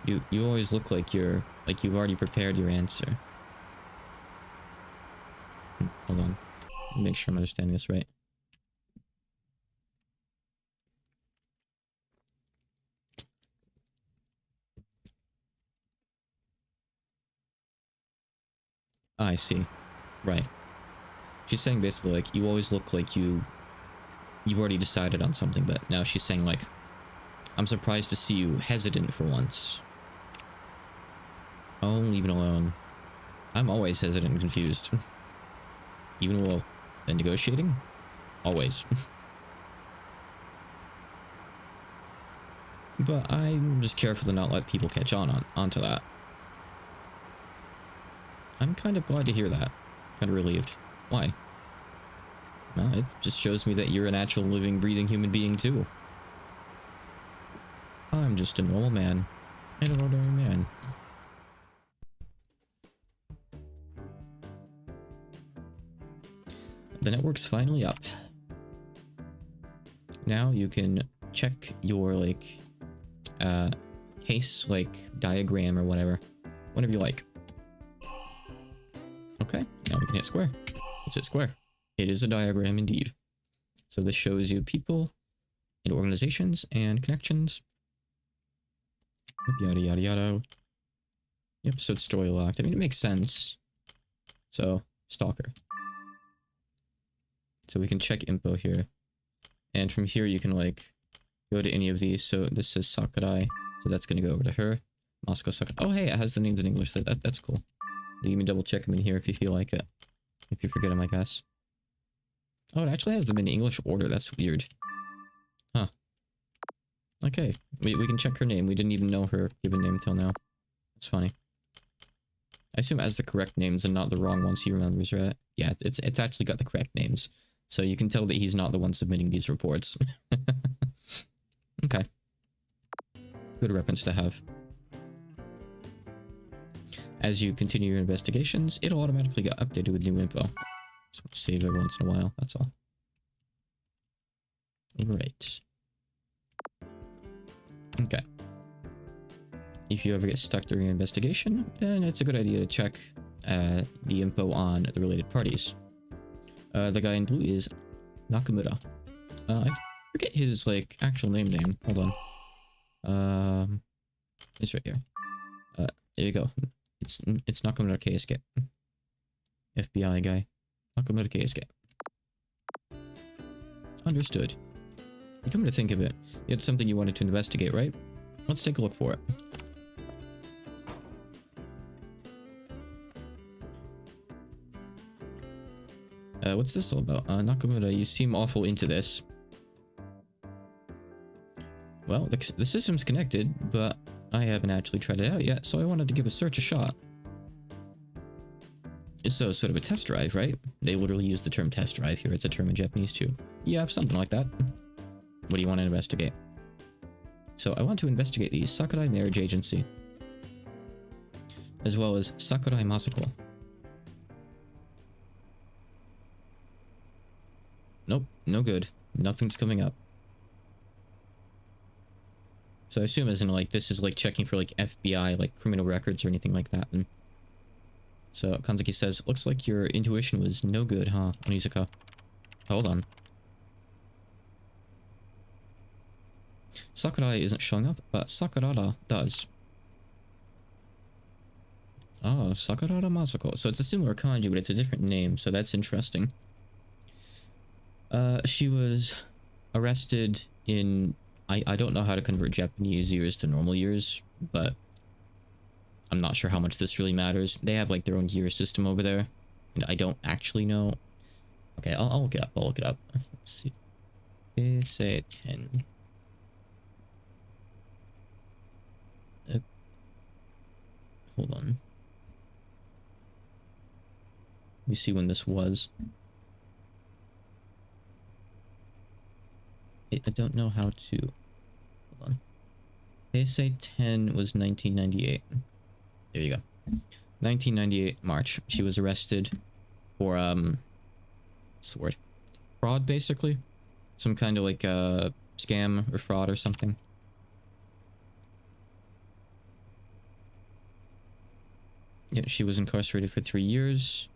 You always look like you've already prepared your answer. Hold on. Let me make sure I'm understanding this right. I see. Right. She's saying basically, like, you always look like you've already decided on something, but now she's saying, like, I'm surprised to see you hesitant for once. Oh, leave it alone. I'm always hesitant and confused. Even while negotiating? Always. But I'm just careful to not let people catch onto that. I'm kind of glad to hear that. Kind of relieved. Why? Well, it just shows me that you're an actual living, breathing human being too. I'm just a normal man. And an ordinary man. The network's finally up. Now you can check your, like, case, like, diagram or whatever, whenever you like. Okay, now we can hit square. Let's hit square. It is a diagram indeed. So this shows you people and organizations and connections. Yada yada yada. Yep, so it's story locked. I mean, it makes sense. So, stalker. So we can check info here. And from here you can, like, go to any of these. So this says Sakurai. So that's going to go over to her. Moscow Sakurai. Oh, hey, it has the names in English. That's cool. You can double check them in here if you feel like it. If you forget them, I guess. Oh, it actually has them in English order. That's weird. Huh. Okay. We can check her name. We didn't even know her given name till now. That's funny. I assume it has the correct names and not the wrong ones he remembers, right? Yeah, it's actually got the correct names. So you can tell that he's not the one submitting these reports. Okay. Good reference to have. As you continue your investigations, it'll automatically get updated with new info. Just save every once in a while, that's all. Right. Okay. If you ever get stuck during an investigation, then it's a good idea to check the info on the related parties. The guy in blue is Nakamura. I forget his, like, actual name. Hold on. It's right here. There you go. It's Nakamura Keisuke. FBI guy. Nakamura Keisuke. Understood. Come to think of it, you had something you wanted to investigate, right? Let's take a look for it. What's this all about? Nakamura, you seem awful into this. Well, the system's connected, but I haven't actually tried it out yet, so I wanted to give a search a shot. So, sort of a test drive, right? They literally use the term test drive here. It's a term in Japanese too. Yeah, something like that. What do you want to investigate? So, I want to investigate the Sakurai marriage agency, as well as Sakurai Masako. Nope, no good. Nothing's coming up. So I assume as in like this is like checking for like FBI like criminal records or anything like that. And so Kanzuki says, looks like your intuition was no good, huh, Onizuka? Hold on. Sakurai isn't showing up, but Sakurada does. Oh, Sakurada Masako. So it's a similar kanji, but it's a different name, so that's interesting. She was arrested in... I don't know how to convert Japanese years to normal years, but I'm not sure how much this really matters. They have like their own year system over there, and I don't actually know. Okay, I'll look it up. I'll look it up. Let's see. Say 10. Hold on. Let me see when this was. I don't know how to... Hold on. They say 10 was 1998. There you go. 1998 March. She was arrested for, what's the word? Fraud, basically. Some kind of like, scam or fraud or something. Yeah, she was incarcerated for 3 years.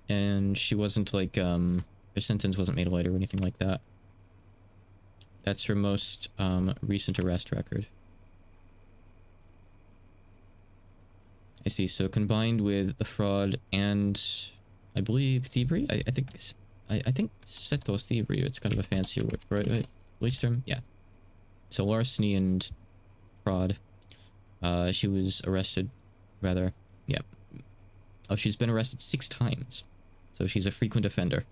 And she wasn't like, her sentence wasn't made lighter or anything like that. That's her most recent arrest record. I see. So combined with the fraud and I believe thievery. I think Seto's thievery. It's kind of a fancier word for it, right? Police term. Yeah. So larceny and fraud. She was arrested. Rather, yeah. Oh, she's been arrested 6 times. So she's a frequent offender.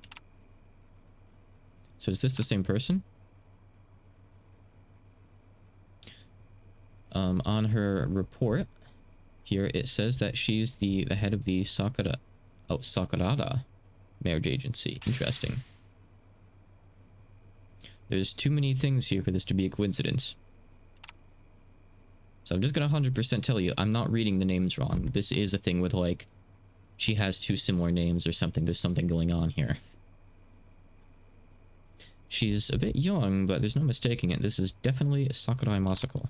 So is this the same person? On her report here, it says that she's the head of the Sakurada marriage agency. Interesting. There's too many things here for this to be a coincidence. So I'm just gonna 100% tell you, I'm not reading the names wrong. This is a thing with like, she has 2 similar names or something. There's something going on here. She's a bit young, but there's no mistaking it. This is definitely Sakurai Masako.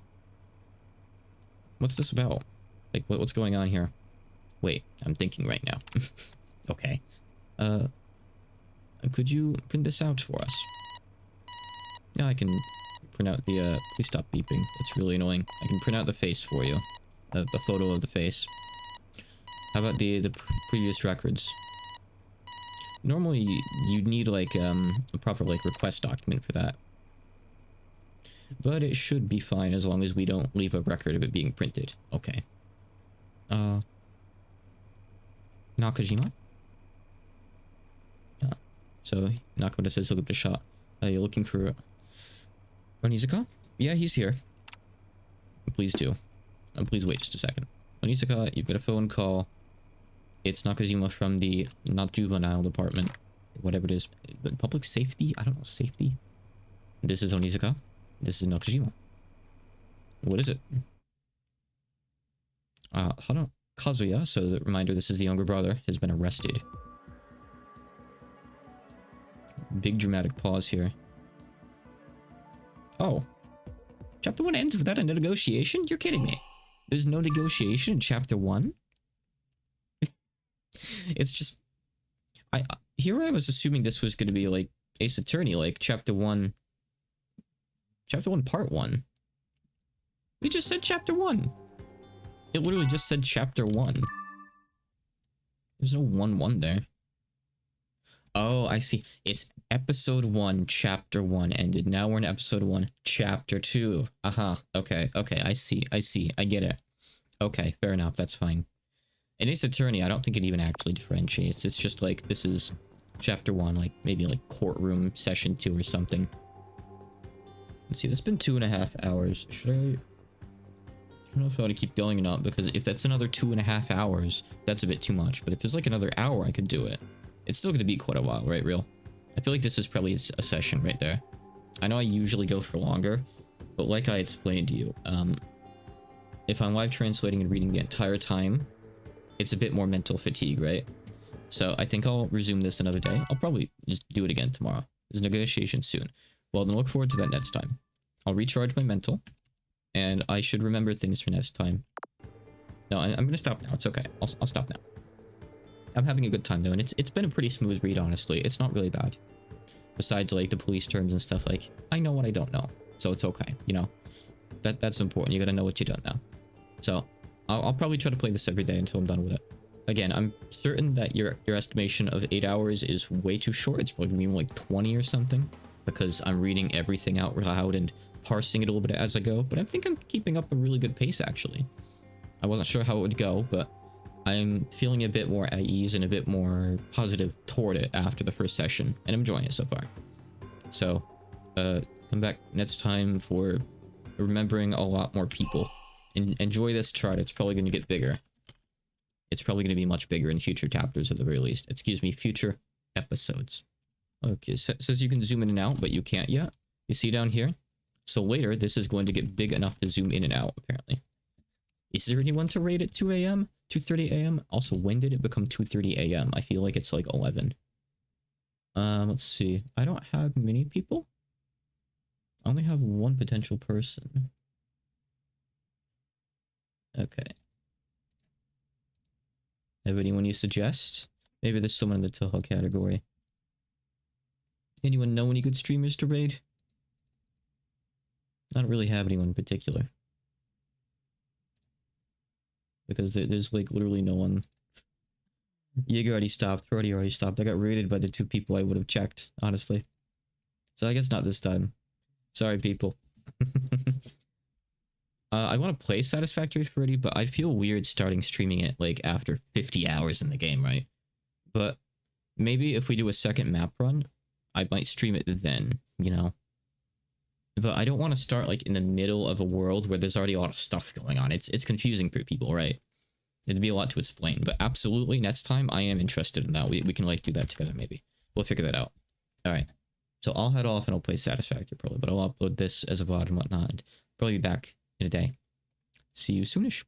What's this about? Like, what's going on here? Wait, I'm thinking right now. Okay. Could you print this out for us? Yeah, I can print out the, please stop beeping. It's really annoying. I can print out the face for you. A photo of the face. How about the previous records? Normally, you'd need, like, a proper, like, request document for that. But it should be fine as long as we don't leave a record of it being printed. Okay. Nakajima? So Nakoda says he'll give it a shot. You're looking for Onizuka? Yeah, he's here. Please do. Please wait just a second. Onizuka, you've got a phone call. It's Nakajima from the not juvenile department. Whatever it is. Public safety? I don't know. Safety? This is Onizuka. This is Nakajima. What is it? Hana Kazuya, so the reminder, this is the younger brother, has been arrested. Big dramatic pause here. Oh. Chapter 1 ends without a negotiation? You're kidding me. There's no negotiation in Chapter 1? It's just... Here I was assuming this was going to be like Ace Attorney, like Chapter 1... Chapter 1 Part 1. We just said Chapter 1. It literally just said Chapter 1. There's no 1-1 there. Oh, I see. It's Episode 1, Chapter 1 ended. Now we're in Episode 1, Chapter 2. Aha. Okay. I see. I get it. Okay, fair enough. That's fine. In Ace Attorney, I don't think it even actually differentiates. It's just like, this is Chapter 1, like maybe like Courtroom Session 2 or something. Let's see, it's been 2.5 hours. Should I don't know if I want to keep going or not, because if that's another 2.5 hours, that's a bit too much. But if there's like another hour, I could do it. It's still going to be quite a while, right, Real? I feel like this is probably a session right there. I know I usually go for longer, but like I explained to you, if I'm live translating and reading the entire time, it's a bit more mental fatigue, right? So I think I'll resume this another day. I'll probably just do it again tomorrow. There's negotiation soon. Well, then look forward to that next time. I'll recharge my mental, and I should remember things for next time. No, I'm going to stop now. It's okay. I'll stop now. I'm having a good time, though, and it's been a pretty smooth read, honestly. It's not really bad. Besides, like, the police terms and stuff, like, I know what I don't know. So it's okay, you know? That's important. You gotta know what you don't know. So, I'll probably try to play this every day until I'm done with it. Again, I'm certain that your estimation of 8 hours is way too short. It's probably gonna be more like 20 or something, because I'm reading everything out loud and parsing it a little bit as I go. But I think I'm keeping up a really good pace, actually. I wasn't sure how it would go, but I'm feeling a bit more at ease and a bit more positive toward it after the first session, and I'm enjoying it so far. So, come back next time for remembering a lot more people. Enjoy this chart. It's probably going to get bigger. It's probably going to be much bigger in future chapters at the very least. Excuse me, future episodes. Okay, says you can zoom in and out, but you can't yet. You see down here? So later, this is going to get big enough to zoom in and out, apparently. Is there anyone to raid at 2 a.m.? 2:30 a.m.? Also, when did it become 2:30 a.m.? I feel like it's like 11. Let's see. I don't have many people. I only have one potential person. Okay. Have anyone you suggest? Maybe there's someone in the Toho category. Anyone know any good streamers to raid? I don't really have anyone in particular. Because there's like literally no one. Jaeger already stopped. Brody already stopped. I got raided by the 2 people I would have checked, honestly. So I guess not this time. Sorry, people. I want to play Satisfactory Freddy, but I feel weird starting streaming it like after 50 hours in the game, right? But maybe if we do a second map run, I might stream it then, you know? But I don't want to start like in the middle of a world where there's already a lot of stuff going on. It's confusing for people, right? It'd be a lot to explain, but absolutely next time I am interested in that. We can like do that together maybe. We'll figure that out. All right. So I'll head off and I'll play Satisfactory probably, but I'll upload this as a VOD and whatnot. And probably be back in a day. See you soonish.